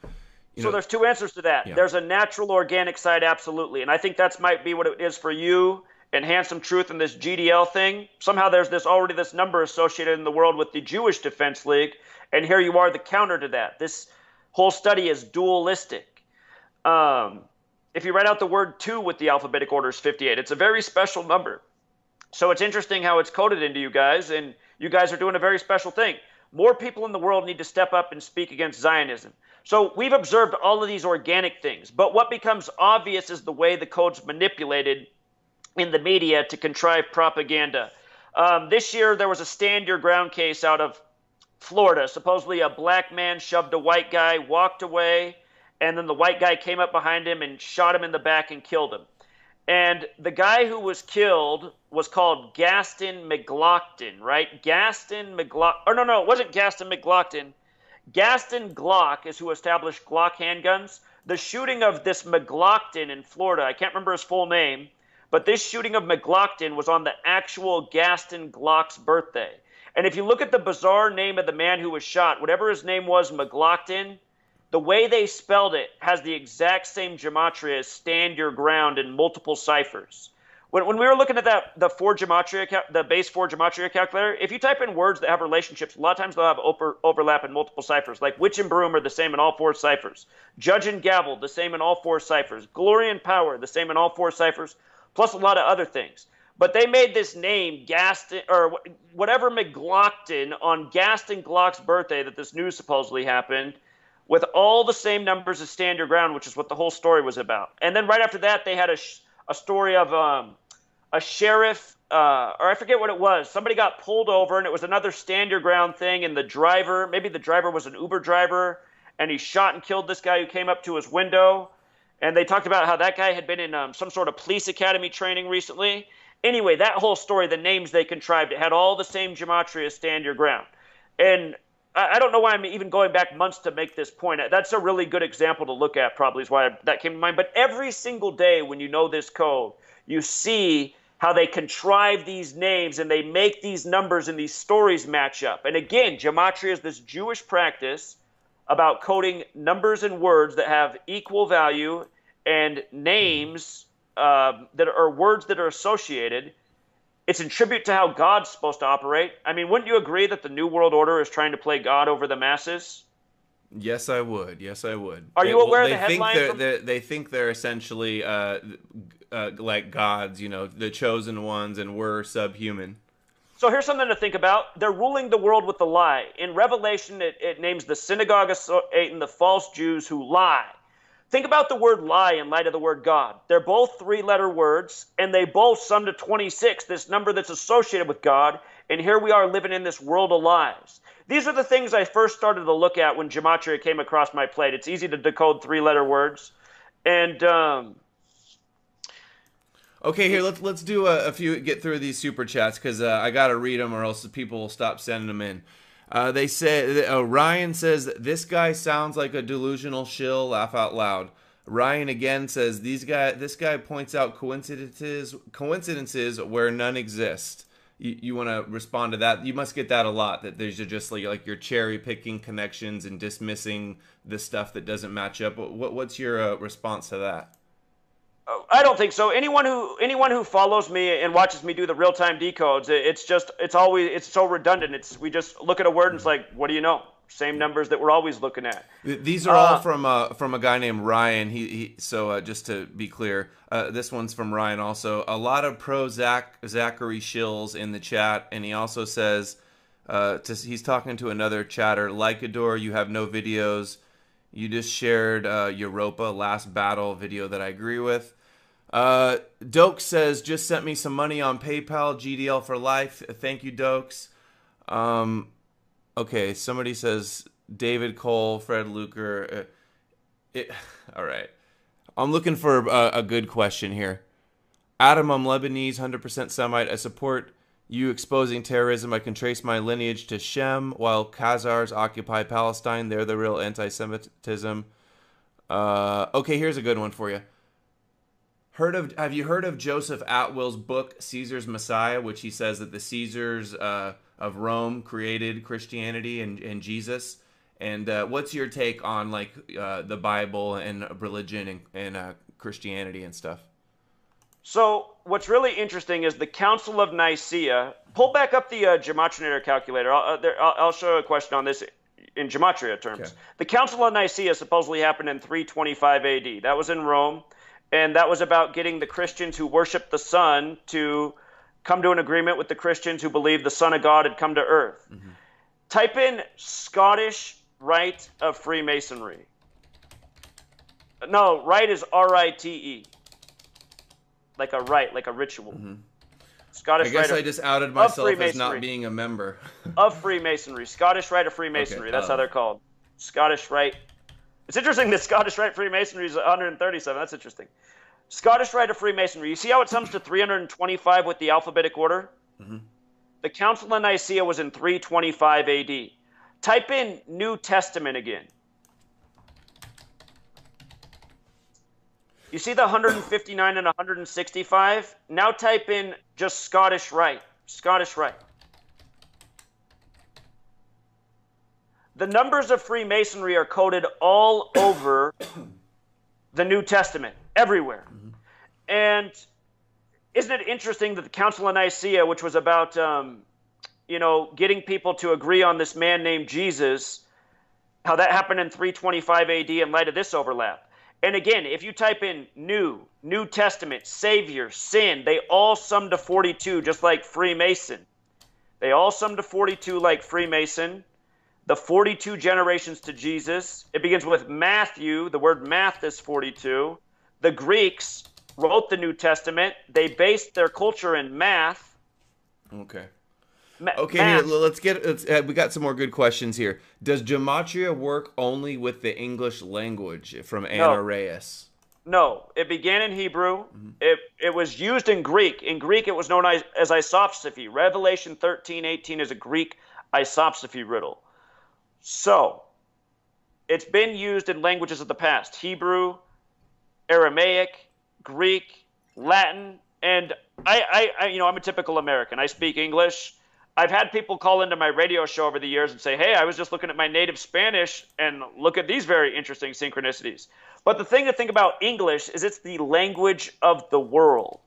there's two answers to that. Yeah. There's a natural organic side, absolutely, and I think that might be what it is for you and Handsome Truth and this GDL thing. Somehow there's already this number associated in the world with the Jewish Defense League. And here you are, the counter to that. This whole study is dualistic. If you write out the word 2 with the alphabetic order is 58. It's a very special number. So it's interesting how it's coded into you guys, and you guys are doing a very special thing. More people in the world need to step up and speak against Zionism. So we've observed all of these organic things, but what becomes obvious is the way the code's manipulated in the media to contrive propaganda. This year, there was a stand your ground case out of Florida. Supposedly, a black man shoved a white guy, walked away, and then the white guy came up behind him and shot him in the back and killed him. And the guy who was killed was called Gaston McLaughlin, right? Gaston McLaughlin. Or no, it wasn't Gaston McLaughlin. Gaston Glock is who established Glock handguns. The shooting of this McLaughlin in Florida, I can't remember his full name, but this shooting of McLaughlin was on the actual Gaston Glock's birthday. And if you look at the bizarre name of the man who was shot, whatever his name was, McLaughlin, the way they spelled it has the exact same gematria as stand your ground in multiple ciphers. When we were looking at the base 4 gematria calculator, if you type in words that have relationships, a lot of times they'll have overlap in multiple ciphers. Like witch and broom are the same in all 4 ciphers. Judge and gavel, the same in all 4 ciphers. Glory and power, the same in all 4 ciphers, plus a lot of other things. But they made this name, Gaston, or whatever McLaughlin, on Gaston Glock's birthday that this news supposedly happened, with all the same numbers as stand your ground, which is what the whole story was about. And then right after that, they had a story of a sheriff, or I forget what it was. Somebody got pulled over, and it was another stand your ground thing, and the driver, maybe the driver was an Uber driver, and he shot and killed this guy who came up to his window. And they talked about how that guy had been in some sort of police academy training recently. Anyway, that whole story, the names they contrived, it had all the same gematria as stand your ground. And I don't know why I'm even going back months to make this point. That's a really good example to look at, probably, is why that came to mind. But every single day when you know this code, you see how they contrive these names and they make these numbers and these stories match up. And again, gematria is this Jewish practice about coding numbers and words that have equal value and names that are words that are associated. It's in tribute to how God's supposed to operate. I mean, wouldn't you agree that the New World Order is trying to play God over the masses? Yes, I would. Are you aware of the headline? They think they're essentially like gods, the chosen ones, and we're subhuman. So here's something to think about. They're ruling the world with a lie. In Revelation, it names the synagogue of Satan the false Jews who lie. Think about the word lie in light of the word God. They're both 3-letter words, and they both sum to 26, this number that's associated with God, and here we are living in this world of lies. These are the things I first started to look at when gematria came across my plate. It's easy to decode 3-letter words. And okay, here let's do a few, get through these super chats, because I gotta read them or else people will stop sending them in. They say Ryan says this guy sounds like a delusional shill. Laugh out loud. Ryan again says this guy points out coincidences where none exist. You want to respond to that? You must get that a lot. That there's just like you're cherry picking connections and dismissing the stuff that doesn't match up. What's your response to that? I don't think so. Anyone who follows me and watches me do the real-time decodes, it's so redundant. We just look at a word and it's like, what do you know? Same numbers that we're always looking at. These are all from a guy named Ryan. So just to be clear, this one's from Ryan also. A lot of pro Zachary shills in the chat, and he also says he's talking to another chatter. Lycador, you have no videos. You just shared Europa Last Battle video that I agree with. Dokes says, just sent me some money on PayPal, GDL for life. Thank you, Dokes. Okay, somebody says, David Cole, Fred Luker. All right. I'm looking for a good question here. Adam, I'm Lebanese, 100% Semite. I support you exposing terrorism. I can trace my lineage to Shem, while Khazars occupy Palestine. They're the real anti-Semitism. Okay, here's a good one for you. Have you heard of Joseph Atwill's book, Caesar's Messiah, which he says that the Caesars of Rome created Christianity and Jesus? And what's your take on like the Bible and religion and Christianity and stuff? So what's really interesting is the Council of Nicaea. Pull back up the gematria calculator. I'll show you a question on this in gematria terms. Okay. The Council of Nicaea supposedly happened in 325 AD. That was in Rome. And that was about getting the Christians who worship the sun to come to an agreement with the Christians who believe the Son of God had come to earth. Mm-hmm. Type in Scottish Rite of Freemasonry. No, rite is R-I-T-E. Like a rite, like a ritual. Mm-hmm. Scottish I guess Rite I just outed of myself as Freemasonry. not being a member. Of Freemasonry. Scottish Rite of Freemasonry. Okay, That's how they're called. Scottish Rite. It's interesting that Scottish Rite Freemasonry is 137. That's interesting. Scottish Rite of Freemasonry. You see how it sums to 325 with the alphabetic order? Mm-hmm. The Council of Nicaea was in 325 AD. Type in New Testament again. You see the 159 and 165? Now type in just Scottish Rite. Scottish Rite. The numbers of Freemasonry are coded all over the New Testament, everywhere. Mm-hmm. And isn't it interesting that the Council of Nicaea, which was about, getting people to agree on this man named Jesus, how that happened in 325 AD in light of this overlap. And again, if you type in New Testament, Savior, sin, they all sum to 42, just like Freemason. They all sum to 42 like Freemason. The 42 generations to Jesus. It begins with Matthew. The word math is 42. The Greeks wrote the New Testament. They based their culture in math. Okay. Math. Here, we got some more good questions here. Does gematria work only with the English language from Ananias? No, it began in Hebrew. Mm-hmm. It was used in Greek. In Greek, it was known as isopsephy. Revelation 13:18 is a Greek isopsephy riddle. So, it's been used in languages of the past: Hebrew, Aramaic, Greek, Latin, and I'm a typical American. I speak English. I've had people call into my radio show over the years and say, hey, I was just looking at my native Spanish and look at these very interesting synchronicities. But the thing to think about English is it's the language of the world.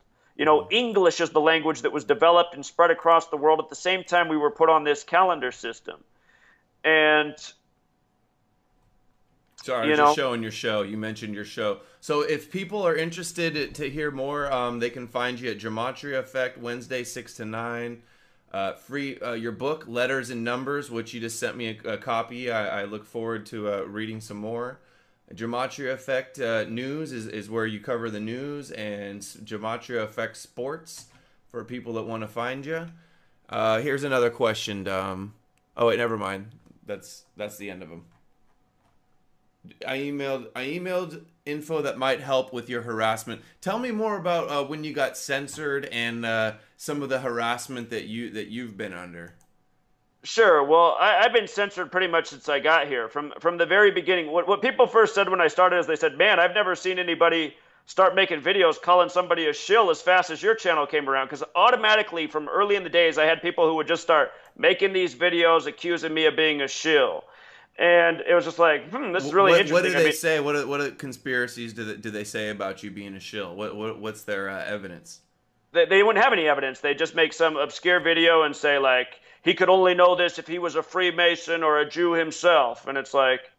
English is the language that was developed and spread across the world at the same time we were put on this calendar system. And sorry, just showing your show. You mentioned your show. So if people are interested to hear more, they can find you at Gematria Effect, Wednesday 6 to 9. Free your book, Letters and Numbers, which you just sent me a copy. I look forward to reading some more. Gematria Effect News is where you cover the news, and Gematria Effect Sports for people that want to find you. Here's another question. Oh wait, never mind. That's the end of them. I emailed info that might help with your harassment. Tell me more about when you got censored and some of the harassment that you've been under. Sure. Well, I've been censored pretty much since I got here. From the very beginning, what people first said when I started is they said, man, I've never seen anybody start making videos calling somebody a shill as fast as your channel came around. Because automatically from early in the days, I had people who would just start making these videos accusing me of being a shill. And it was just like, this is really interesting. What do they say? What conspiracies do they say about you being a shill? What's their evidence? They wouldn't have any evidence. They just make some obscure video and say, like, he could only know this if he was a Freemason or a Jew himself. And it's like,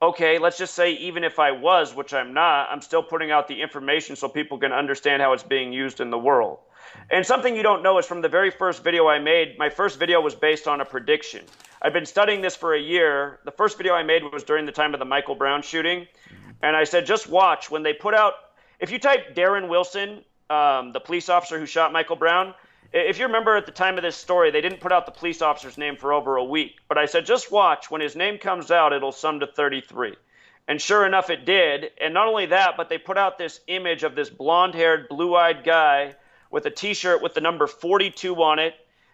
okay, let's just say even if I was, which I'm not, I'm still putting out the information so people can understand how it's being used in the world. And something you don't know is from the very first video I made, my first video was based on a prediction. I've been studying this for a year. The first video I made was during the time of the Michael Brown shooting. And I said, just watch when they put out, if you type Darren Wilson, the police officer who shot Michael Brown, if you remember at the time of this story, they didn't put out the police officer's name for over a week. But I said, just watch. When his name comes out, it'll sum to 33. And sure enough, it did. And not only that, but they put out this image of this blonde-haired, blue-eyed guy with a T-shirt with the number 42 on it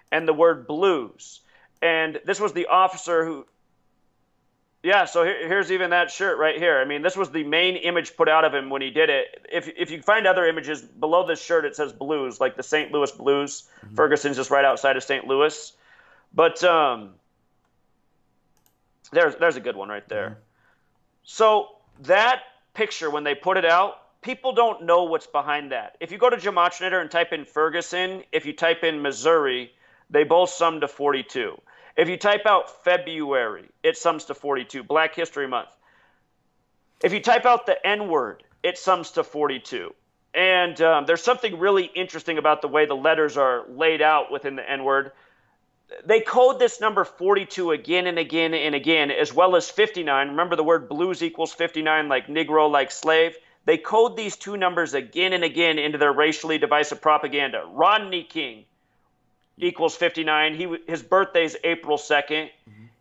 and the word blues. And this was the officer who... Yeah, so here's even that shirt right here. I mean, this was the main image put out of him when he did it. If you find other images, below this shirt it says Blues, like the St. Louis Blues. Mm-hmm. Ferguson's just right outside of St. Louis. But there's a good one right there. Mm-hmm. So that picture, when they put it out, people don't know what's behind that. If you go to Gematria and type in Ferguson, if you type in Missouri, they both sum to 42. If you type out February, it sums to 42, Black History Month. If you type out the N-word, it sums to 42. And there's something really interesting about the way the letters are laid out within the N-word. They code this number 42 again and again and again, as well as 59. Remember the word blues equals 59, like Negro, like slave? They code these two numbers again and again into their racially divisive propaganda. Rodney King equals 59. His birthday's April 2nd.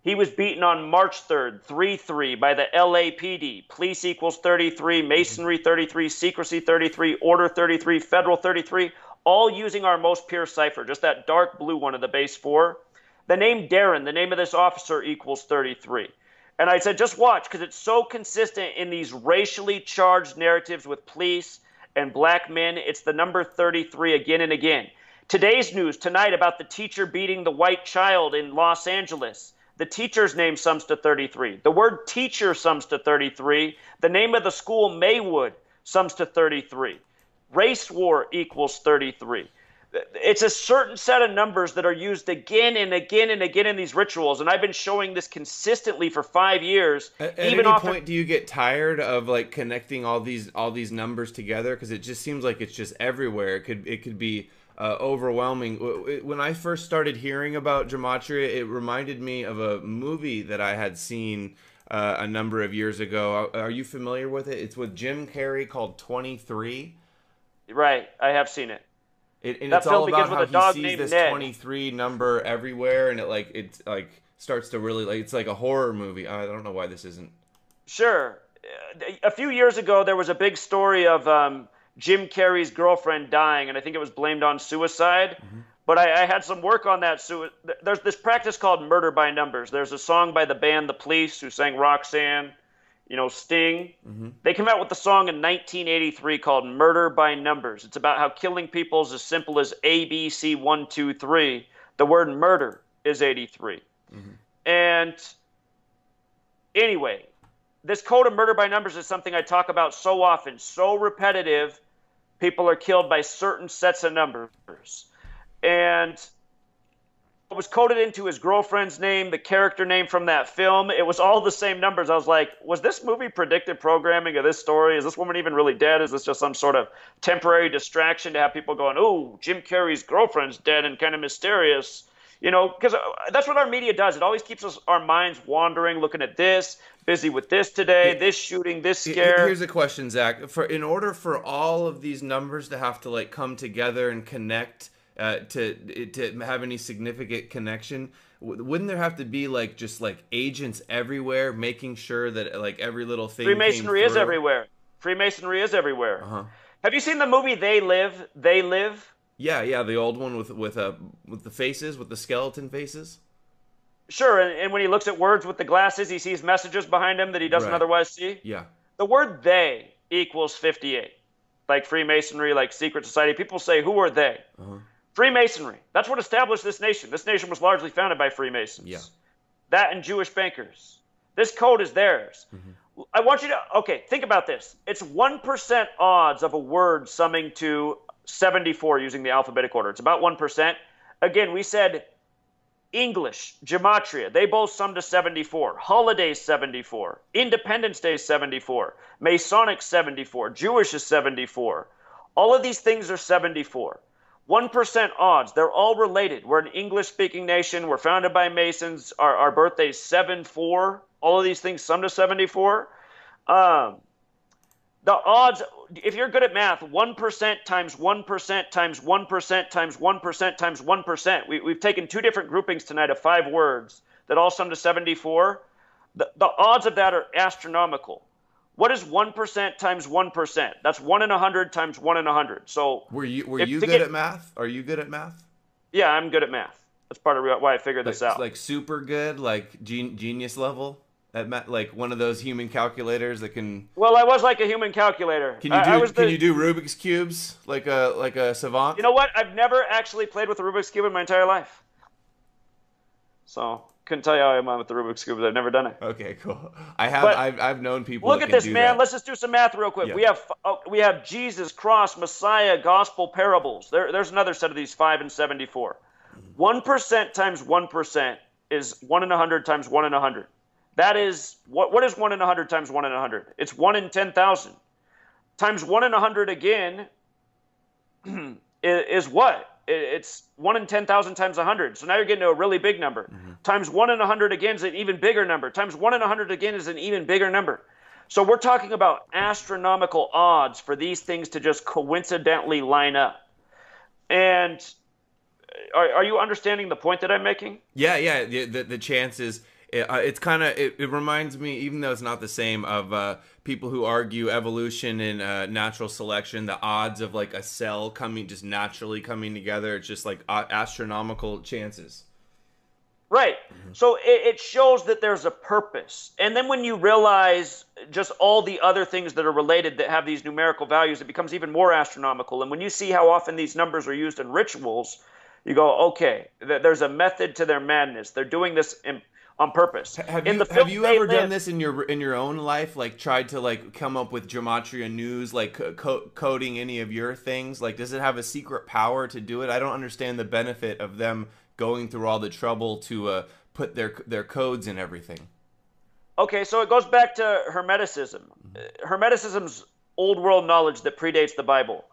He was beaten on March 3rd, 3-3 by the LAPD. Police equals 33, Masonry 33, Secrecy 33, Order 33, Federal 33, all using our most pure cipher, just that dark blue one of the base 4. The name Darren, the name of this officer, equals 33. And I said, just watch, because it's so consistent in these racially charged narratives with police and black men. It's the number 33 again and again. Today's news tonight about the teacher beating the white child in Los Angeles. The teacher's name sums to 33. The word teacher sums to 33. The name of the school, Maywood, sums to 33. Race war equals 33. It's a certain set of numbers that are used again and again and again in these rituals, and I've been showing this consistently for 5 years. At any point, do you get tired of like connecting all these numbers together? Because it just seems like it's just everywhere. It could be overwhelming. When I first started hearing about gematria, it reminded me of a movie that I had seen a number of years ago. Are you familiar with it? It's with Jim Carrey, called 23. Right, I have seen it. And it's all about how he sees this Ned. 23 number everywhere, and it starts to really it's like a horror movie. I don't know why this isn't. Sure. A few years ago, there was a big story of Jim Carrey's girlfriend dying, and I think it was blamed on suicide. Mm-hmm. But I had some work on that. There's this practice called murder by numbers. There's a song by the band The Police who sang Roxanne, Sting. Mm-hmm. They came out with the song in 1983 called Murder by Numbers. It's about how killing people is as simple as A, B, C, 1, 2, 3. The word murder is 83. Mm-hmm. And anyway, this code of murder by numbers is something I talk about so often, so repetitive. People are killed by certain sets of numbers. And it was coded into his girlfriend's name, the character name from that film. It was all the same numbers. I was like, was this movie predictive programming of this story? Is this woman even really dead? Is this just some sort of temporary distraction to have people going, oh, Jim Carrey's girlfriend's dead and kind of mysterious? Because that's what our media does. It always keeps our minds wandering, looking at this, busy with this today, this shooting, this scare. Here's a question, Zach. In order for all of these numbers to have to come together and connect, to have any significant connection, wouldn't there have to be just agents everywhere making sure that every little thing Freemasonry came is through? everywhere. Freemasonry is everywhere. Uh-huh. Have you seen the movie They Live? They Live? Yeah, the old one with the faces, with the skeleton faces. Sure, and when he looks at words with the glasses, he sees messages behind him that he doesn't otherwise see. Yeah. The word they equals 58. Like Freemasonry, like secret society. People say, who are they? Uh-huh. Freemasonry. That's what established this nation. This nation was largely founded by Freemasons. Yeah. That and Jewish bankers. This code is theirs. Mm-hmm. I want you to, think about this. It's 1% odds of a word summing to 74 using the alphabetic order. It's about 1%. Again, we said English, gematria, they both sum to 74. Holidays, 74. Independence Day, 74. Masonic, 74. Jewish is 74. All of these things are 74. 1% odds. They're all related. We're an English-speaking nation. We're founded by Masons. Our birthday's 7-4. All of these things sum to 74. The odds, if you're good at math, 1% times 1% times 1% times 1% times 1%. We've taken two different groupings tonight of 5 words that all sum to 74. The odds of that are astronomical. What is 1% times 1%? That's 1 in 100 times 1 in 100. So were you good at math? Are you good at math? Yeah, I'm good at math. That's part of why I figured this out. Like super good, like genius level at math, like one of those human calculators that can. Well, I was like a human calculator. Can you do Rubik's cubes like a savant? You know what? I've never actually played with a Rubik's cube in my entire life. So couldn't tell you how I'm on with the Rubik's cube. I've never done it. Okay, cool. I've known people. Look that at can this, do man. that. Let's just do some math real quick. Yeah. We have Jesus, cross, Messiah, gospel, parables. There's another set of these 5 and 74. 1% times 1% is 1 in 100 times 1 in 100. That is what is 1 in 100 times 1 in 100? It's 1 in 10,000. Times 1 in 100 again is what? It's 1 in 10,000 times 100. So now you're getting to a really big number. Mm-hmm. Times 1 in 100 again is an even bigger number. Times 1 in 100 again is an even bigger number. So we're talking about astronomical odds for these things to just coincidentally line up. And are you understanding the point that I'm making? Yeah. The chances. It's kind of it reminds me, even though it's not the same, of people who argue evolution and natural selection. The odds of like a cell just naturally coming together, it's just like astronomical chances. Right. So it shows that there's a purpose. And then when you realize just all the other things that are related that have these numerical values, it becomes even more astronomical. And when you see how often these numbers are used in rituals, you go, okay, there's a method to their madness. They're doing this on purpose. Have you ever done this in your own life? Like tried to like come up with gematria news, like coding any of your things? Like, does it have a secret power to do it? I don't understand the benefit of them going through all the trouble to put their codes and everything. Okay, so it goes back to Hermeticism. Hermeticism's old world knowledge that predates the Bible.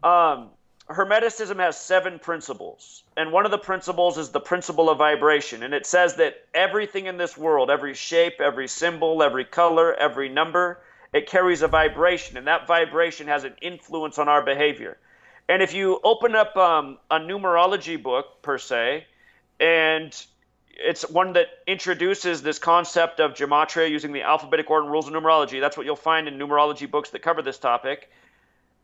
Hermeticism has 7 principles, and one of the principles is the principle of vibration, and it says that everything in this world, every shape, every symbol, every color, every number, it carries a vibration, and that vibration has an influence on our behavior. And if you open up a numerology book, per se, and it's one that introduces this concept of gematria using the alphabetic order and rules of numerology, that's what you'll find in numerology books that cover this topic.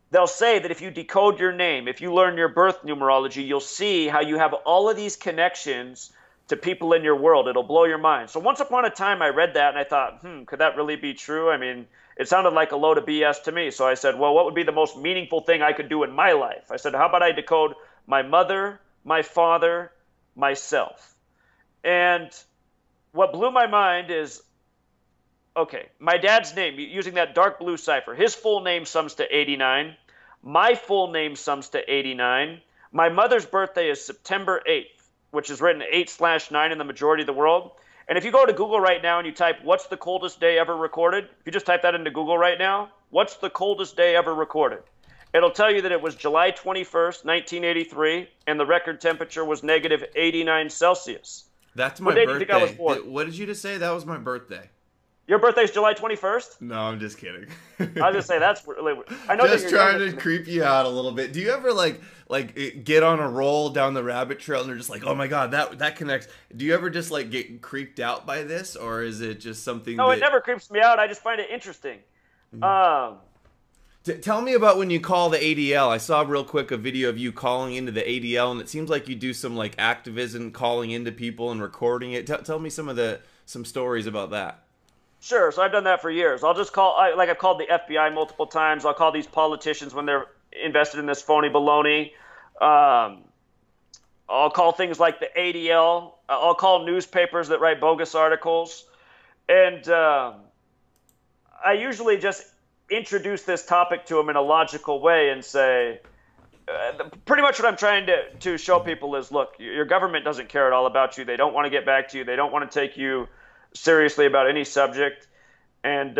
They'll say that if you decode your name, if you learn your birth numerology, you'll see how you have all of these connections to people in your world. It'll blow your mind. So once upon a time, I read that and I thought, could that really be true? I mean, it sounded like a load of BS to me. So I said, well, what would be the most meaningful thing I could do in my life? I said, how about I decode my mother, my father, myself? And what blew my mind is, okay, my dad's name, using that dark blue cipher, his full name sums to 89. My full name sums to 89. My mother's birthday is September 8th, which is written 8/9 in the majority of the world. And if you go to Google right now and you type, what's the coldest day ever recorded? If you just type that into Google right now, what's the coldest day ever recorded? It'll tell you that it was July 21st, 1983, and the record temperature was negative 89 Celsius. That's my birthday. What day do you think I was born? What did you just say? That was my birthday. Your birthday's July 21st? No, I'm just kidding. I was just say that's really. I know just trying to creep you out a little bit. Do you ever like get on a roll down the rabbit trail and you're just like, oh my god, that connects? Do you ever just like get creeped out by this, or is it just something? No, it never creeps me out. I just find it interesting. Tell me about when you call the ADL. I saw real quick a video of you calling into the ADL, and it seems like you do some like activism, calling into people and recording it. Tell me some stories about that. Sure. So I've done that for years. I'll just call, I've called the FBI multiple times. I'll call these politicians when they're invested in this phony baloney. I'll call things like the ADL. I'll call newspapers that write bogus articles. And I usually just introduce this topic to them in a logical way and say, pretty much what I'm trying to show people is, look, your government doesn't care at all about you. They don't want to get back to you. They don't want to take you seriously about any subject. And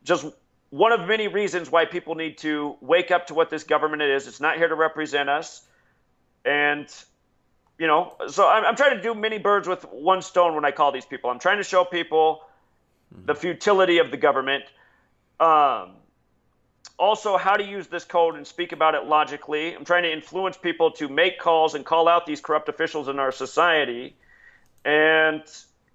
just one of many reasons why people need to wake up to what this government is. It's not here to represent us. And, so I'm trying to do many birds with one stone when I call these people. I'm trying to show people the futility of the government. Also, how to use this code and speak about it logically. I'm trying to influence people to make calls and call out these corrupt officials in our society. And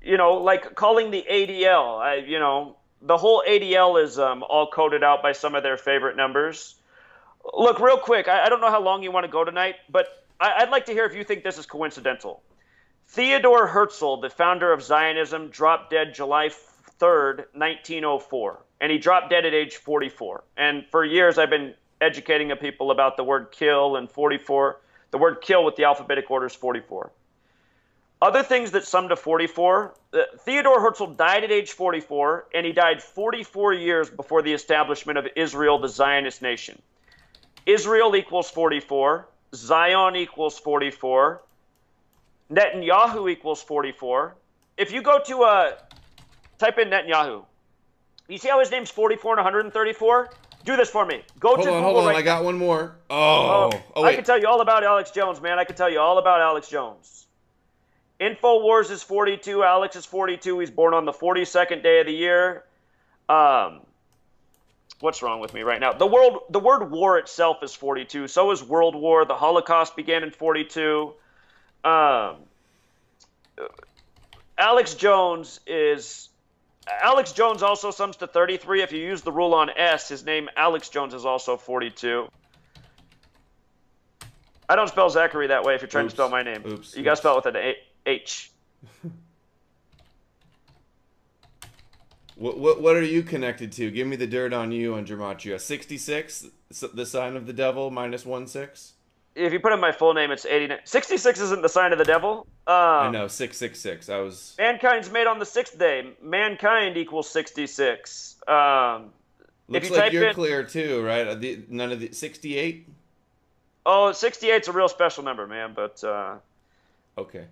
like calling the ADL, the whole ADL is all coded out by some of their favorite numbers. Look, real quick, I don't know how long you want to go tonight, but I'd like to hear if you think this is coincidental. Theodor Herzl, the founder of Zionism, dropped dead July 3rd, 1904, and he dropped dead at age 44. And for years, I've been educating people about the word kill and 44. The word kill with the alphabetic order is 44. Other things that sum to 44, Theodor Herzl died at age 44, and he died 44 years before the establishment of Israel, the Zionist nation. Israel equals 44, Zion equals 44, Netanyahu equals 44. If you go to type in Netanyahu, you see how his name's 44 and 134? Do this for me. Hold on, I got one more. Oh, wait. I can tell you all about Alex Jones, man. I can tell you all about Alex Jones. InfoWars is 42. Alex is 42. He's born on the 42nd day of the year. What's wrong with me right now? The word war itself is 42. So is World War. The Holocaust began in 42. Alex Jones also sums to 33. If you use the rule on S, his name Alex Jones is also 42. I don't spell Zachary that way if you're trying to spell my name. You got to spell it with an H. What are you connected to? Give me the dirt on you on gematria. 66, the sign of the devil, -16. If you put in my full name, it's 89. 66 isn't the sign of the devil. I know, 666. I was. Mankind's made on the 6th day. Mankind equals 66. Looks like you're clear too, right? None of the 68. Oh, 68's a real special number, man. But okay.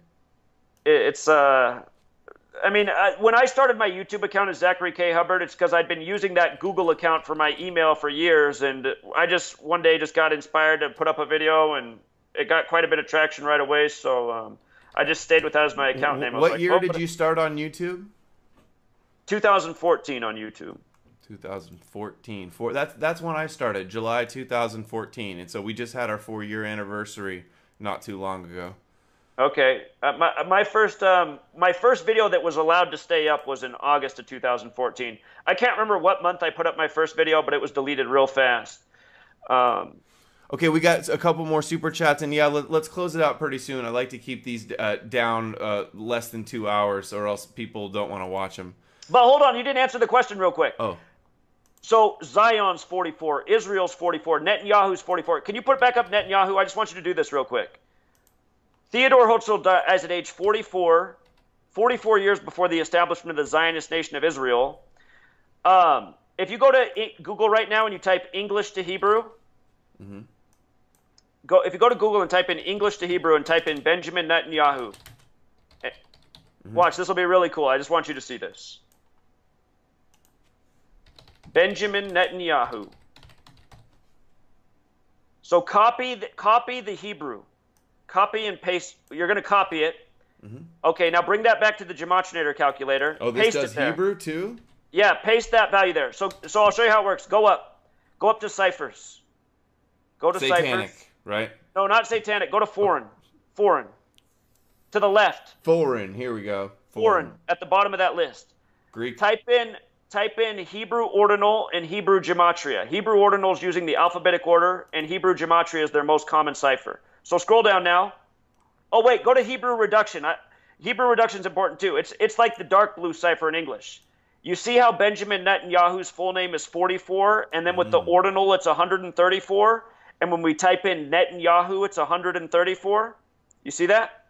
When I started my YouTube account as Zachary K. Hubbard, it's because I'd been using that Google account for my email for years, and I just one day just got inspired to put up a video, and it got quite a bit of traction right away, so I just stayed with that as my account name. What year did you start on YouTube? 2014 on YouTube. 2014. That's when I started, July 2014, and so we just had our 4-year anniversary not too long ago. Okay, my first video that was allowed to stay up was in August of 2014. I can't remember what month I put up my first video, but it was deleted real fast. Okay, we got a couple more super chats, and yeah, let's close it out pretty soon. I like to keep these down less than 2 hours, or else people don't want to watch them. But hold on, you didn't answer the question real quick. Oh. So Zion's 44, Israel's 44, Netanyahu's 44. Can you put back up Netanyahu? I just want you to do this real quick. Theodore Herzl dies at age 44, 44 years before the establishment of the Zionist nation of Israel. If you go to Google right now and you type English to Hebrew, if you go to Google and type in English to Hebrew and type in Benjamin Netanyahu, watch, this will be really cool. I just want you to see this. Benjamin Netanyahu. So copy the Hebrew. Copy and paste. You're going to copy it. Okay, now bring that back to the Gematria calculator. Oh, this does Hebrew too? Yeah, paste that value there. So I'll show you how it works. Go up to ciphers. Go to satanic, ciphers. Right? No, not satanic. Go to foreign. Foreign. To the left. Foreign. Here we go. Foreign. At the bottom of that list. Greek. Type in Hebrew ordinal and Hebrew gematria. Hebrew ordinal is using the alphabetic order, and Hebrew gematria is their most common cipher. So scroll down now. Oh wait, go to Hebrew reduction. Hebrew reduction is important too. It's like the dark blue cipher in English. You see how Benjamin Netanyahu's full name is 44, and then with the ordinal it's 134, and when we type in Netanyahu it's 134. You see that?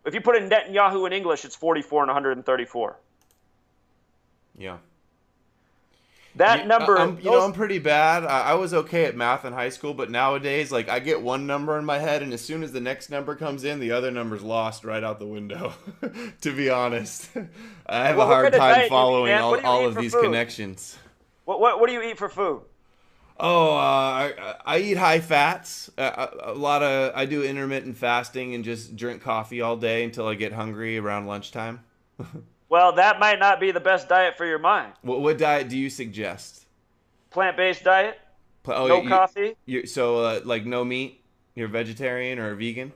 If you put in Netanyahu in English, it's 44 and 134. Yeah. That number... I'm pretty bad. I was okay at math in high school, but nowadays, like, I get one number in my head, and as soon as the next number comes in, the other number's lost right out the window, to be honest. I have a hard time following all of these connections. What do you eat for food? Oh, I eat high fats. I do intermittent fasting and just drink coffee all day until I get hungry around lunchtime. Well, that might not be the best diet for your mind. What diet do you suggest? Plant-based diet. No coffee. So, like, no meat? You're vegetarian or vegan?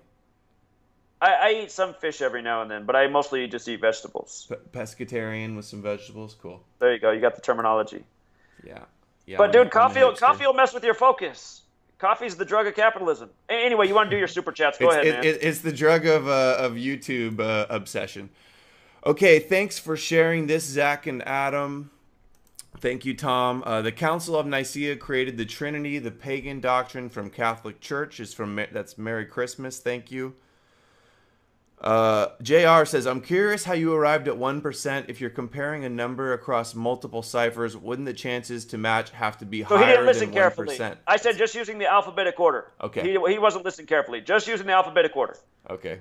I eat some fish every now and then, but I mostly just eat vegetables. Pescatarian with some vegetables? Cool. There you go. You got the terminology. Yeah. But, dude, coffee will mess with your focus. Coffee's the drug of capitalism. Anyway, you want to do your super chats. Go ahead, man. It's the drug of YouTube obsession. Okay, thanks for sharing this, Zach and Adam. Thank you, Tom. The Council of Nicaea created the Trinity, the pagan doctrine from Catholic Church. That's Merry Christmas. Thank you. JR says, I'm curious how you arrived at 1%. If you're comparing a number across multiple ciphers, wouldn't the chances to match have to be higher than 1%? So he didn't listen carefully. I said just using the alphabetic order. Okay. He wasn't listening carefully. Just using the alphabetic order. Okay.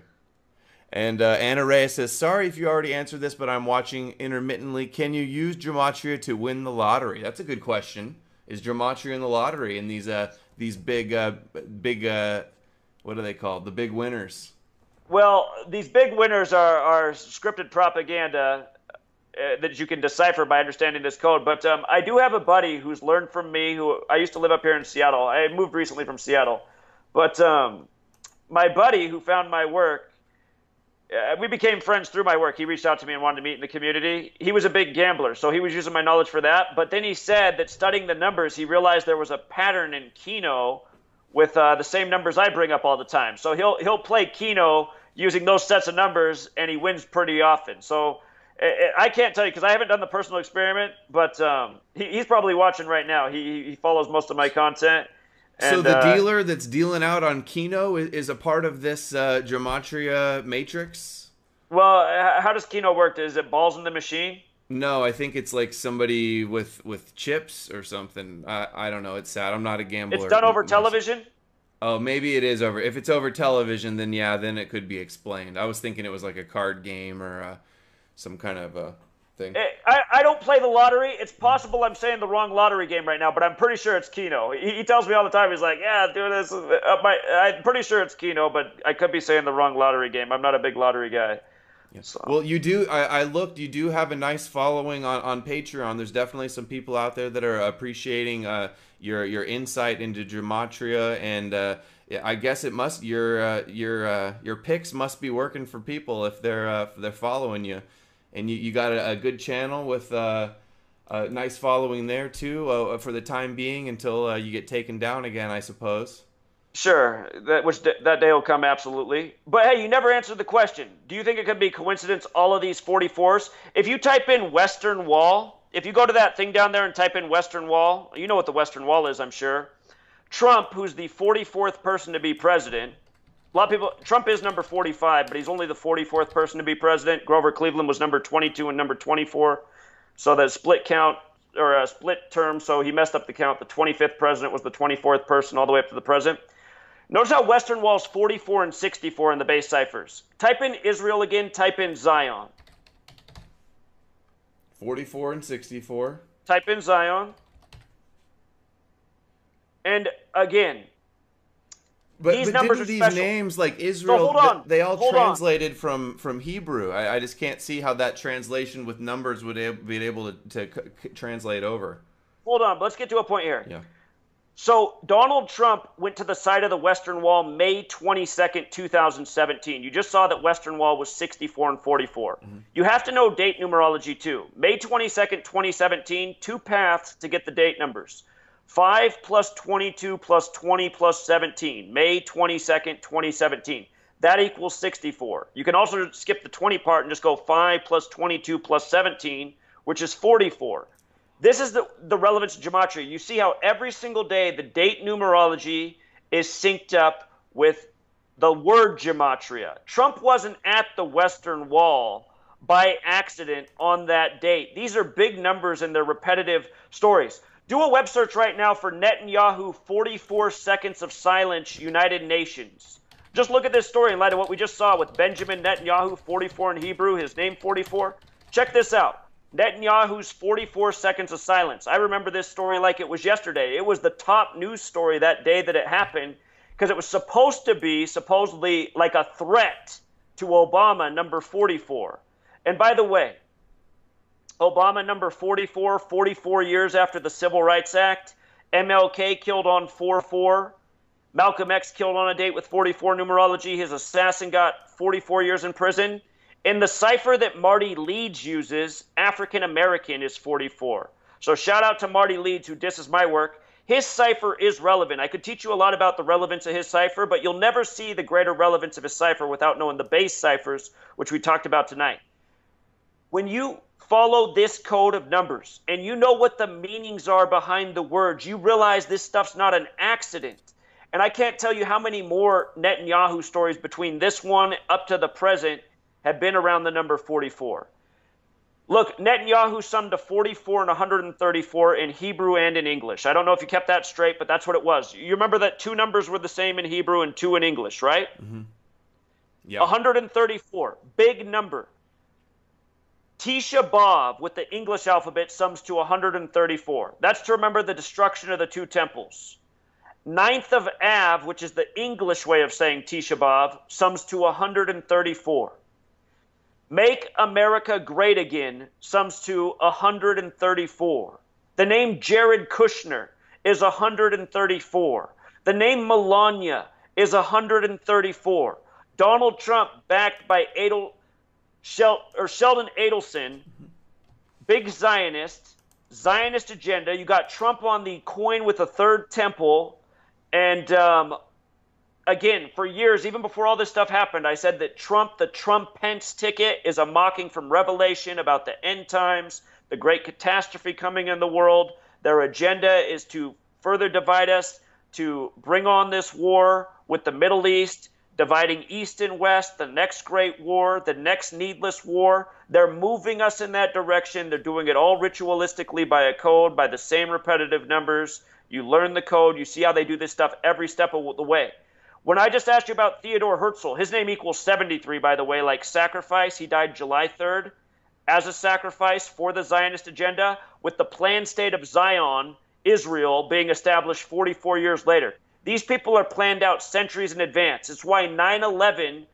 And Anna Reyes says, sorry if you already answered this, but I'm watching intermittently. Can you use gematria to win the lottery? That's a good question. Is gematria in the lottery in these big what are they called? The big winners. Well, these big winners are scripted propaganda. that you can decipher by understanding this code. But I do have a buddy who's learned from me. Who I used to live up here in Seattle. I moved recently from Seattle, but my buddy who found my work, we became friends through my work. He reached out to me and wanted to meet in the community. He was a big gambler, so he was using my knowledge for that. But then he said that studying the numbers, he realized there was a pattern in Keno with the same numbers I bring up all the time. So he'll play Keno using those sets of numbers, and he wins pretty often. So I can't tell you because I haven't done the personal experiment, but he's probably watching right now. He follows most of my content. And, so the dealer that's dealing out on Keno is a part of this gematria matrix? Well, how does Keno work? Is it balls in the machine? No, I think it's like somebody with chips or something. I don't know. It's sad. I'm not a gambler. It's done over television? Oh, maybe it is over. If it's over television, then yeah, then it could be explained. I was thinking it was like a card game or some kind of a thing. I don't play the lottery. It's possible I'm saying the wrong lottery game right now, but I'm pretty sure it's Keno. He tells me all the time. He's like, yeah, do this. I'm pretty sure it's Keno, but I could be saying the wrong lottery game. I'm not a big lottery guy. Yeah. So. Well, you do. I looked. You do have a nice following on Patreon. There's definitely some people out there that are appreciating your insight into gematria, and I guess it must your picks must be working for people if they're following you, and you got a good channel with a nice following there too for the time being until you get taken down again, I suppose. Sure, that day will come, absolutely. But hey, you never answered the question. Do you think it could be coincidence, all of these 44s? If you type in Western Wall, if you go to that thing down there and type in Western Wall, you know what the Western Wall is, I'm sure. Trump, who's the 44th person to be president, a lot of people, Trump is number 45, but he's only the 44th person to be president. Grover Cleveland was number 22 and number 24. So that split count, or a split term, so he messed up the count. The 25th president was the 24th person all the way up to the president. Notice how Western Wall's 44 and 64 in the base ciphers. Type in Israel again, type in Zion. 44 and 64. Type in Zion. And again, these numbers are these special. Names like Israel, so they all translated from Hebrew. I just can't see how that translation with numbers would be able to translate over. Hold on, let's get to a point here. Yeah. So Donald Trump went to the side of the Western Wall May 22nd, 2017. You just saw that Western Wall was 64 and 44. Mm-hmm. You have to know date numerology too. May 22nd, 2017, two paths to get the date numbers. 5 plus 22 plus 20 plus 17. May 22nd, 2017. That equals 64. You can also skip the 20 part and just go 5 plus 22 plus 17, which is 44. This is the relevance of gematria. You see how every single day the date numerology is synced up with the word gematria. Trump wasn't at the Western Wall by accident on that date. These are big numbers and they're repetitive stories. Do a web search right now for Netanyahu 44 seconds of silence, United Nations. Just look at this story in light of what we just saw with Benjamin Netanyahu, 44 in Hebrew, his name 44. Check this out. Netanyahu's 44 seconds of silence. I remember this story like it was yesterday. It was the top news story that day that it happened because it was supposed to be supposedly like a threat to Obama, number 44. And by the way, Obama, number 44, 44 years after the Civil Rights Act. MLK killed on 4-4. Malcolm X killed on a date with 44 numerology. His assassin got 44 years in prison. In the cipher that Marty Leeds uses, African American is 44. So shout out to Marty Leeds, who disses my work. His cipher is relevant. I could teach you a lot about the relevance of his cipher, but you'll never see the greater relevance of his cipher without knowing the base ciphers, which we talked about tonight. When you follow this code of numbers and you know what the meanings are behind the words, you realize this stuff's not an accident. And I can't tell you how many more Netanyahu stories between this one up to the present have been around the number 44. Look, Netanyahu summed to 44 and 134 in Hebrew and in English. I don't know if you kept that straight, but that's what it was. You remember that two numbers were the same in Hebrew and two in English, right? Mm-hmm. Yeah. 134, big number. Tisha B'Av with the English alphabet sums to 134. That's to remember the destruction of the two temples. 9th of Av, which is the English way of saying Tisha B'Av, sums to 134. Make America Great Again sums to 134. The name Jared Kushner is 134. The name Melania is 134. Donald Trump, backed by Sheldon Adelson, big Zionist agenda. You got Trump on the coin with a third temple. And again, for years, even before all this stuff happened, I said that the Trump-Pence ticket is a mocking from Revelation about the end times, the great catastrophe coming in the world. Their agenda is to further divide us, to bring on this war with the Middle East, dividing East and West, the next great war, the next needless war. They're moving us in that direction. They're doing it all ritualistically by a code, by the same repetitive numbers. You learn the code. You see how they do this stuff every step of the way. When I just asked you about Theodore Herzl, his name equals 73, by the way, like sacrifice. He died July 3rd as a sacrifice for the Zionist agenda, with the planned state of Zion, Israel, being established 44 years later. These people are planned out centuries in advance. It's why 9/11,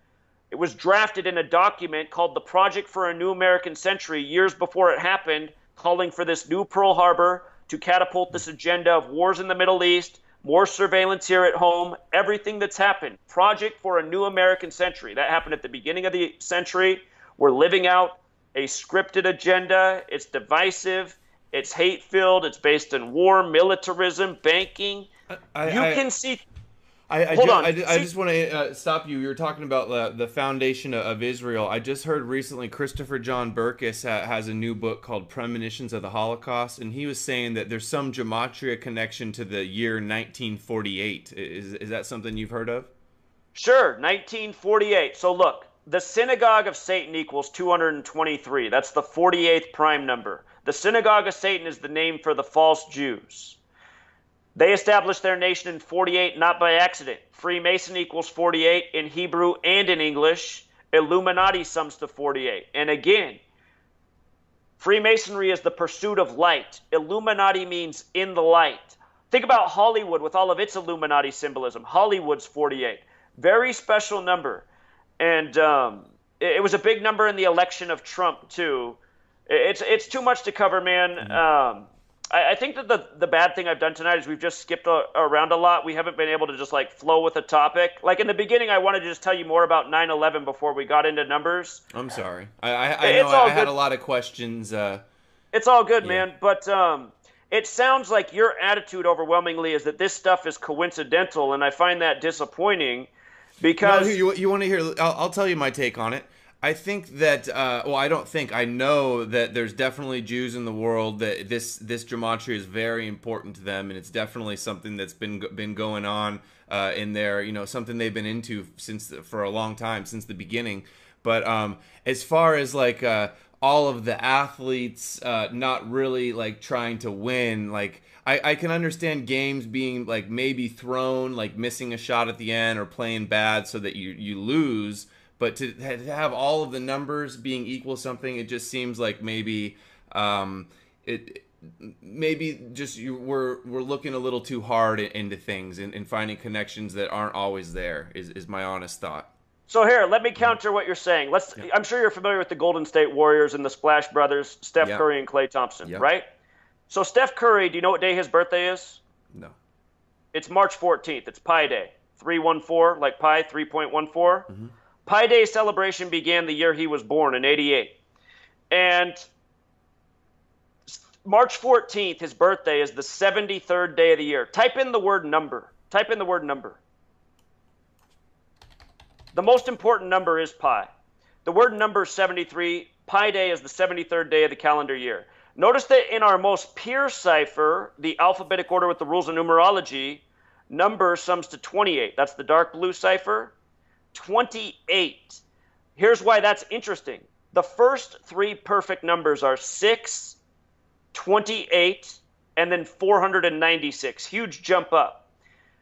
it was drafted in a document called the Project for a New American Century years before it happened, calling for this new Pearl Harbor to catapult this agenda of wars in the Middle East, more surveillance here at home, everything that's happened. Project for a New American Century. That happened at the beginning of the century. We're living out a scripted agenda. It's divisive. It's hate-filled. It's based in war, militarism, banking. I just want to stop you. You were talking about the foundation of Israel. I just heard recently Christopher John Burkus has a new book called Premonitions of the Holocaust, and he was saying that there's some gematria connection to the year 1948. Is that something you've heard of? Sure, 1948. So look, the synagogue of Satan equals 223. That's the 48th prime number. The synagogue of Satan is the name for the false Jews. They established their nation in 48, not by accident. Freemason equals 48 in Hebrew and in English. Illuminati sums to 48. And again, Freemasonry is the pursuit of light. Illuminati means in the light. Think about Hollywood with all of its Illuminati symbolism. Hollywood's 48. Very special number. And it was a big number in the election of Trump, too. It's too much to cover, man. I think that the bad thing I've done tonight is we've just skipped around a lot. We haven't been able to just like flow with a topic. Like in the beginning, I wanted to just tell you more about 9/11 before we got into numbers. I'm sorry. I know I had a lot of questions. It's all good, man. But it sounds like your attitude overwhelmingly is that this stuff is coincidental, and I find that disappointing because... No, you want to hear... I'll tell you my take on it. I think that, I know that there's definitely Jews in the world that this gematria is very important to them, and it's definitely something that's been going on in there, something they've been into for a long time, since the beginning. But as far as like all of the athletes not really like trying to win, like I can understand games being like maybe thrown, like missing a shot at the end or playing bad so that you lose. But to have all of the numbers being equal something, it just seems like maybe we're looking a little too hard into things and finding connections that aren't always there. Is my honest thought. So here, let me counter what you're saying. I'm sure you're familiar with the Golden State Warriors and the Splash Brothers, Steph Curry and Klay Thompson, right? So Steph Curry, do you know what day his birthday is? No. It's March 14th. It's Pi Day. 314, like pi, 3.14. Mm-hmm. Pi Day celebration began the year he was born, in 88. And March 14th, his birthday, is the 73rd day of the year. Type in the word number. Type in the word number. The most important number is pi. The word number is 73. Pi Day is the 73rd day of the calendar year. Notice that in our most pure cipher, the alphabetic order with the rules of numerology, number sums to 28. That's the dark blue cipher. 28. Here's why that's interesting. The first three perfect numbers are 6, 28, and then 496. Huge jump up.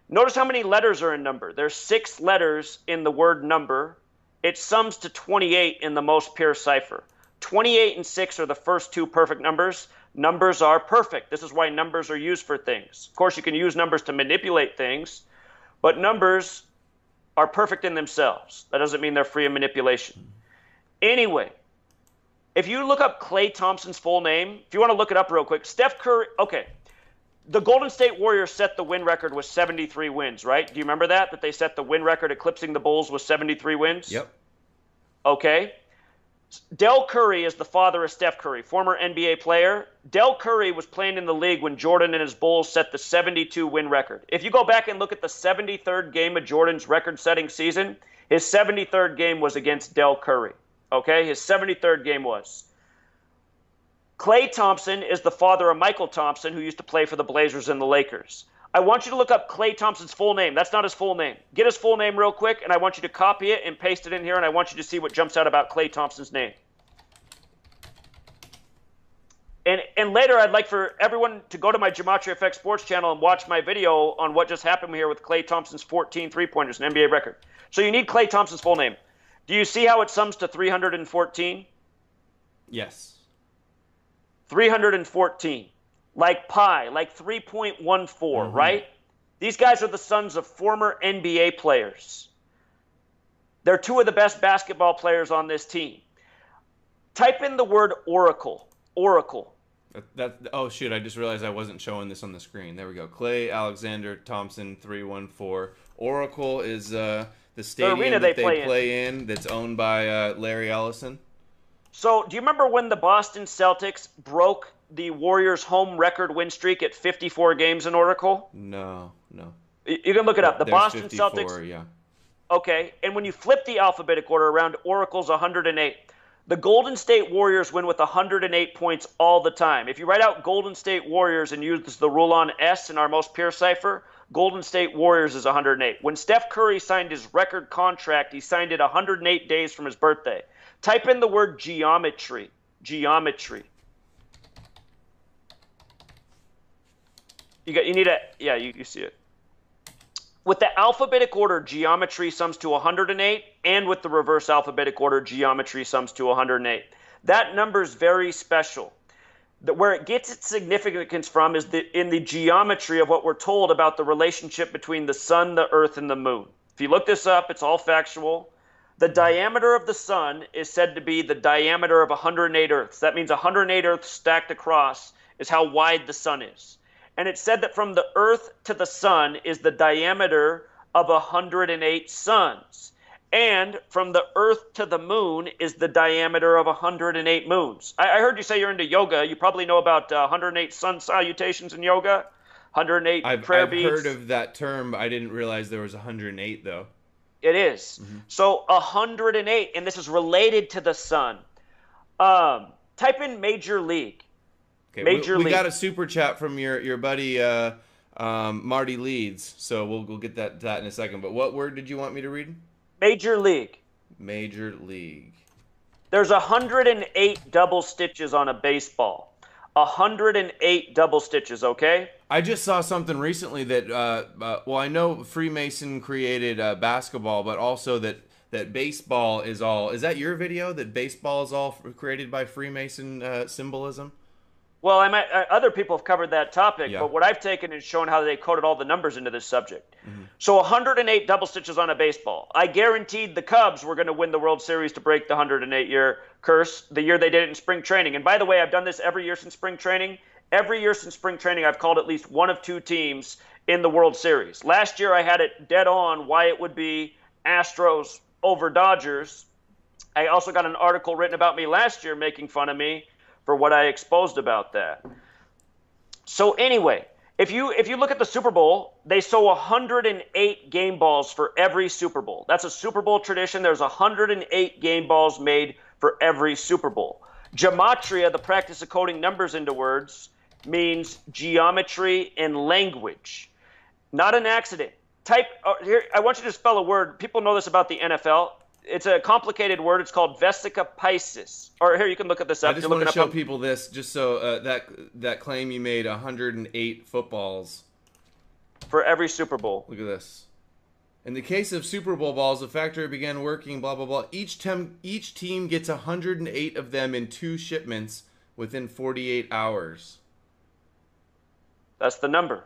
Notice how many letters are in number. There's 6 letters in the word number. It sums to 28 in the most pure cipher. 28 and 6 are the first 2 perfect numbers. Numbers are perfect. This is why numbers are used for things. Of course, you can use numbers to manipulate things, but numbers are perfect in themselves. That doesn't mean they're free of manipulation. Anyway, If you look up Klay Thompson's full name, if you want to look it up real quick, Steph Curry, okay. The Golden State Warriors set the win record with 73 wins, right? Do you remember that? That they set the win record eclipsing the Bulls with 73 wins? Yep. Okay. Del Curry is the father of Steph Curry, former NBA player. Del Curry was playing in the league when Jordan and his Bulls set the 72 win record. If you go back and look at the 73rd game of Jordan's record-setting season, his 73rd game was against Del Curry. Okay? His 73rd game was. Klay Thompson is the father of Michael Thompson, who used to play for the Blazers and the Lakers. I want you to look up Klay Thompson's full name. That's not his full name. Get his full name real quick, and I want you to copy it and paste it in here, and I want you to see what jumps out about Klay Thompson's name. And later, I'd like for everyone to go to my Gematria Effect Sports channel and watch my video on what just happened here with Klay Thompson's 14 three-pointers, an NBA record. So you need Klay Thompson's full name. Do you see how it sums to 314? Yes. 314. Like pi, like 3.14, right? These guys are the sons of former NBA players. They're two of the best basketball players on this team. Type in the word Oracle. Oracle. Oh, shoot. I just realized I wasn't showing this on the screen. There we go. Klay Alexander Thompson 314. Oracle is the stadium that they play in that's owned by Larry Ellison. So, do you remember when the Boston Celtics broke the Warriors' home record win streak at 54 games in Oracle? No. You can look it up. The Boston 54, Celtics. Yeah. Okay, and when you flip the alphabetic order around, Oracle's 108. The Golden State Warriors win with 108 points all the time. If you write out Golden State Warriors and use the rule on S in our most pure cipher, Golden State Warriors is 108. When Steph Curry signed his record contract, he signed it 108 days from his birthday. Type in the word geometry. Geometry. You see it. With the alphabetic order, geometry sums to 108, and with the reverse alphabetic order, geometry sums to 108. That number is very special. Where it gets its significance from is in the geometry of what we're told about the relationship between the sun, the earth, and the moon. If you look this up, it's all factual. The diameter of the sun is said to be the diameter of 108 Earths. That means 108 Earths stacked across is how wide the sun is. And it's said that from the Earth to the sun is the diameter of 108 suns. And from the Earth to the moon is the diameter of 108 moons. I heard you say you're into yoga. You probably know about 108 sun salutations in yoga, 108 prayer beads. I've heard of that term. I didn't realize there was 108, though. It is. So 108, and this is related to the sun. Type in Major League. Okay, we got a super chat from your buddy Marty Leeds, so we'll get that in a second. But what word did you want me to read? Major League. Major League. There's 108 double stitches on a baseball. 108 double stitches, okay? I just saw something recently that, well, I know Freemason created basketball, but also that baseball is all... Is that your video, that baseball is all created by Freemason symbolism? Well, other people have covered that topic, but what I've taken is shown how they coded all the numbers into this subject. So 108 double stitches on a baseball. I guaranteed the Cubs were going to win the World Series to break the 108-year curse the year they did it in spring training. And by the way, I've done this every year since spring training. Every year since spring training, I've called at least one of two teams in the World Series. Last year, I had it dead on why it would be Astros over Dodgers. I also got an article written about me last year making fun of me for what I exposed about that. So anyway, if you look at the Super Bowl, they sew 108 game balls for every Super Bowl. That's a Super Bowl tradition. There's 108 game balls made for every Super Bowl. Gematria, the practice of coding numbers into words, means geometry in language. Not an accident. Here, I want you to spell a word. People know this about the NFL. It's a complicated word. It's called vesica piscis. Or here, you can look at this up. I just want to show people this, just so that claim you made 108 footballs. For every Super Bowl. Look at this. In the case of Super Bowl balls, the factory began working, blah, blah, blah. Each team gets 108 of them in 2 shipments within 48 hours. That's the number.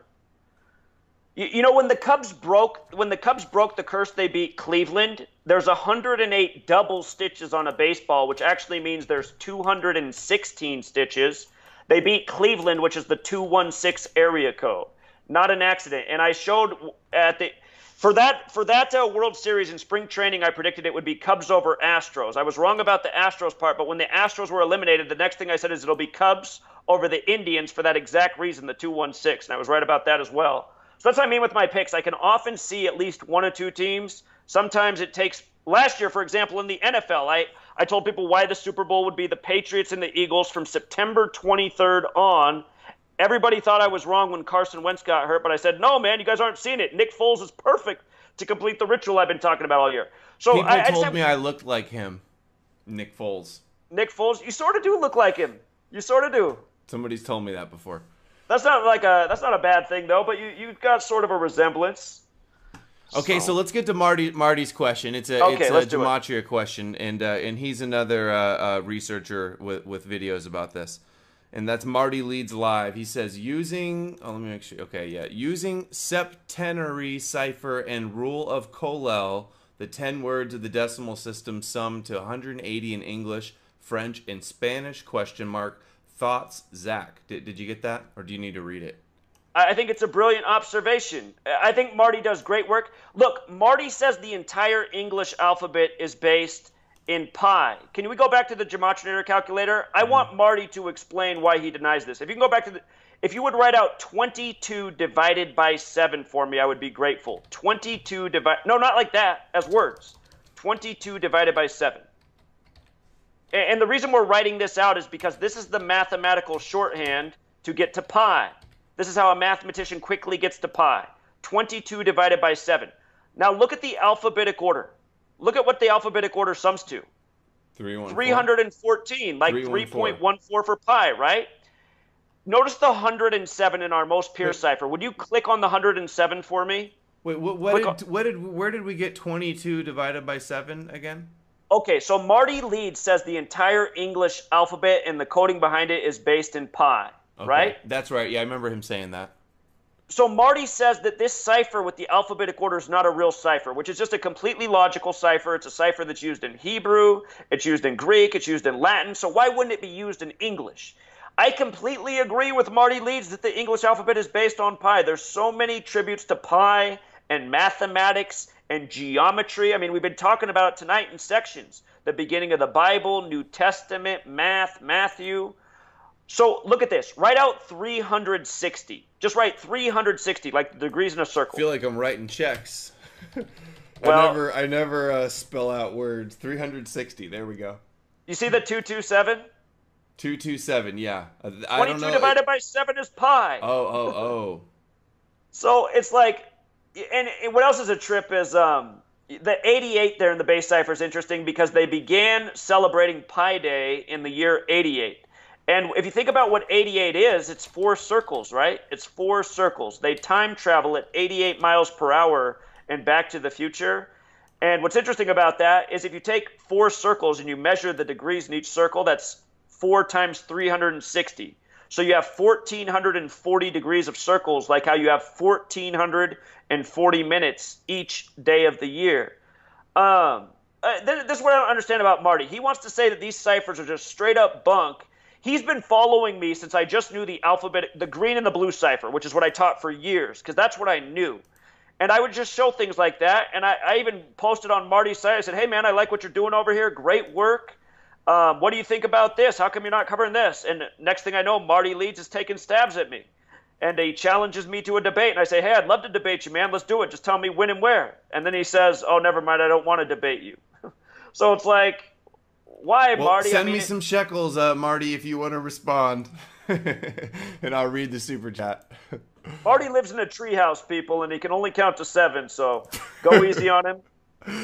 You know, when the Cubs broke the curse, they beat Cleveland. There's 108 double stitches on a baseball, which actually means there's 216 stitches. They beat Cleveland, which is the 216 area code. Not an accident. And I showed for that World Series in spring training, I predicted it would be Cubs over Astros. I was wrong about the Astros part, but when the Astros were eliminated, the next thing I said is it'll be Cubs over the Indians for that exact reason, the 216. And I was right about that as well. So that's what I mean with my picks. I can often see at least one or two teams. Sometimes it takes – last year, for example, in the NFL, I told people why the Super Bowl would be the Patriots and the Eagles from September 23rd on. Everybody thought I was wrong when Carson Wentz got hurt, but I said, no, man, you guys aren't seeing it. Nick Foles is perfect to complete the ritual I've been talking about all year. So people told me I looked like him, Nick Foles. Nick Foles? You sort of do look like him. You sort of do. Somebody's told me that before. That's not a bad thing though, but you've got sort of a resemblance. Okay, so let's get to Marty's question. It's a gematria question, and he's another researcher with videos about this, and that's Marty Leeds Live. He says using septenary cipher and rule of Colel, the 10 words of the decimal system sum to 180 in English, French, and Spanish ? Thoughts, Zach? Did you get that, or do you need to read it? I think it's a brilliant observation. I think Marty does great work. Look, Marty says the entire English alphabet is based in pi. Can we go back to the gematria calculator? I want Marty to explain why he denies this. If you can go back to if you would write out 22 divided by 7 for me, I would be grateful. 22 no, not like that, as words. 22 divided by 7. And the reason we're writing this out is because this is the mathematical shorthand to get to pi. This is how a mathematician quickly gets to pi. 22 divided by 7. Now look at the alphabetic order. Look at what the alphabetic order sums to. 314, like 3.14 for pi, right? Notice the 107 in our most pure cipher. Would you click on the 107 for me? Wait, where did we get 22 divided by 7 again? Okay, so Marty Leeds says the entire English alphabet and the coding behind it is based in pi, right? That's right. Yeah, I remember him saying that. So Marty says that this cipher with the alphabetic order is not a real cipher, which is just a completely logical cipher. It's a cipher that's used in Hebrew, it's used in Greek, it's used in Latin, so why wouldn't it be used in English? I completely agree with Marty Leeds that the English alphabet is based on pi. There's so many tributes to pi and mathematics and geometry. I mean, we've been talking about it tonight in sections. The beginning of the Bible, New Testament, math, Matthew. So look at this. Write out 360. Just write 360, like the degrees in a circle. I feel like I'm writing checks. Well, I never spell out words. 360. There we go. You see the 227? 227, yeah. 22 divided by 7 is pi. Oh. So it's like, and what else is a trip is the 88 there in the base cipher is interesting because they began celebrating Pi Day in the year 88. And if you think about what 88 is, it's 4 circles, right? It's 4 circles. They time travel at 88 miles per hour and Back to the Future. And what's interesting about that is if you take 4 circles and you measure the degrees in each circle, that's 4 times 360. So you have 1,440 degrees of circles, like how you have 1,440 minutes each day of the year. This is what I don't understand about Marty. He wants to say that these ciphers are just straight up bunk. He's been following me since I just knew the alphabet, the green and the blue cipher, which is what I taught for years, because that's what I knew. And I would just show things like that. And I even posted on Marty's site. I said, hey, man, I like what you're doing over here. Great work. What do you think about this? How come you're not covering this? And next thing I know, Marty Leeds is taking stabs at me. And he challenges me to a debate. And I say, hey, I'd love to debate you, man. Let's do it. Just tell me when and where. And then he says, oh, never mind. I don't want to debate you. So it's like, why, Marty? Send me some shekels, Marty, if you want to respond. And I'll read the super chat. Marty lives in a treehouse, people, and he can only count to 7. So go easy on him.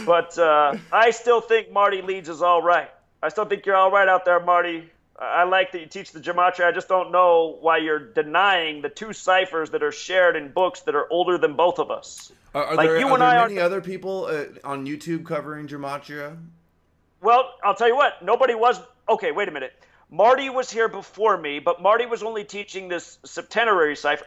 But I still think Marty Leeds is all right. I still think you're all right out there, Marty. I like that you teach the gematria. I just don't know why you're denying the 2 ciphers that are shared in books that are older than both of us. Are there many other people on YouTube covering gematria? Well, I'll tell you what. Nobody was. Okay, wait a minute. Marty was here before me, but Marty was only teaching this septenary cipher.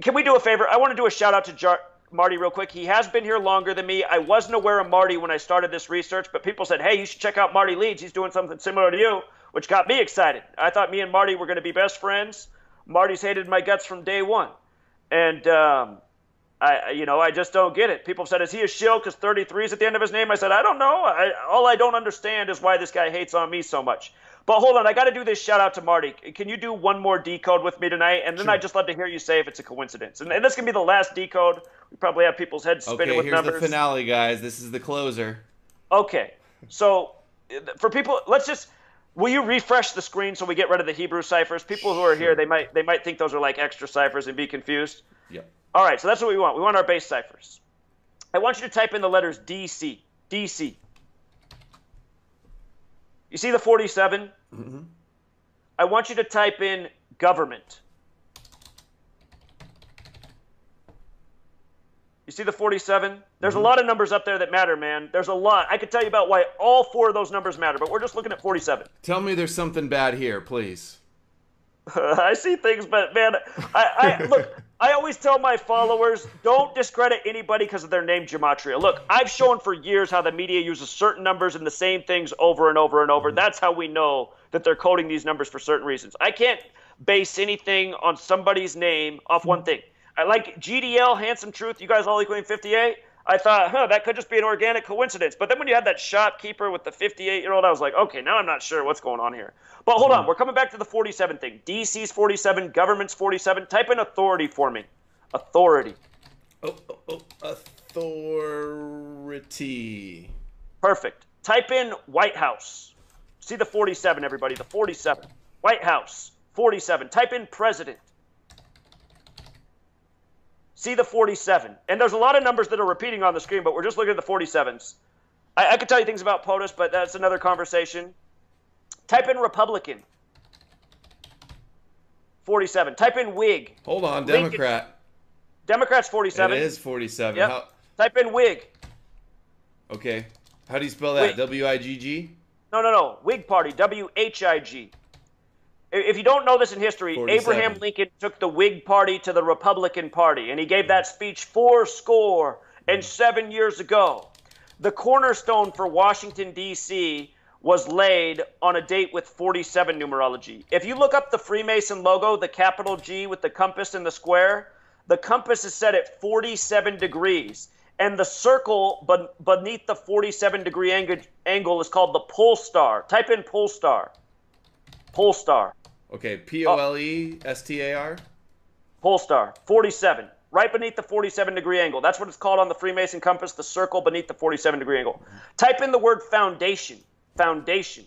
can we do a favor? I want to do a shout out to Marty real quick. He has been here longer than me. I wasn't aware of Marty when I started this research, but people said, hey, you should check out Marty Leeds. He's doing something similar to you, which got me excited. I thought me and Marty were going to be best friends. Marty's hated my guts from day one. And, I just don't get it. People said, is he a shill because 33 is at the end of his name? I said, I don't know. All I don't understand is why this guy hates on me so much. But hold on, I got to do this shout out to Marty. Can you do one more decode with me tonight? And then sure. I'd just love to hear you say if it's a coincidence. And this can be the last decode. We probably have people's heads spinning with numbers. Okay, here's the finale, guys. This is the closer. Okay, so for people, will you refresh the screen so we get rid of the Hebrew ciphers? People who are here, they might think those are like extra ciphers and be confused. Yep. All right, so that's what we want. We want our base ciphers. I want you to type in the letters DC. DC. You see the 47? Mm-hmm. I want you to type in government. You see the 47? There's a lot of numbers up there that matter, man. There's a lot. I could tell you about why all 4 of those numbers matter, but we're just looking at 47. Tell me there's something bad here, please. I see things, but man, look, I always tell my followers, don't discredit anybody because of their name gematria. Look, I've shown for years how the media uses certain numbers and the same things over and over and over. That's how we know that they're coding these numbers for certain reasons. I can't base anything on somebody's name off one thing. I like GDL, Handsome Truth, you guys all equaling 58. I thought, that could just be an organic coincidence. But then when you had that shopkeeper with the 58-year-old, I was like, okay, now I'm not sure what's going on here. But hold on, we're coming back to the 47 thing. DC's 47, government's 47. Type in authority for me. Authority. Authority. Perfect. Type in White House. See the 47, everybody, the 47. White House, 47. Type in president. See the 47. And there's a lot of numbers that are repeating on the screen, but we're just looking at the 47s. I could tell you things about POTUS, but that's another conversation. Type in Republican. 47. Type in Whig. Hold on, Democrat. Lincoln. Democrat's 47. It is 47. Yep. Type in Whig. Okay. How do you spell that? Whig. W-I-G-G? No. Whig Party. W-H-I-G. If you don't know this in history, 47. Abraham Lincoln took the Whig Party to the Republican Party, and he gave that speech 407 years ago. The cornerstone for Washington, D.C. was laid on a date with 47 numerology. If you look up the Freemason logo, the capital G with the compass and the square, the compass is set at 47 degrees, and the circle beneath the 47-degree angle is called the pole star. Type in pole star. Pole star. Okay, P-O-L-E-S-T-A-R? Pole star, 47, right beneath the 47-degree angle. That's what it's called on the Freemason compass, the circle beneath the 47-degree angle. Type in the word foundation. Foundation.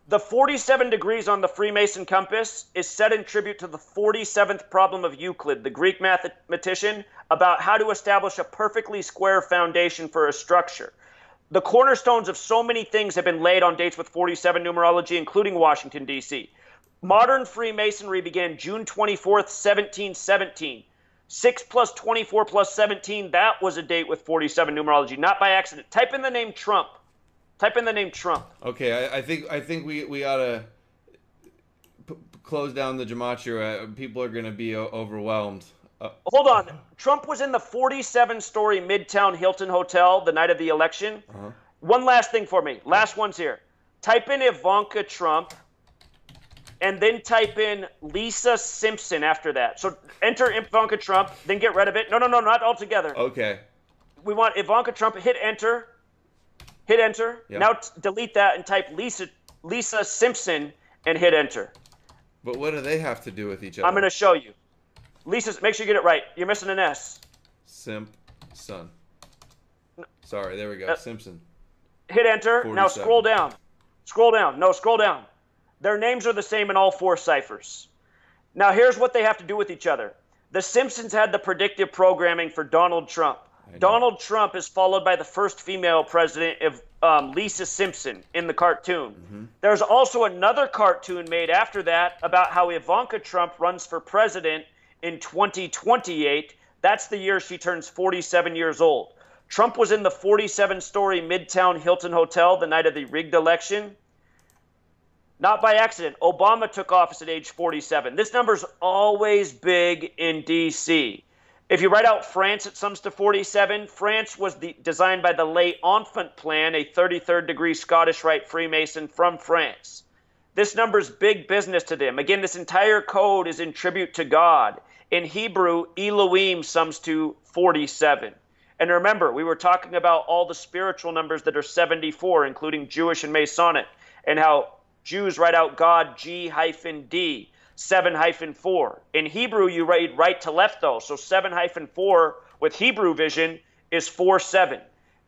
The 47 degrees on the Freemason compass is set in tribute to the 47th problem of Euclid, the Greek mathematician, about how to establish a perfectly square foundation for a structure. The cornerstones of so many things have been laid on dates with 47 numerology, including Washington, D.C. Modern Freemasonry began June 24th, 1717. 6 plus 24 plus 17, that was a date with 47 numerology, not by accident. Type in the name Trump. Type in the name Trump. Okay, I think we ought to close down the gematria. People are going to be overwhelmed. Hold on. Trump was in the 47-story Midtown Hilton Hotel the night of the election. One last thing for me. Last one's here. Type in Ivanka Trump, and then type in Lisa Simpson after that. So enter Ivanka Trump, then get rid of it. No, not all together. Okay. We want Ivanka Trump. Hit enter. Hit enter. Yep. Now delete that and type Lisa Simpson and hit enter. But what do they have to do with each other? I'm going to show you. Lisa, make sure you get it right. You're missing an S. Simpson. Sorry, there we go. Simpson. Hit enter. 47. Now scroll down. Scroll down. No, scroll down. Their names are the same in all 4 ciphers. Now here's what they have to do with each other. The Simpsons had the predictive programming for Donald Trump. Donald Trump is followed by the first female president of Lisa Simpson in the cartoon. There's also another cartoon made after that about how Ivanka Trump runs for president in 2028. That's the year she turns 47 years old. Trump was in the 47-story Midtown Hilton Hotel the night of the rigged election. Not by accident. Obama took office at age 47. This number's always big in D.C. If you write out France, it sums to 47. France was designed by the late Enfant Plan, a 33rd degree Scottish Rite Freemason from France. This number's big business to them. Again, this entire code is in tribute to God. In Hebrew, Elohim sums to 47. And remember, we were talking about all the spiritual numbers that are 74, including Jewish and Masonic, and how Jews write out God G-D, 7-4. In Hebrew, you read right to left, though. So 7-4 with Hebrew vision is 4-7.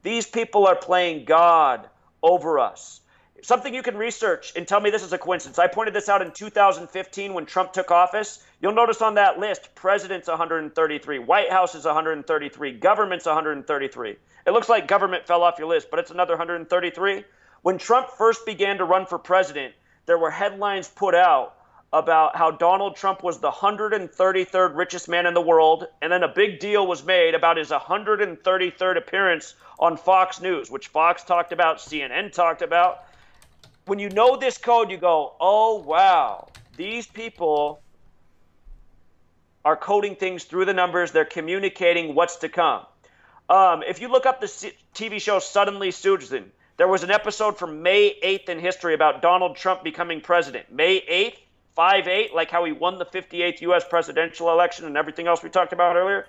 These people are playing God over us. Something you can research and tell me this is a coincidence. I pointed this out in 2015 when Trump took office. You'll notice on that list, President's 133, White House is 133, Government's 133. It looks like government fell off your list, but it's another 133. When Trump first began to run for president, there were headlines put out about how Donald Trump was the 133rd richest man in the world, and then a big deal was made about his 133rd appearance on Fox News, which Fox talked about, CNN talked about. When you know this code, you go, oh, wow, these people are coding things through the numbers. They're communicating what's to come. If you look up the TV show Suddenly Susan, there was an episode from May 8th in history about Donald Trump becoming president. May 8th, 5-8, like how he won the 58th U.S. presidential election and everything else we talked about earlier.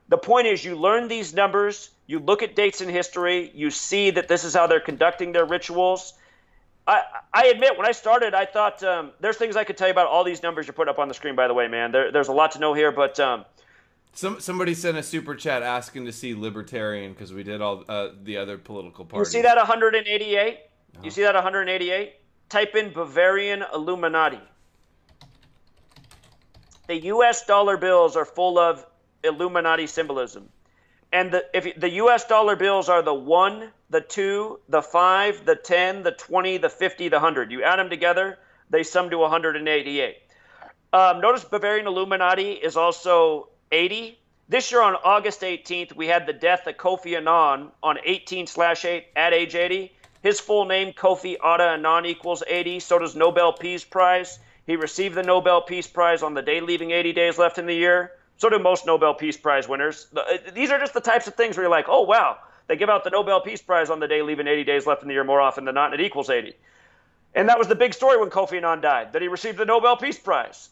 The point is you learn these numbers, you look at dates in history, you see that this is how they're conducting their rituals. I admit, when I started, I thought there's things I could tell you about all these numbers you're putting up on the screen, by the way, man. There's a lot to know here, but... Somebody sent a super chat asking to see Libertarian because we did all the other political parties. You see that 188? You see that 188? Type in Bavarian Illuminati. The U.S. dollar bills are full of Illuminati symbolism. And the U.S. dollar bills are the 1, the 2, the 5, the 10, the 20, the 50, the 100. You add them together, they sum to 188. Notice Bavarian Illuminati is also 80. This year on August 18th, we had the death of Kofi Annan on 18/8 at age 80. His full name, Kofi Ada Annan, equals 80. So does Nobel Peace Prize. He received the Nobel Peace Prize on the day leaving 80 days left in the year. So do most Nobel Peace Prize winners. These are just the types of things where you're like, oh, wow, they give out the Nobel Peace Prize on the day leaving 80 days left in the year more often than not, and it equals 80. And that was the big story when Kofi Annan died, that he received the Nobel Peace Prize.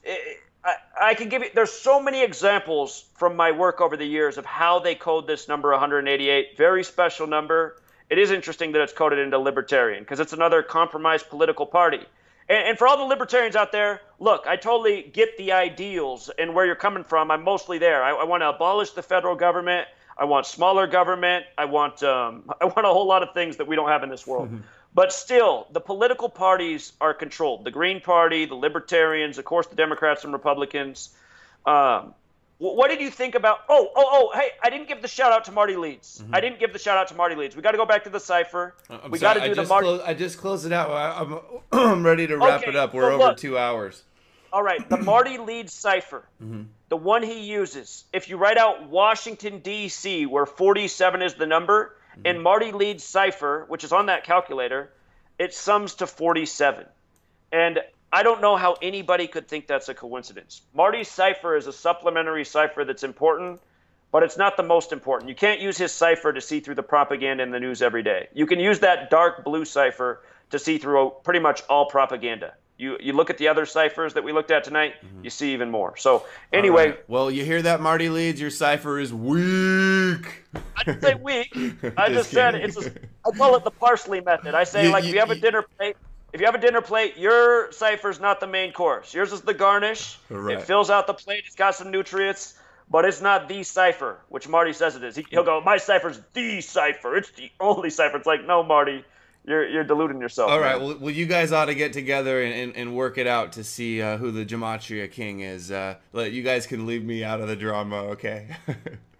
I can give you, there's so many examples from my work over the years of how they code this number 188. Very special number. It is interesting that it's coded into Libertarian because it's another compromised political party. And for all the libertarians out there, look, I totally get the ideals and where you're coming from. I'm mostly there. I want to abolish the federal government. I want smaller government. I want a whole lot of things that we don't have in this world. But still, the political parties are controlled. The Green Party, the Libertarians, of course, the Democrats and Republicans. What did you think about? Hey, I didn't give the shout out to Marty Leeds. I didn't give the shout out to Marty Leeds. We got to go back to the cipher. We got to do the Marty. I just closed it out. I'm ready to wrap it up. We're over 2 hours. All right, the Marty Leeds cipher, the one he uses. If you write out Washington, D.C., where 47 is the number, in Marty Leeds cipher, which is on that calculator, it sums to 47. And I don't know how anybody could think that's a coincidence. Marty's cipher is a supplementary cipher that's important, but it's not the most important. You can't use his cipher to see through the propaganda in the news every day. You can use that dark blue cipher to see through pretty much all propaganda. You look at the other ciphers that we looked at tonight, you see even more. So anyway. Right. Well, you hear that, Marty Leeds? Your cipher is weak. I didn't say weak. I just said I call it the parsley method. I say, if you have a dinner plate, your cipher's not the main course. Yours is the garnish. Right. It fills out the plate. It's got some nutrients, but it's not the cipher, which Marty says it is. He'll go, my cipher's the cipher. It's the only cipher. It's like, no, Marty, you're deluding yourself. All right. Well, you guys ought to get together and work it out to see who the Gematria King is. You guys can leave me out of the drama, okay?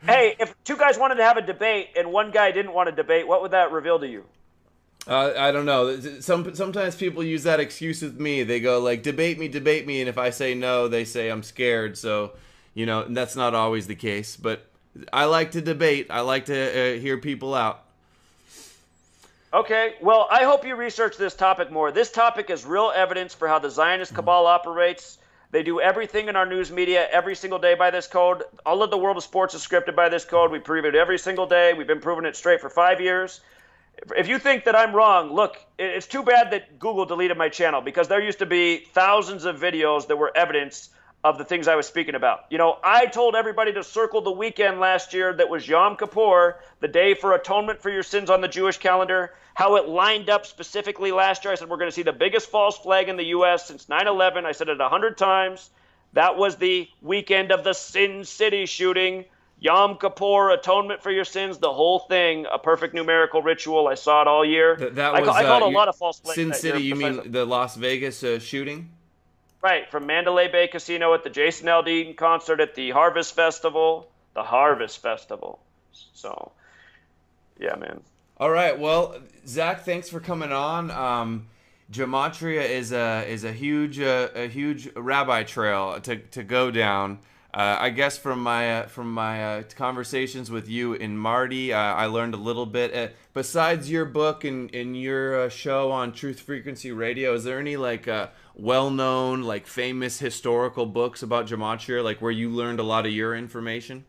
Hey, if two guys wanted to have a debate and one guy didn't want to debate, what would that reveal to you? I don't know. Sometimes people use that excuse with me. They go like, debate me, and if I say no, they say I'm scared. So, that's not always the case. But I like to debate. I like to hear people out. Okay, well, I hope you research this topic more. This topic is real evidence for how the Zionist cabal operates. They do everything in our news media every single day by this code. All of the world of sports is scripted by this code. We prove it every single day. We've been proving it straight for 5 years. If you think that I'm wrong, look, it's too bad that Google deleted my channel, because there used to be thousands of videos that were evidence of the things I was speaking about. You know, I told everybody to circle the weekend last year that was Yom Kippur, the day for atonement for your sins on the Jewish calendar, how it lined up specifically last year. I said we're going to see the biggest false flag in the U.S. since 9/11. I said it 100 times. That was the weekend of the Sin City shooting. Yom Kippur, atonement for your sins, the whole thing, a perfect numerical ritual. I saw it all year. I called a lot of false flags. Sin City, you mean the Las Vegas shooting? Right, from Mandalay Bay Casino at the Jason Aldean concert at the Harvest Festival. The Harvest Festival. So, yeah, man. All right, well, Zach, thanks for coming on. Gematria is a huge rabbi trail to go down. I guess from my conversations with you and Marty, I learned a little bit. Besides your book and your show on Truth Frequency Radio, is there any like well-known, like famous historical books about Gematria, like where you learned a lot of your information?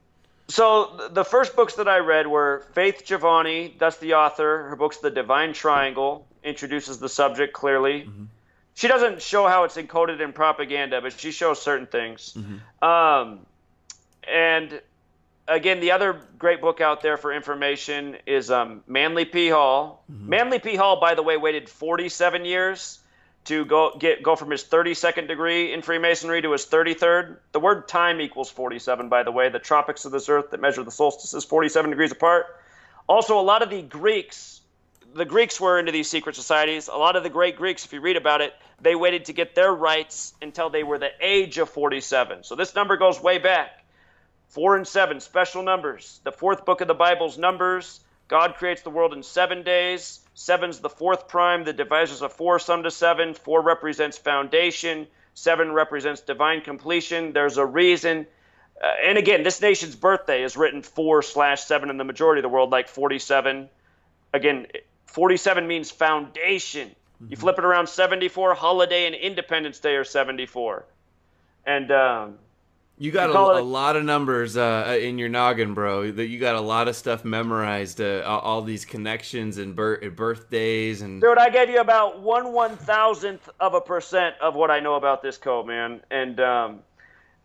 So the first books that I read were Faith Giovanni, that's the author. Her book's The Divine Triangle, introduces the subject clearly. Mm-hmm. She doesn't show how it's encoded in propaganda, but she shows certain things. Mm-hmm. And again, the other great book out there for information is Manly P. Hall. Mm-hmm. Manly P. Hall, by the way, waited 47 years to go from his 32nd degree in Freemasonry to his 33rd. The word time equals 47, by the way. The tropics of this earth that measure the solstices 47 degrees apart. Also, a lot of the Greeks were into these secret societies. A lot of the great Greeks, if you read about it, they waited to get their rights until they were the age of 47. So this number goes way back. 4 and 7, special numbers. The fourth book of the Bible's Numbers. God creates the world in 7 days. 7's the fourth prime. The divisors of 4 sum to 7. 4 represents foundation. 7 represents divine completion. There's a reason. And again, this nation's birthday is written 4/7 in the majority of the world, like 47. Again, 47 means foundation. Mm-hmm. You flip it around, 74, holiday and Independence Day are 74. And you got a lot of numbers in your noggin, bro. You got a lot of stuff memorized, all these connections and birthdays. And dude, I gave you about 1/1000% of what I know about this code, man. And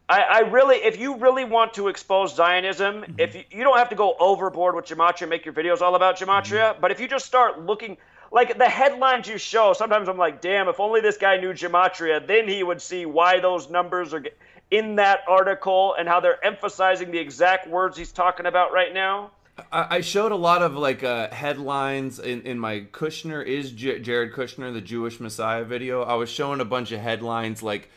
I really, if you really want to expose Zionism, mm-hmm. if you don't have to go overboard with Gematria, make your videos all about Gematria, mm-hmm. but if you just start looking, like the headlines you show, sometimes I'm like, damn, if only this guy knew Gematria, then he would see why those numbers are in that article and how they're emphasizing the exact words he's talking about right now. I showed a lot of like headlines in my Kushner is Jared Kushner, the Jewish Messiah video. I was showing a bunch of headlines like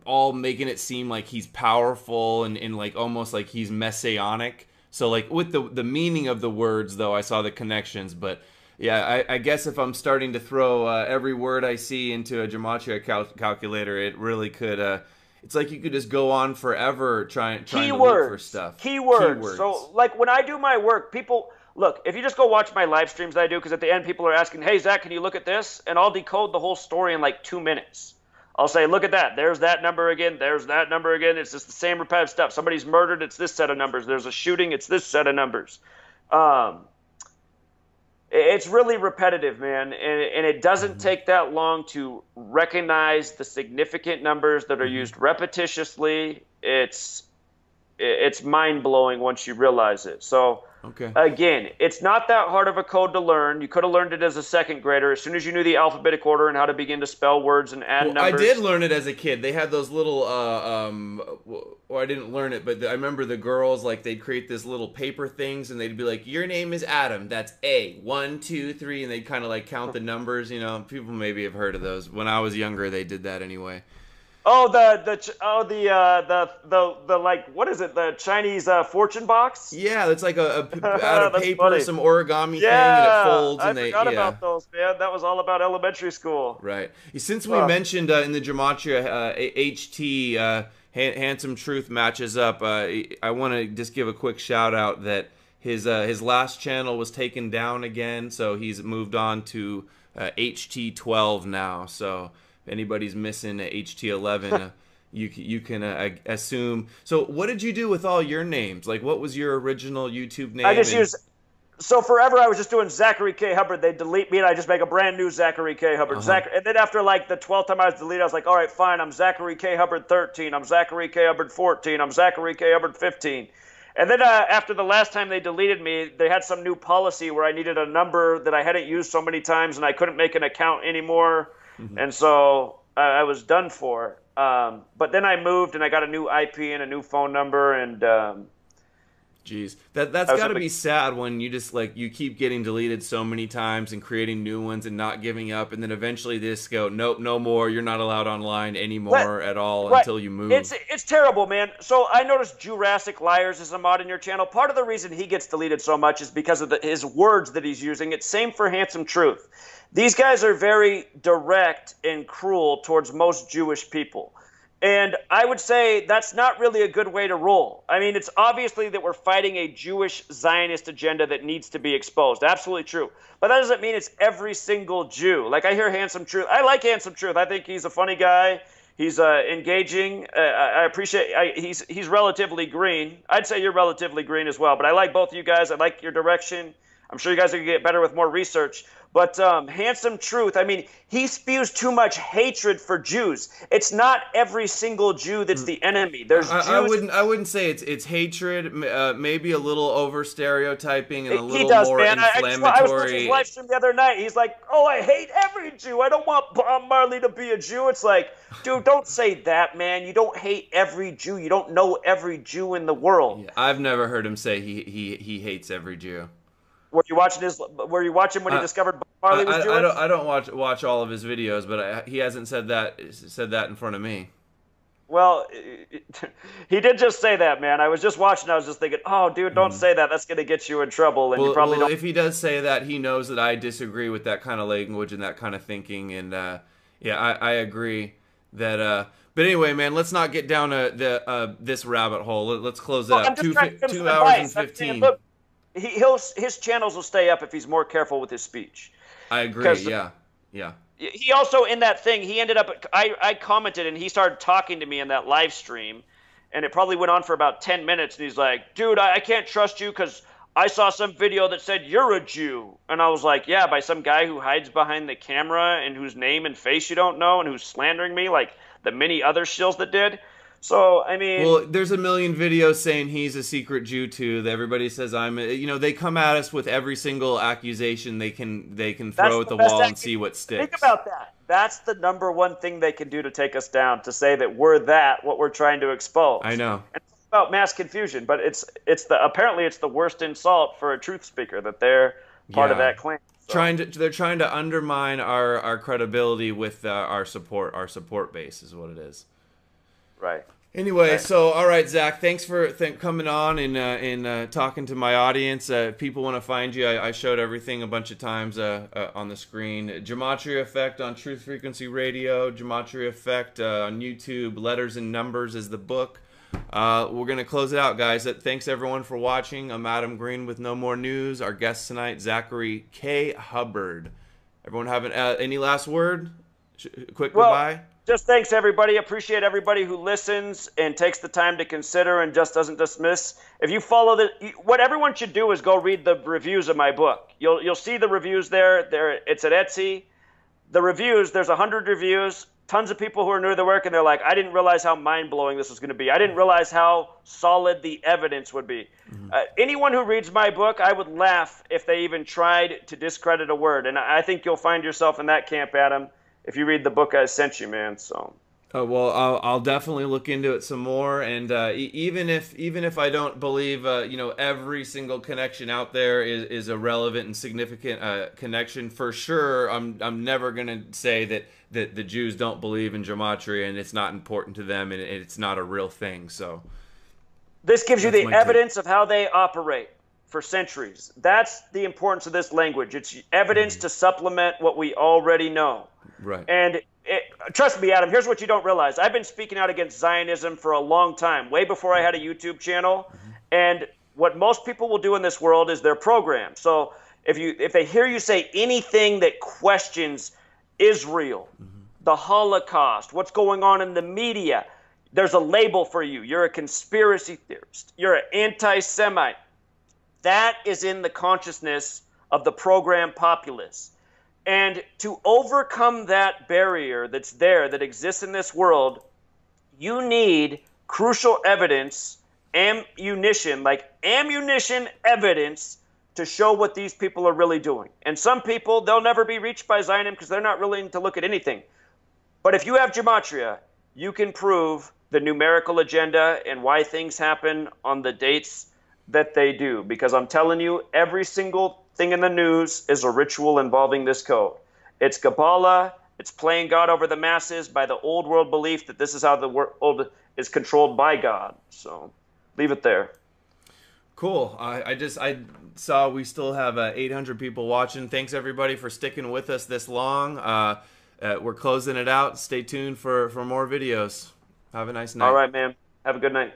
all making it seem like he's powerful and like almost like he's messianic. So like with the meaning of the words, though, I saw the connections. But yeah, I guess if I'm starting to throw every word I see into a Gematria calculator, it really could. It's like you could just go on forever trying to look for stuff. Keywords. So like when I do my work, people look. If you just go watch my live streams that I do, because at the end people are asking, "Hey Zach, can you look at this?" And I'll decode the whole story in like 2 minutes. I'll say, look at that. There's that number again. There's that number again. It's just the same repetitive stuff. Somebody's murdered. It's this set of numbers. There's a shooting. It's this set of numbers. It's really repetitive, man. And it doesn't take that long to recognize the significant numbers that are used repetitiously. It's mind-blowing once you realize it. So, again, it's not that hard of a code to learn. You could have learned it as a second grader as soon as you knew the alphabetic order and how to begin to spell words and add numbers. I did learn it as a kid. They had those little, well, I didn't learn it, but I remember the girls, like, they'd create this little paper things, and they'd be like, your name is Adam. That's A. 1, 2, 3, and they'd kind of, like, count the numbers, you know. People maybe have heard of those. When I was younger, they did that anyway. Oh, the like, what is it? The Chinese fortune box? Yeah, it's like out of paper, funny. Some origami thing, and it folds. I forgot about those, man. That was all about elementary school. Right. Since we mentioned in the Gematria, HT, Handsome Truth matches up, I want to just give a quick shout out that his last channel was taken down again, so he's moved on to HT12 now. So if anybody's missing HT11, you can assume. So what did you do with all your names? Like, what was your original YouTube name? I just use. So forever I was just doing Zachary K. Hubbard. They delete me and I just make a brand new Zachary K. Hubbard. And then after like the 12th time I was deleted, I was like, all right, fine. I'm Zachary K. Hubbard 13. I'm Zachary K. Hubbard 14. I'm Zachary K. Hubbard 15. And then after the last time they deleted me, they had some new policy where I needed a number that I hadn't used so many times and I couldn't make an account anymore. And so I was done for. But then I moved and I got a new IP and a new phone number and... Jeez, that's got to be sad when you just you keep getting deleted so many times and creating new ones and not giving up, and then eventually they just go, nope, no more. You're not allowed online anymore at all until you move. It's terrible, man. So I noticed Jurassic Liars is a mod in your channel. Part of the reason he gets deleted so much is because of his words that he's using. It's same for Handsome Truth. These guys are very direct and cruel towards most Jewish people. And I would say that's not really a good way to roll. I mean, it's obviously that we're fighting a Jewish Zionist agenda that needs to be exposed. Absolutely true. But that doesn't mean it's every single Jew. Like, I hear Handsome Truth. I like Handsome Truth. I think he's a funny guy. He's engaging. I appreciate he's relatively green. I'd say you're relatively green as well. But I like both of you guys. I like your direction. I'm sure you guys are going to get better with more research. But Handsome Truth, I mean, he spews too much hatred for Jews. It's not every single Jew that's the enemy. There's Jews. I wouldn't say it's hatred. Maybe a little over stereotyping and a little more inflammatory. I was watching his live stream the other night. He's like, "Oh, I hate every Jew. I don't want Bob Marley to be a Jew." It's like, dude, don't say that, man. You don't hate every Jew. You don't know every Jew in the world. Yeah, I've never heard him say he hates every Jew. Were you watching when he discovered Bob Marley was Jewish? I don't watch all of his videos, but he hasn't said that in front of me. Well, he did just say that, man. I was just watching. I was just thinking, oh, dude, don't say that. That's going to get you in trouble. And you probably don't. If he does say that, he knows that I disagree with that kind of language and that kind of thinking. And yeah, I agree that. But anyway, man, let's not get down this rabbit hole. Let's close it up. 2 hours and 15. His channels will stay up if he's more careful with his speech. I agree. Yeah. He also, in that thing, he ended up. I commented and he started talking to me in that live stream, and it probably went on for about 10 minutes. And he's like, "Dude, I can't trust you because I saw some video that said you're a Jew." And I was like, "Yeah, by some guy who hides behind the camera and whose name and face you don't know and who's slandering me like the many other shills that did." So, I mean... Well, there's a million videos saying he's a secret Jew, too. Everybody says I'm... they come at us with every single accusation they can throw at the wall and see what sticks. Think about that. That's the number one thing they can do to take us down, to say that we're what we're trying to expose. I know. And it's about mass confusion, but apparently it's the worst insult for a truth speaker that they're part of that claim. So. They're trying to undermine our credibility with our support base is what it is. Right. Anyway, so all right, Zach, thanks for coming on and talking to my audience. If people want to find you, I showed everything a bunch of times on the screen. Gematria Effect on Truth Frequency Radio, Gematria Effect on YouTube. Letters and Numbers is the book. We're gonna close it out, guys. Thanks everyone for watching. I'm Adam Green with No More News. Our guest tonight, Zachary K. Hubbard. Everyone have any last word? Quick goodbye. Just thanks, everybody. Appreciate everybody who listens and takes the time to consider and just doesn't dismiss. If you follow what everyone should do is go read the reviews of my book. You'll see the reviews there. It's at Etsy. The reviews, there's 100 reviews. Tons of people who are new to the work, and they're like, I didn't realize how mind-blowing this was going to be. I didn't realize how solid the evidence would be. Anyone who reads my book, I would laugh if they even tried to discredit a word. And I think you'll find yourself in that camp, Adam, if you read the book I sent you, man. So. Well, I'll definitely look into it some more, and even if I don't believe every single connection out there is a relevant and significant connection, for sure, I'm never gonna say that the Jews don't believe in gematria and it's not important to them and it's not a real thing. So this gives you the evidence of how they operate for centuries. That's the importance of this language. It's evidence to supplement what we already know. Right. And trust me, Adam, here's what you don't realize. I've been speaking out against Zionism for a long time, way before I had a YouTube channel. And what most people will do in this world is they're programmed. So if they hear you say anything that questions Israel, the Holocaust, what's going on in the media, there's a label for you. You're a conspiracy theorist. You're an anti-Semite. That is in the consciousness of the programmed populace. And to overcome that barrier that's there, that exists in this world, you need crucial evidence, ammunition evidence to show what these people are really doing. And some people, they'll never be reached by Zionism because they're not willing to look at anything. But if you have gematria, you can prove the numerical agenda and why things happen on the dates that they do. Because I'm telling you, every single thing in the news is a ritual involving this code. It's Kabbalah. It's playing God over the masses by the old world belief that this is how the world is controlled by God. So leave it there. Cool. I saw we still have 800 people watching. Thanks everybody for sticking with us this long. We're closing it out. Stay tuned for more videos. Have a nice night. All right, man. Have a good night.